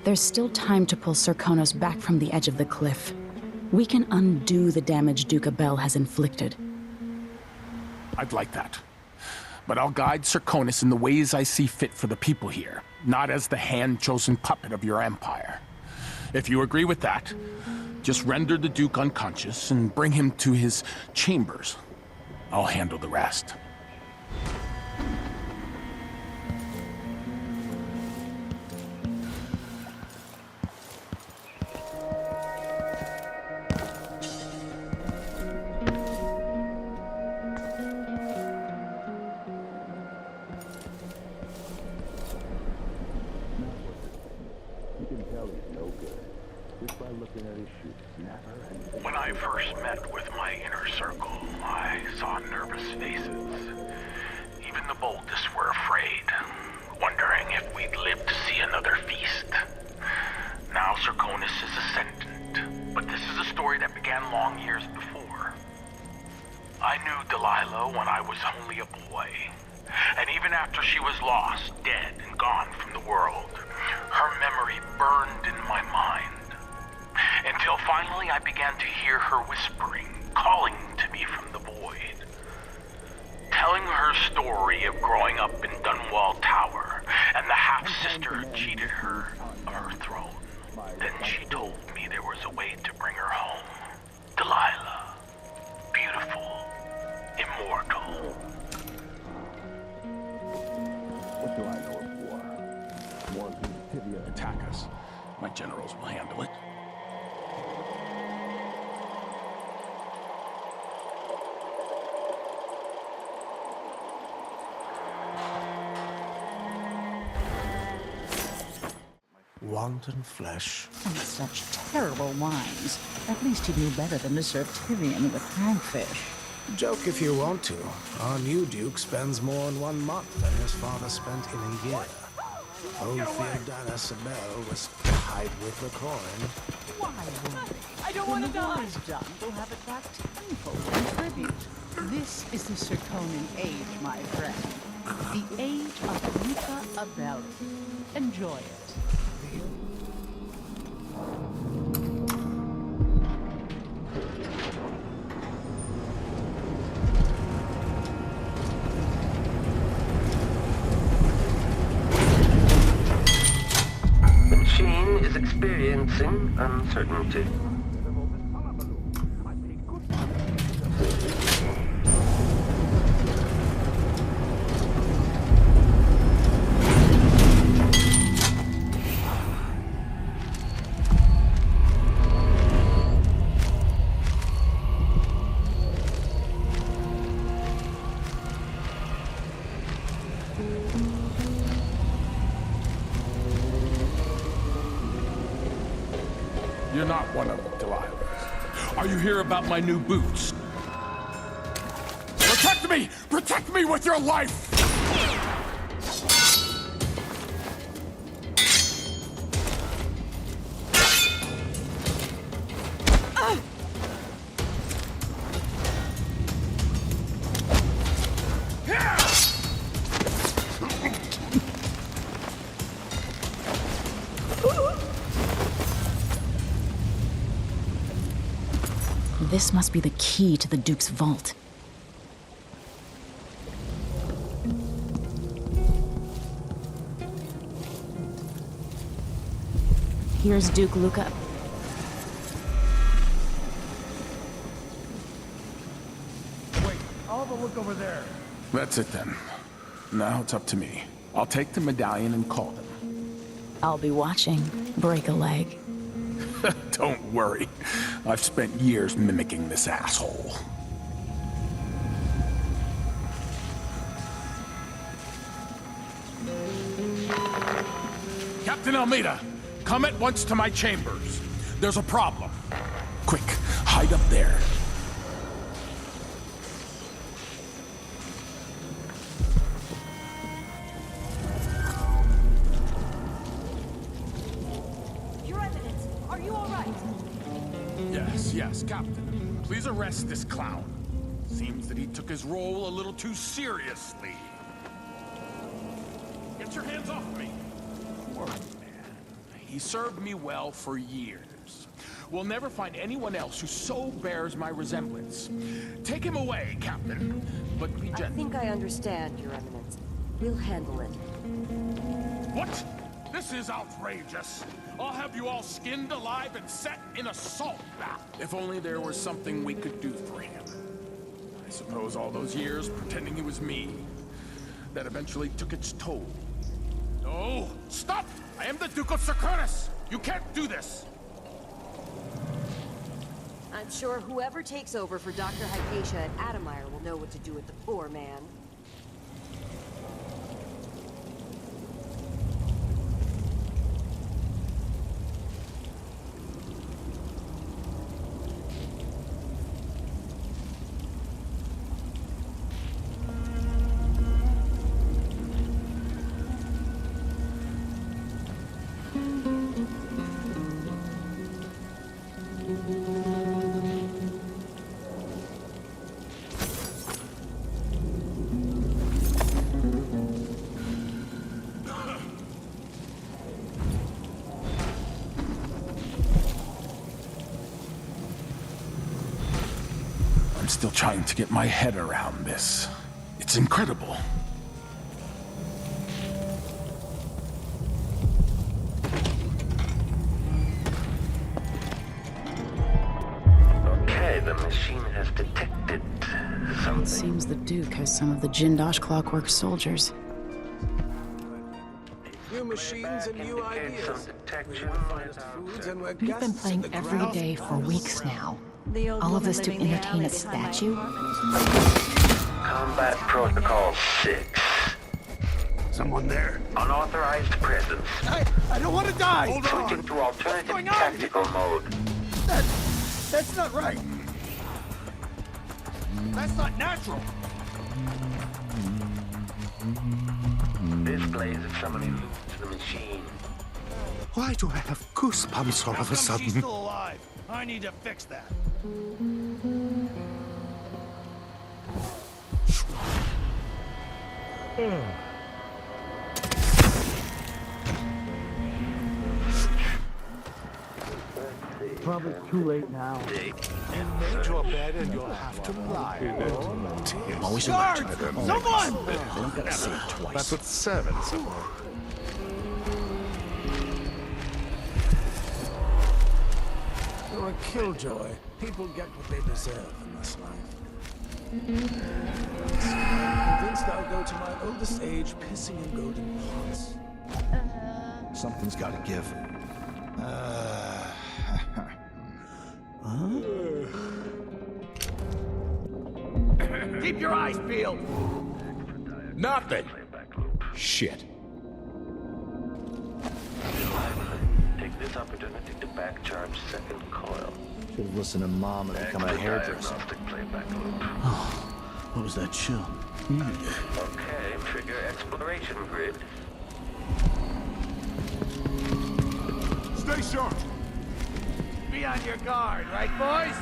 Speaker 1: There's still time to pull Serkonos back from the edge of the cliff. We can undo the damage Duke Abel has inflicted.
Speaker 5: I'd like that. But I'll guide Serkonos in the ways I see fit for the people here, not as the hand-chosen puppet of your empire. If you agree with that, just render the Duke unconscious and bring him to his chambers. I'll handle the rest. When I first met with my inner circle, I saw nervous faces. Even the boldest were afraid, wondering if we'd live to see another feast. Now Serkonos is ascendant, but this is a story that began long years before. I knew Delilah when I was only a boy, and even after she was lost, dead, and gone from the world, her memory burned in my mind. Until finally I began to hear her whispering, calling to me from the void. Telling her story of growing up in Dunwall Tower and the half-sister who cheated her of her throne. Then she told me there was a way to bring her home. Delilah. Beautiful. Immortal. What do I know of war? Attack us. My generals will handle it.
Speaker 15: Wanton flesh.
Speaker 10: And such terrible wines. At least he knew better than to serve Tyrion with hagfish.
Speaker 15: Joke if you want to. Our new Duke spends more in 1 month than his father spent in a year. Old Theodana Sabel was tied with the coin.
Speaker 10: Why worry? I don't want to die. When the war is done, we'll have it back tenfold in tribute. This is the Serkonan age, my friend. The age of Luca Abel. Enjoy it.
Speaker 14: The machine is experiencing uncertainty.
Speaker 5: You're not one of them, Delilah. Are you here about my new boots? Protect me! Protect me with your life!
Speaker 1: This must be the key to the Duke's vault. Here's Duke Luca.
Speaker 3: Wait, I'll have a look over there.
Speaker 5: That's it then. Now it's up to me. I'll take the medallion and call them.
Speaker 1: I'll be watching. Break a leg.
Speaker 5: Don't worry. I've spent years mimicking this asshole. Captain Almeida, come at once to my chambers. There's a problem. Quick, hide up there.
Speaker 2: Your Eminence, are you all right?
Speaker 5: Yes, Captain. Please arrest this clown. Seems that he took his role a little too seriously. Get your hands off me! Poor man. He served me well for years. We'll never find anyone else who so bears my resemblance. Take him away, Captain. But be gentle.
Speaker 2: I think I understand, Your Eminence. We'll handle it.
Speaker 5: What? This is outrageous. I'll have you all skinned alive and set in a salt bath. If only there was something we could do for him. I suppose all those years pretending he was me, that eventually took its toll. No! Stop! I am the Duke of Serkonis! You can't do this!
Speaker 2: I'm sure whoever takes over for Dr. Hypatia at Adamire will know what to do with the poor man.
Speaker 5: I'm still trying to get my head around this. It's incredible.
Speaker 9: Okay, the machine has detected something.
Speaker 1: It seems the Duke has some of the Jindosh Clockwork soldiers.
Speaker 9: New machines and new ideas.
Speaker 17: We've been playing every day for weeks now. All of this to entertain a statue?
Speaker 9: Combat Protocol 6.
Speaker 6: Someone there?
Speaker 9: Unauthorized presence.
Speaker 3: I don't want to die!
Speaker 9: Hold on! Switching to alternative tactical mode.
Speaker 3: That's not right. That's not natural.
Speaker 9: Displays of someone who loots the machine.
Speaker 6: Why do I have goosebumps all of a
Speaker 3: How come
Speaker 6: sudden?
Speaker 3: she's still alive? I need to fix that.
Speaker 18: Probably too late now.
Speaker 6: And made your bed and you'll have to lie.
Speaker 4: Always
Speaker 3: Guards! Someone!
Speaker 4: They don't gotta say it twice.
Speaker 21: That's what 7.
Speaker 18: You're a killjoy. People get what they deserve in this life. Convinced I'll go to my oldest age pissing in golden pots.
Speaker 13: Something's gotta give.
Speaker 3: Keep your eyes peeled!
Speaker 5: Nothing! Shit.
Speaker 9: Take this opportunity to backcharge second coil.
Speaker 13: Should've listened to Mom and become a hairdresser.
Speaker 9: Diagnostic playback loop.
Speaker 4: What was that chill?
Speaker 9: Okay, trigger exploration grid.
Speaker 3: Stay sharp! Be on your guard, right, boys?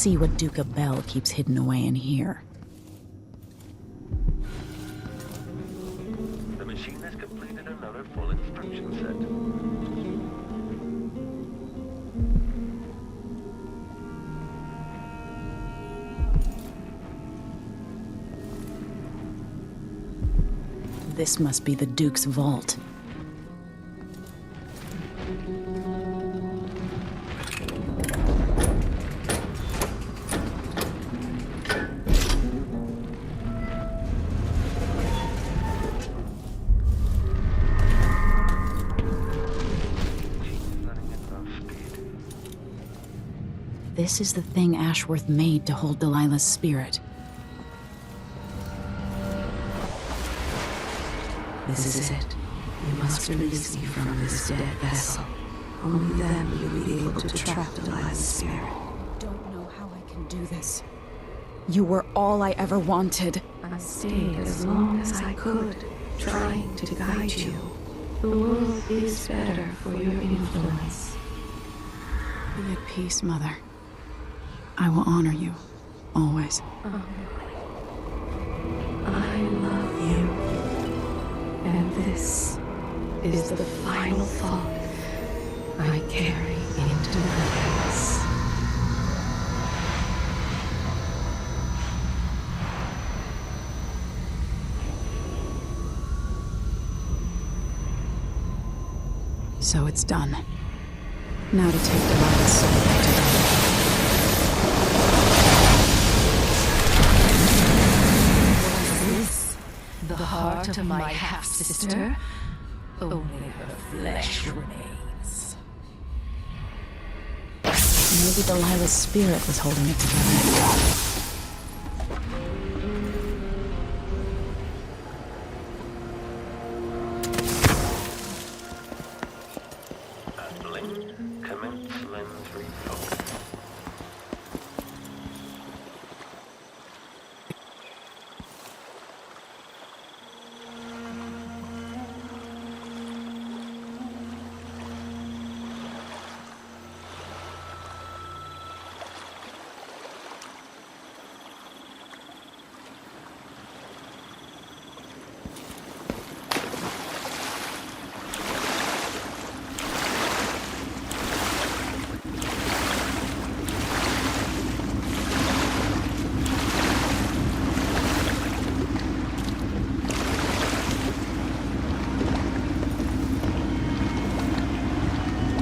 Speaker 1: see what Duke Abel keeps hidden away in here.
Speaker 9: The machine has completed another full instruction set.
Speaker 1: This must be the Duke's vault. This is the thing Ashworth made to hold Delilah's spirit.
Speaker 16: This is it. You must release me from this dead vessel. Only then will you be able to trap Delilah's spirit.
Speaker 1: Don't know how I can do this. You were all I ever wanted.
Speaker 16: I stayed as long as I could, trying to guide you. The world is better for your influence.
Speaker 1: Be at peace, Mother. I will honor you, always.
Speaker 16: I love you. And this is the final thought I carry into my past.
Speaker 1: So it's done. Now to take Delilah's soul back to God.
Speaker 17: The heart of my half-sister? Only her flesh remains.
Speaker 1: Maybe Delilah's spirit was holding it together.
Speaker 9: Commence lens refocus.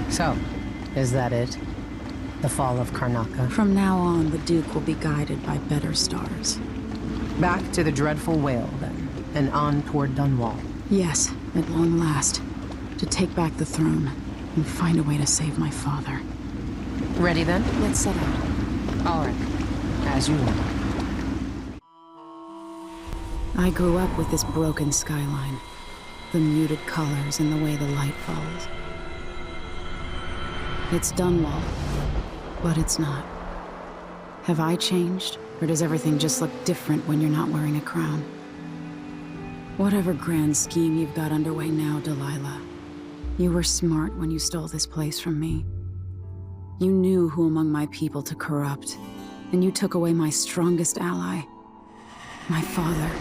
Speaker 11: So, is that it? The fall of Karnaca?
Speaker 1: From now on, the Duke will be guided by better stars.
Speaker 11: Back to the dreadful whale, then, and on toward Dunwall.
Speaker 1: Yes, at long last. To take back the throne, and find a way to save my father.
Speaker 11: Ready then?
Speaker 1: Let's set out.
Speaker 11: All right. As you want.
Speaker 1: I grew up with this broken skyline. The muted colors and the way the light falls. It's Dunwall, but it's not. Have I changed, or does everything just look different when you're not wearing a crown? Whatever grand scheme you've got underway now, Delilah, you were smart when you stole this place from me. You knew who among my people to corrupt, and you took away my strongest ally, my father.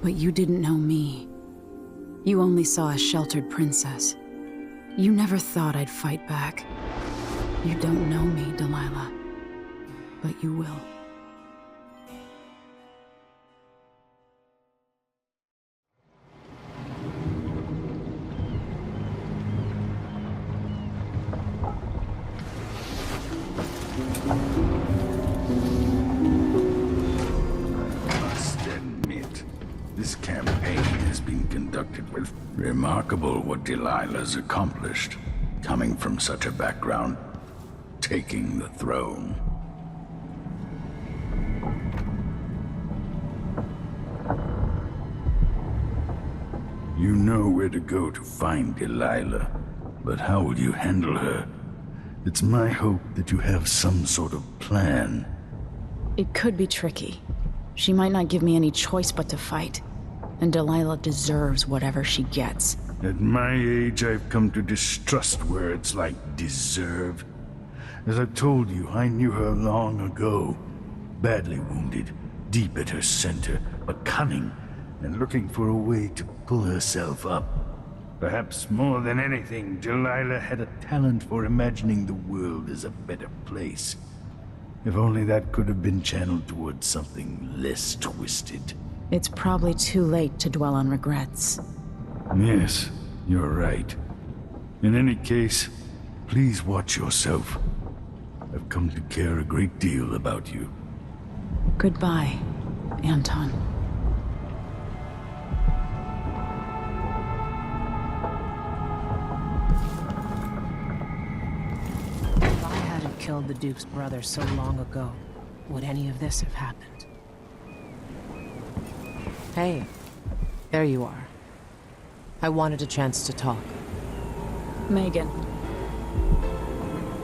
Speaker 1: But you didn't know me. You only saw a sheltered princess. You never thought I'd fight back. You don't know me, Delilah, but you will.
Speaker 22: I must admit, this campaign has been conducted with remarkable what Delilah's accomplished, coming from such a background, taking the throne. You know where to go to find Delilah, but how will you handle her? It's my hope that you have some sort of plan.
Speaker 1: It could be tricky. She might not give me any choice but to fight. And Delilah deserves whatever she gets.
Speaker 22: At my age, I've come to distrust words like deserve. As I've told you, I knew her long ago. Badly wounded, deep at her center, but cunning, and looking for a way to pull herself up. Perhaps more than anything, Delilah had a talent for imagining the world as a better place. If only that could have been channeled towards something less twisted.
Speaker 1: It's probably too late to dwell on regrets.
Speaker 22: Yes, you're right. In any case, please watch yourself. I've come to care a great deal about you.
Speaker 1: Goodbye, Anton.
Speaker 11: If I hadn't killed the Duke's brother so long ago, would any of this have happened? Hey, there you are. I wanted a chance to talk.
Speaker 1: Megan.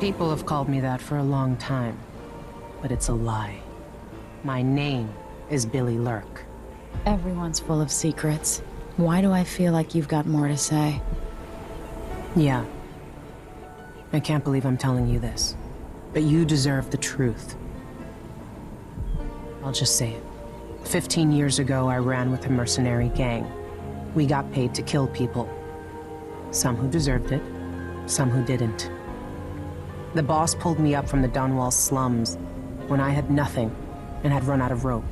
Speaker 11: People have called me that for a long time, but it's a lie. My name is Billy Lurk.
Speaker 1: Everyone's full of secrets. Why do I feel like you've got more to say?
Speaker 11: Yeah. I can't believe I'm telling you this, but you deserve the truth. I'll just say it. 15 years ago, I ran with a mercenary gang. We got paid to kill people. Some who deserved it, some who didn't. The boss pulled me up from the Dunwall slums when I had nothing and had run out of rope.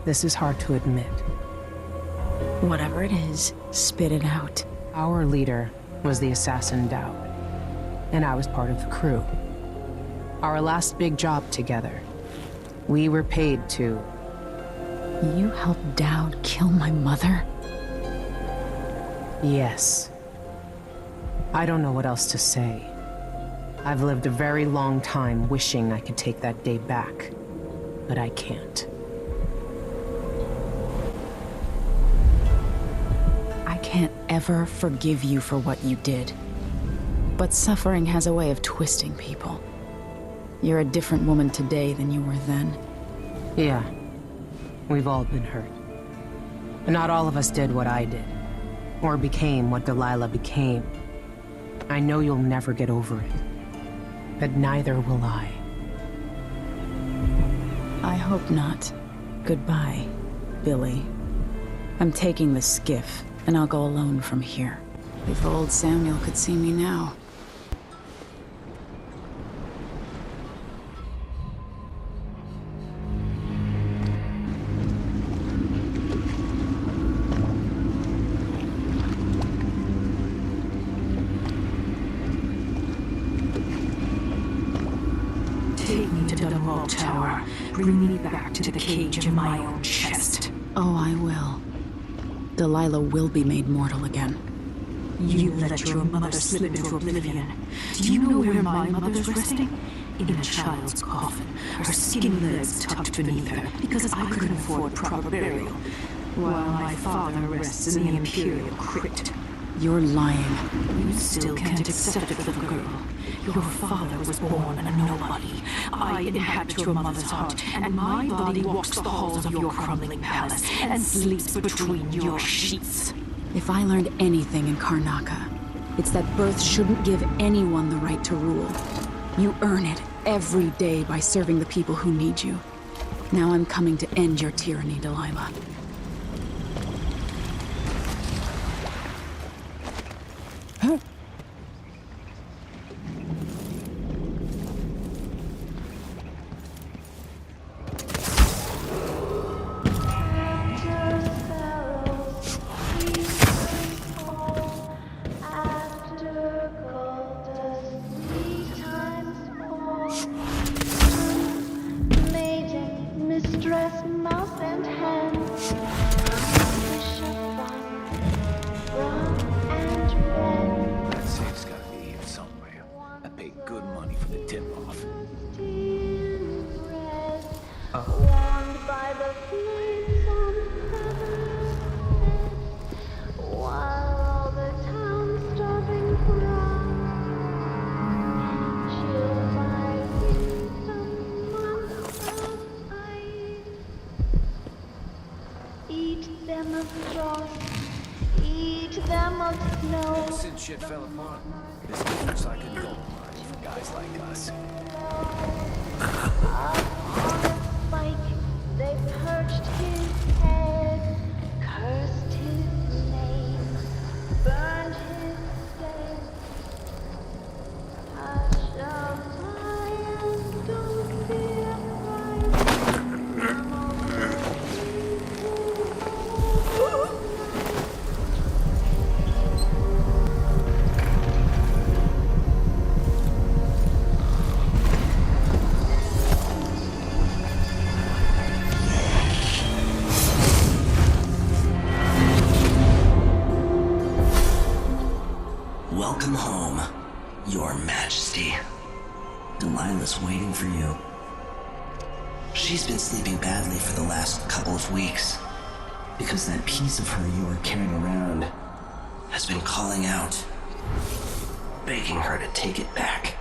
Speaker 11: This is hard to admit.
Speaker 1: Whatever it is, spit it out.
Speaker 11: Our leader was the assassin Dowd, and I was part of the crew. Our last big job together, we were paid to...
Speaker 1: You helped Dowd kill my mother?
Speaker 11: Yes. I don't know what else to say. I've lived a very long time wishing I could take that day back, but I can't.
Speaker 1: I can't ever forgive you for what you did. But suffering has a way of twisting people. You're a different woman today than you were then.
Speaker 11: Yeah. We've all been hurt. But not all of us did what I did, or became what Delilah became. I know you'll never get over it, but neither will I.
Speaker 1: I hope not. Goodbye, Billy. I'm taking the skiff, and I'll go alone from here. If old Samuel could see me now.
Speaker 17: Bring me back to the cage in my own chest.
Speaker 1: Oh, I will. Delilah will be made mortal again.
Speaker 17: You let your mother slip into oblivion. Do you know where my mother's resting? In a child's coffin, her skinny legs tucked beneath her, because I couldn't afford proper burial, while my father rests in the Imperial crypt.
Speaker 1: You're lying.
Speaker 17: You still can't accept it, little girl. Your father was born a nobody. I inhabit your mother's heart, and my body walks the halls of your crumbling palace and sleeps between your sheets.
Speaker 1: If I learned anything in Karnaca, it's that birth shouldn't give anyone the right to rule. You earn it every day by serving the people who need you. Now I'm coming to end your tyranny, Delilah.
Speaker 3: Since shit fell apart.
Speaker 18: This looks like a gold mine for guys like us.
Speaker 7: Like they perched his head, cursed his name, burned his stain. I shall die and don't be
Speaker 14: Welcome home, Your Majesty. Delilah's waiting for you. She's been sleeping badly for the last couple of weeks, because that piece of her you were carrying around has been calling out, begging her to take it back.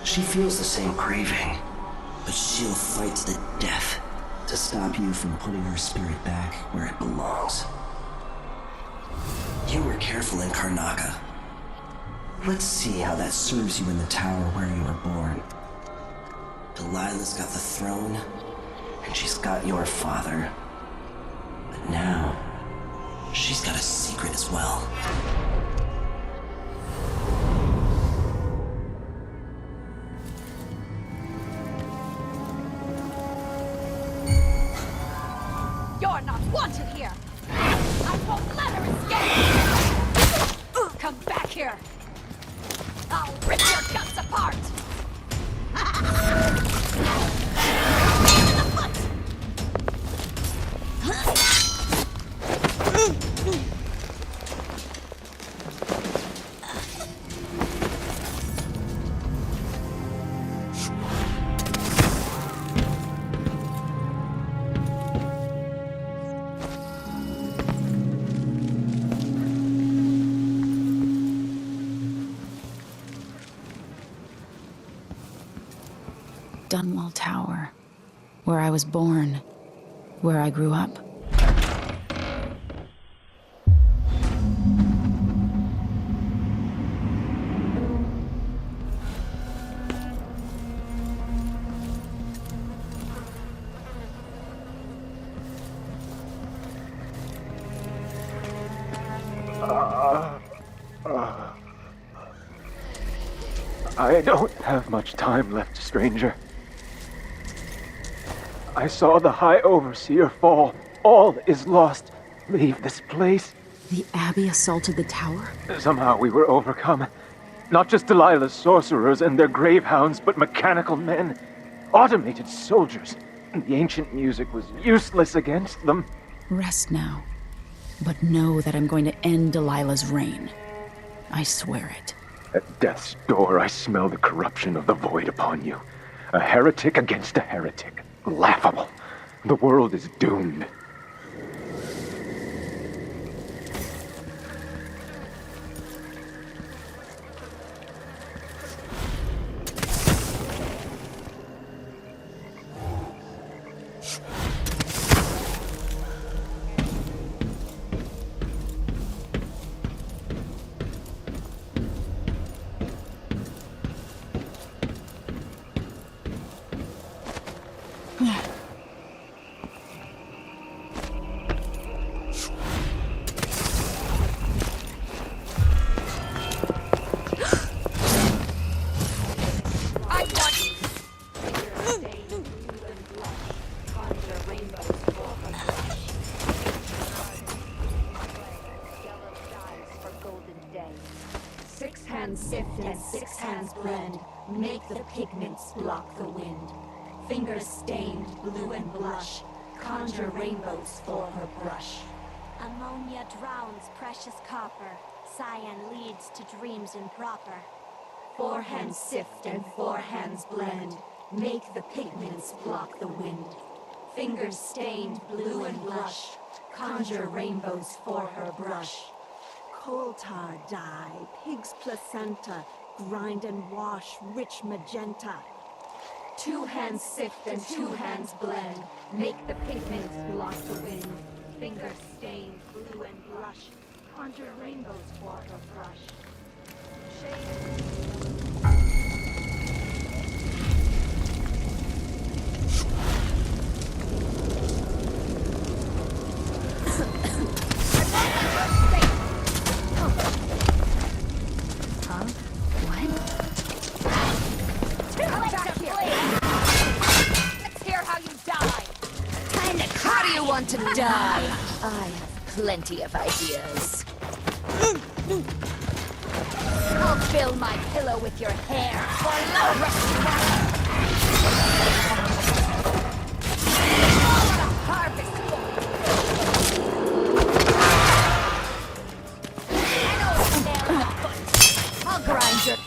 Speaker 14: She feels the same craving, but she'll fight to the death to stop you from putting her spirit back where it belongs. You were careful in Karnaca. Let's see how that serves you in the tower where you were born. Delilah's got the throne, and she's got your father. But now, she's got a secret as well.
Speaker 12: You're not wanted here! I won't let her escape! Come back here! I'll rip your guts apart!
Speaker 1: Dunwall Tower, where I was born, where I grew up.
Speaker 3: I don't have much time left, stranger. I saw the High Overseer fall. All is lost. Leave this place.
Speaker 1: The Abbey assaulted the tower?
Speaker 3: Somehow we were overcome. Not just Delilah's sorcerers and their gravehounds, but mechanical men. Automated soldiers. The ancient music was useless against them.
Speaker 1: Rest now. But know that I'm going to end Delilah's reign. I swear it.
Speaker 3: At death's door, I smell the corruption of the void upon you. A heretic against a heretic. Laughable. The world is doomed.
Speaker 7: Sift and 6 hands blend, make the pigments block the wind. Fingers stained blue and blush, conjure rainbows for her brush.
Speaker 23: Ammonia drowns precious copper, cyan leads to dreams improper.
Speaker 7: 4 hands sift and 4 hands blend, make the pigments block the wind. Fingers stained blue and blush, conjure rainbows for her brush.
Speaker 8: Coal tar dye, pig's placenta, grind and wash, rich magenta.
Speaker 7: 2 hands sift and 2 hands blend, make the pigments block the wind. Fingers stained blue and blush, conjure rainbows for her brush.
Speaker 12: To die. I have plenty of ideas. I'll fill my pillow with your hair for harvest. I know it's a nail in the foot. I'll grind your...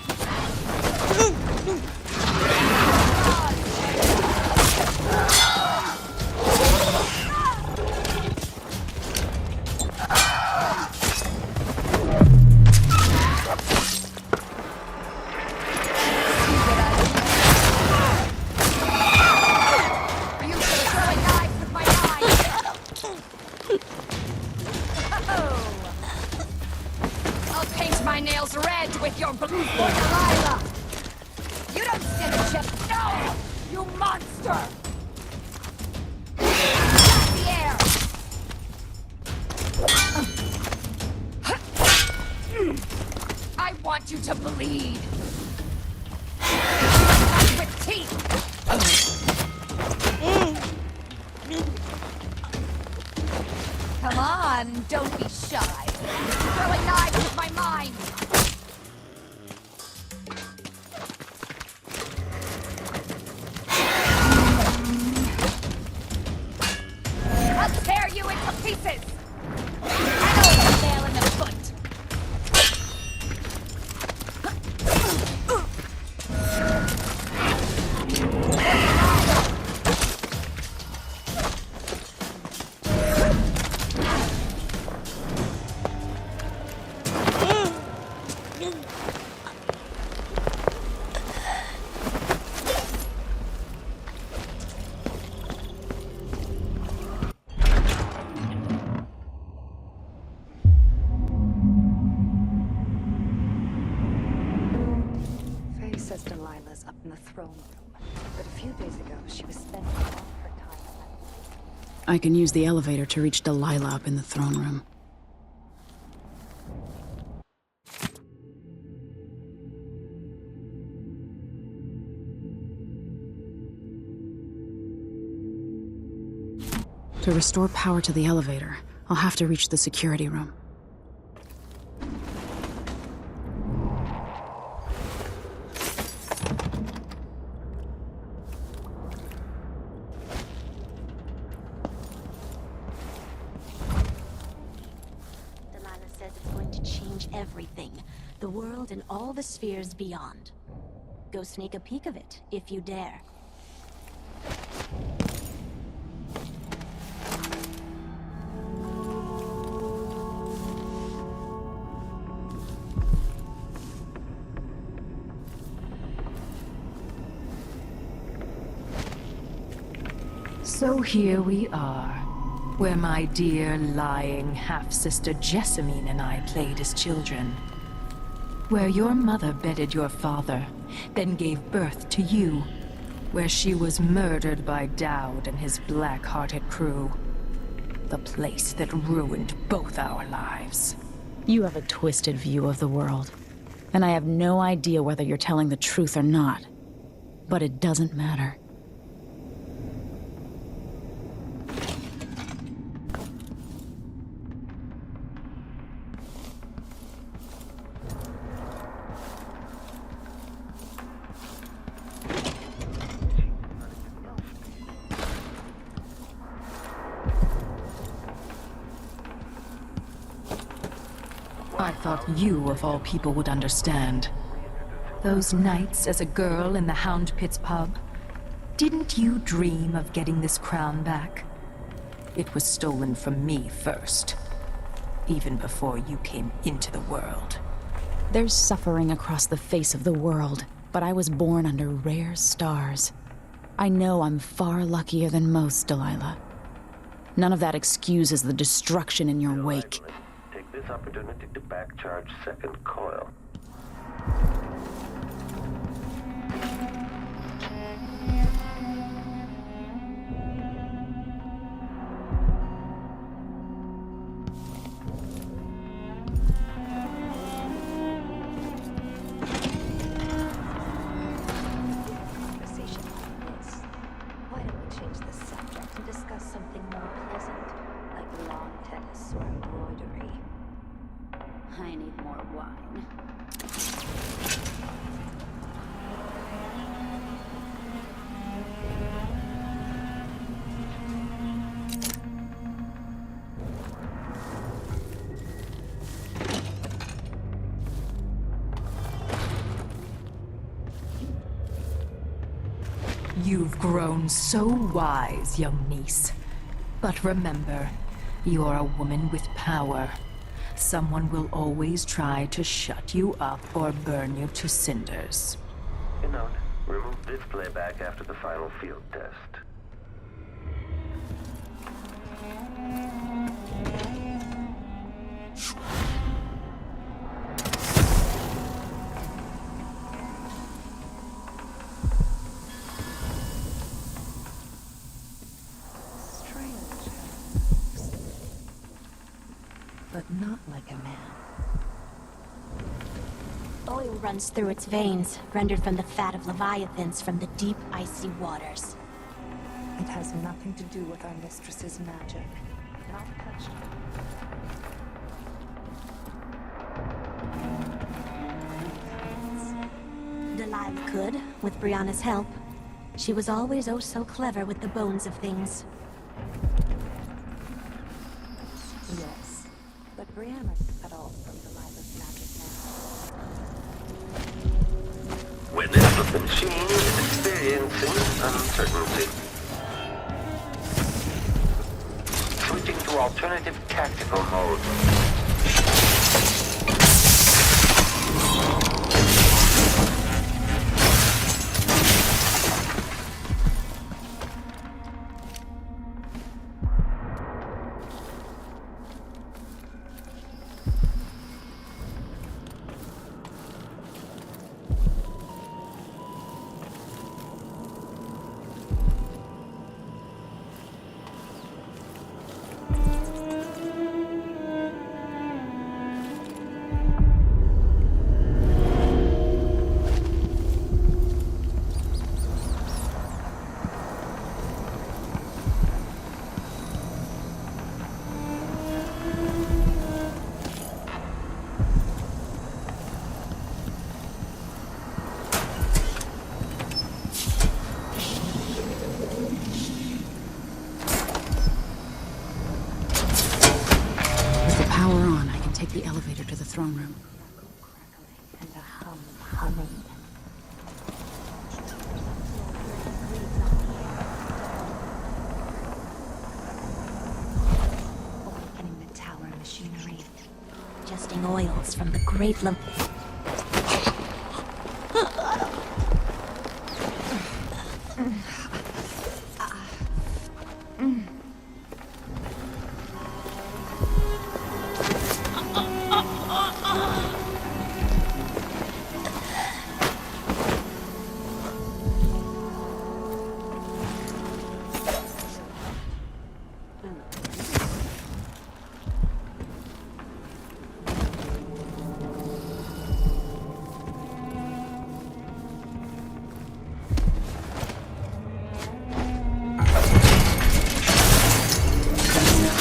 Speaker 1: I can use the elevator to reach Delilah up in the throne room. To restore power to the elevator, I'll have to reach the security room.
Speaker 7: Everything. The world and all the spheres beyond. Go sneak a peek of it, if you dare.
Speaker 17: So here we are, where my dear lying half-sister Jessamine and I played as children. Where your mother bedded your father, then gave birth to you. Where she was murdered by Dowd and his black-hearted crew. The place that ruined both our lives.
Speaker 1: You have a twisted view of the world, and I have no idea whether you're telling the truth or not. But it doesn't matter.
Speaker 17: I thought you, of all people, would understand. Those nights as a girl in the Hound Pit's pub. Didn't you dream of getting this crown back? It was stolen from me first. Even before you came into the world.
Speaker 1: There's suffering across the face of the world, but I was born under rare stars. I know I'm far luckier than most, Delilah. None of that excuses the destruction in your wake.
Speaker 9: Take this opportunity to back charge second coil.
Speaker 12: I need more wine.
Speaker 17: You've grown so wise, young niece. But remember, you're a woman with power. Someone will always try to shut you up or burn you to cinders.
Speaker 9: You know, remove this playback after the final field test.
Speaker 2: But not like a man.
Speaker 23: Oil runs through its veins, rendered from the fat of leviathans from the deep, icy waters.
Speaker 2: It has nothing to do with our mistress's magic. Not touched.
Speaker 23: Delilah could, with Brianna's help. She was always oh so clever with the bones of things.
Speaker 2: Yes, but Brianna cut all from Delilah's magic now.
Speaker 9: Witness of the machine is experiencing uncertainty. Switching to alternative tactical mode.
Speaker 1: The elevator to the throne room.
Speaker 23: And a hum humming. Awakening the tower machinery. Adjusting oils from the great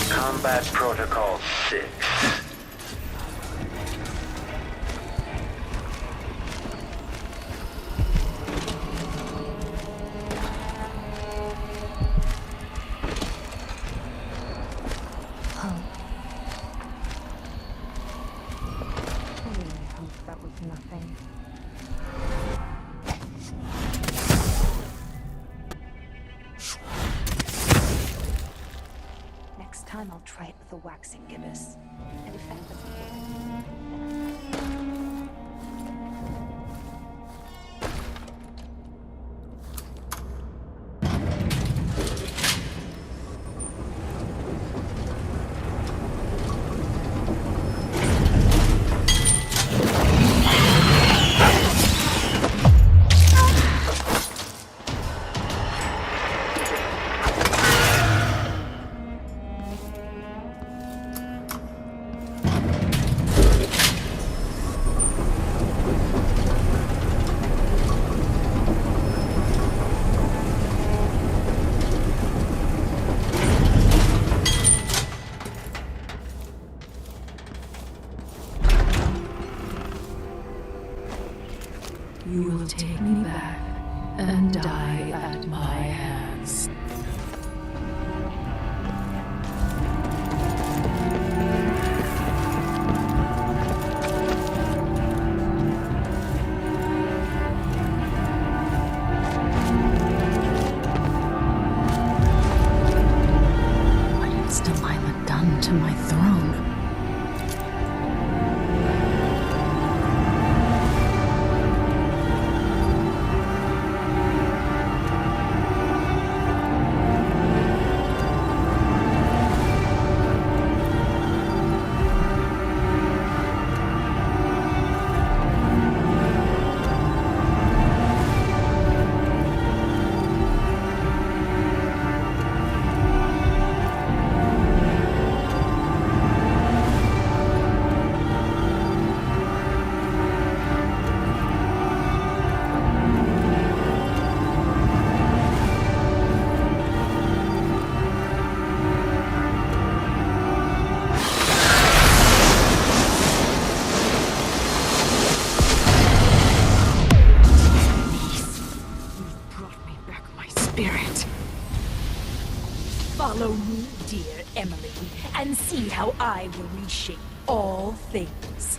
Speaker 23: Combat Protocol 6. Next time I'll try it with a waxing gibbous. And if that doesn't
Speaker 17: take me back and die at my hands.
Speaker 1: What has Delilah done to my throne?
Speaker 12: Follow me, dear Emily, and see how I will reshape all things.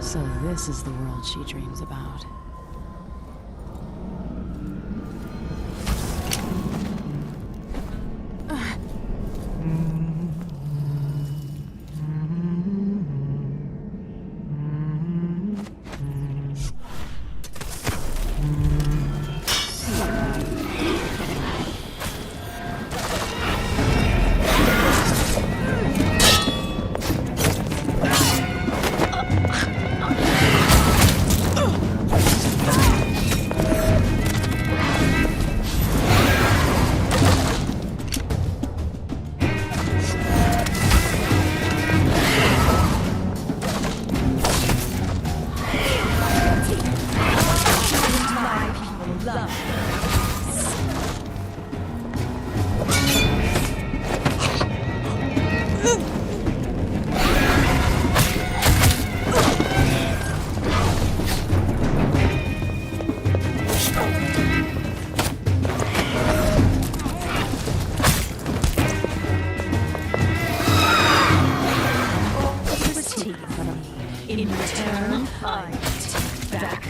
Speaker 1: So this is the world she dreams about.
Speaker 12: In return, I take back.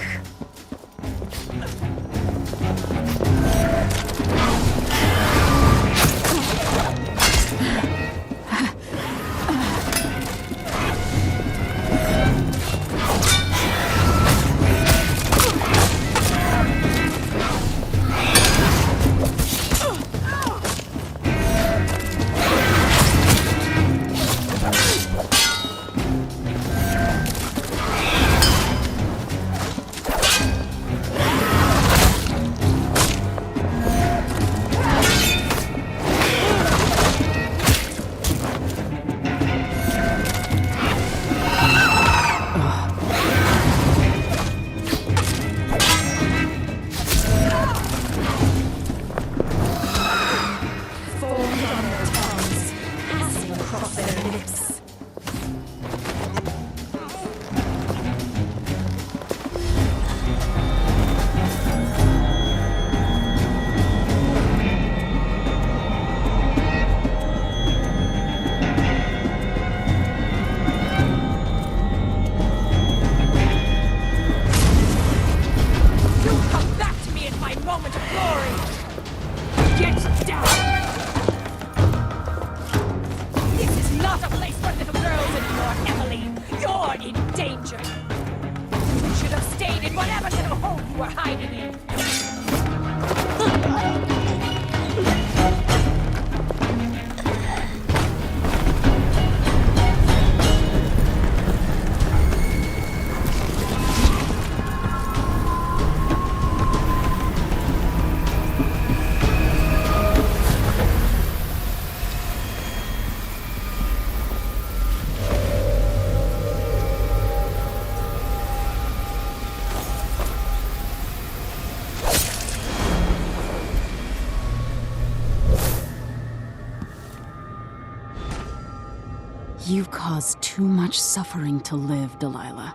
Speaker 1: You've caused too much suffering to live, Delilah.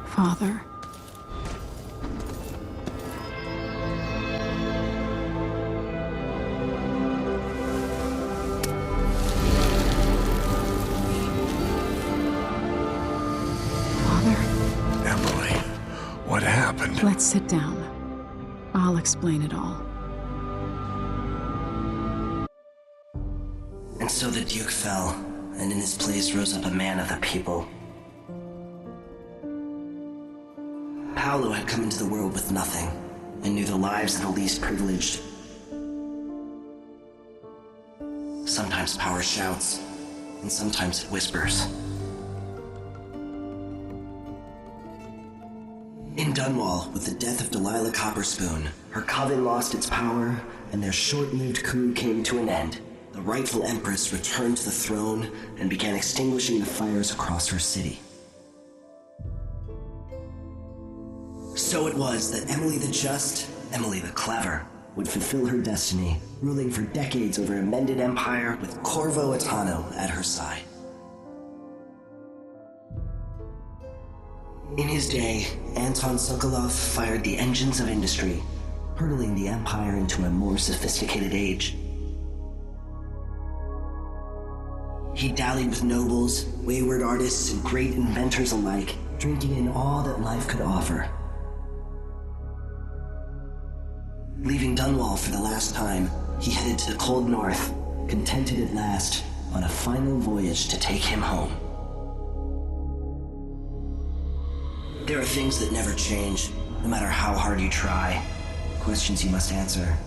Speaker 1: Father.
Speaker 21: Emily, what happened?
Speaker 1: Let's sit down. I'll explain it all.
Speaker 14: And so the Duke fell, and in his place rose up a man of the people. Paolo had come into the world with nothing, and knew the lives of the least privileged. Sometimes power shouts, and sometimes it whispers. In Dunwall, with the death of Delilah Copperspoon, her coven lost its power, and their short-lived coup came to an end. The rightful Empress returned to the throne and began extinguishing the fires across her city. So it was that Emily the Just, Emily the Clever, would fulfill her destiny, ruling for decades over a mended empire with Corvo Attano at her side. In his day, Anton Sokolov fired the engines of industry, hurtling the empire into a more sophisticated age. He dallied with nobles, wayward artists, and great inventors alike, drinking in all that life could offer. Leaving Dunwall for the last time, he headed to the cold north, contented at last on a final voyage to take him home. There are things that never change, no matter how hard you try. Questions you must answer.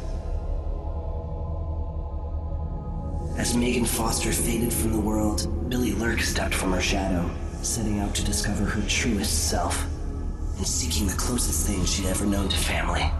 Speaker 14: As Megan Foster faded from the world, Billy Lurk stepped from her shadow, setting out to discover her truest self, and seeking the closest thing she'd ever known to family.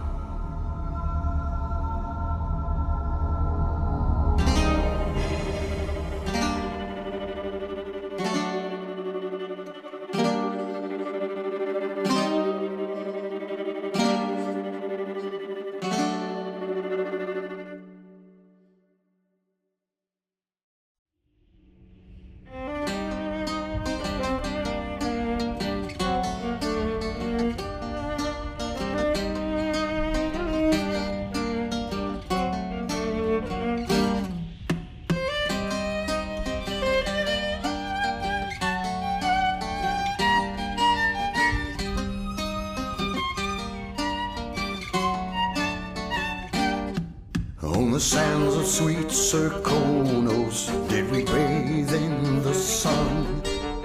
Speaker 15: On the sands of sweet Serkonos did we bathe in the sun,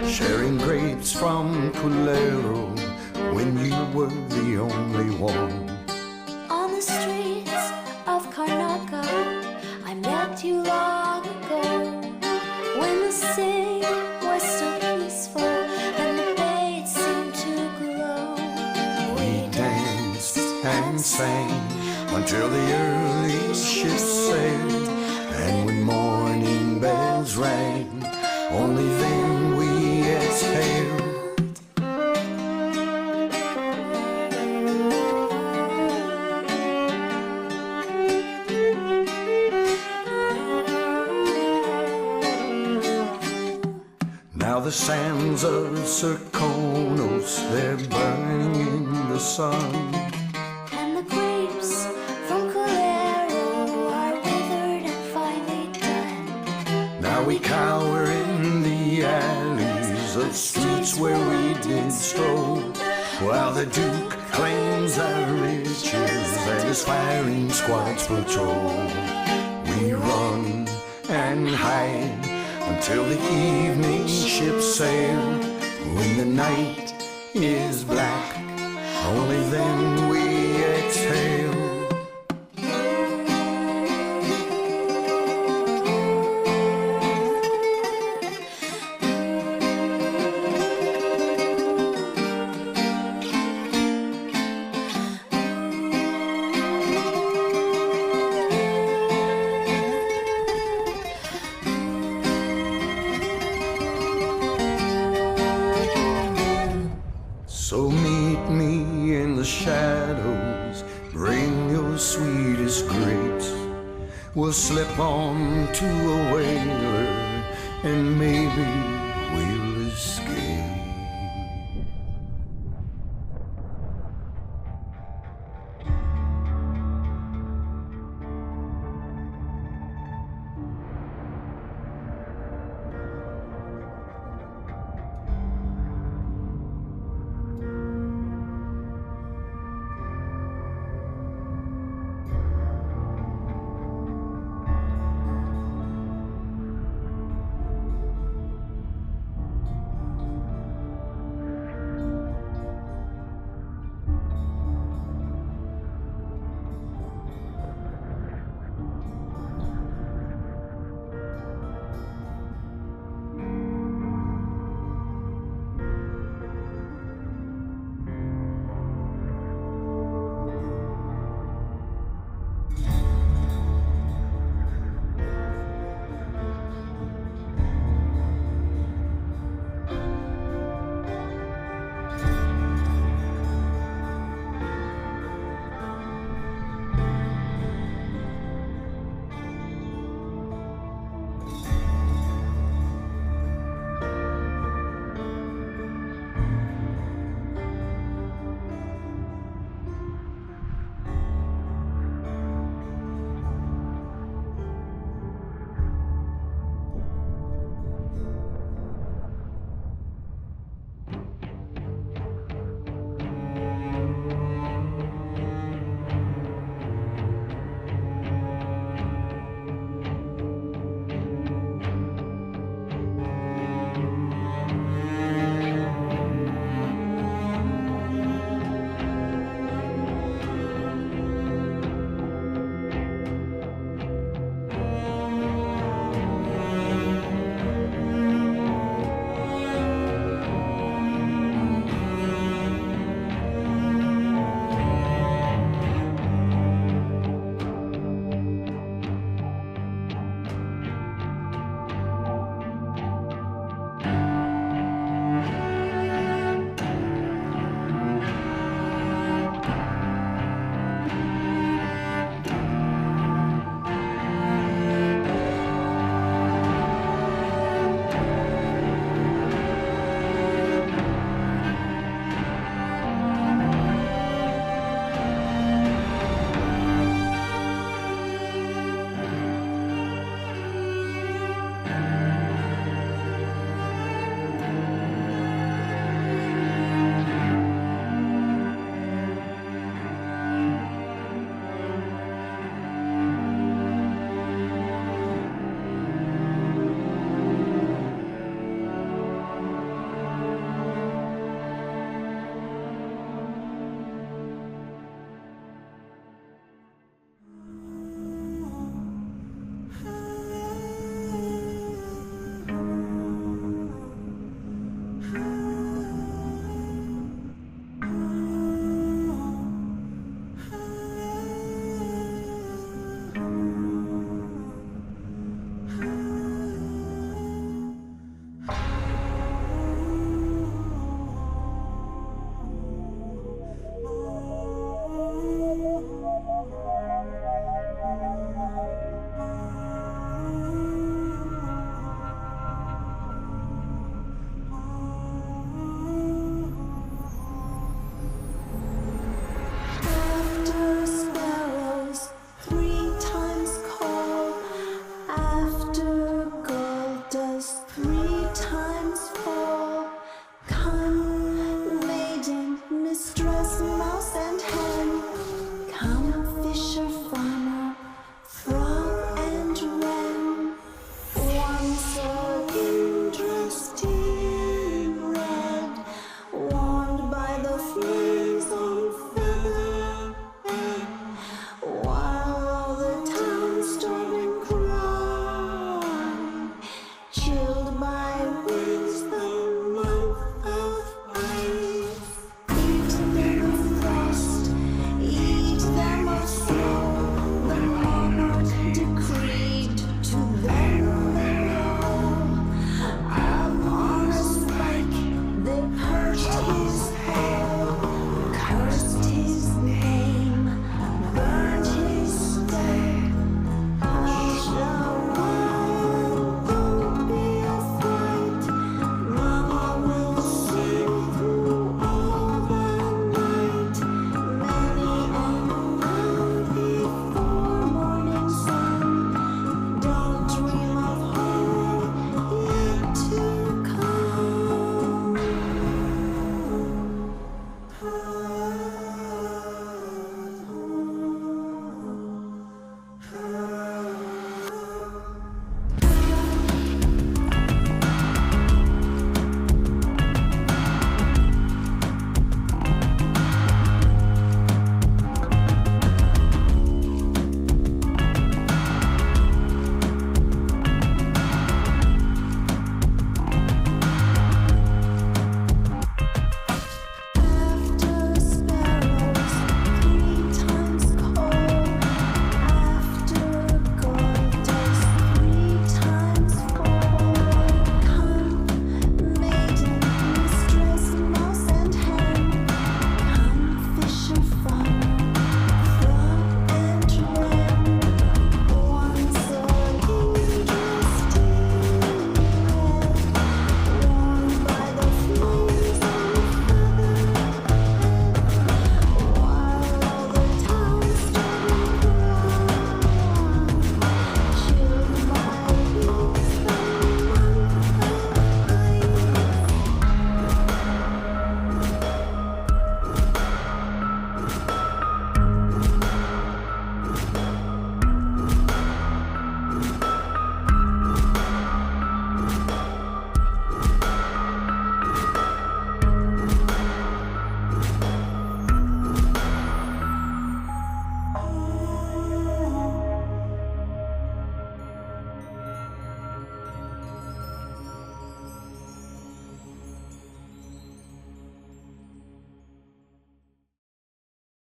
Speaker 15: sharing grapes from Pulero when you were the only one.
Speaker 19: On the streets of Karnaca, I met you long ago, when the city was so peaceful and the bay seemed to glow.
Speaker 15: We danced and sang until the early ships sailed, and when morning bells rang, only then we exhaled. Now the sands of Serkonos, they're burning in the sun. We cower in the alleys of streets where we did stroll, while the Duke claims our riches and his firing squads patrol. We run and hide until the evening ships sail. When the night is black, only then we exhale. So meet me in the shadows We'll slip on to a whaler and maybe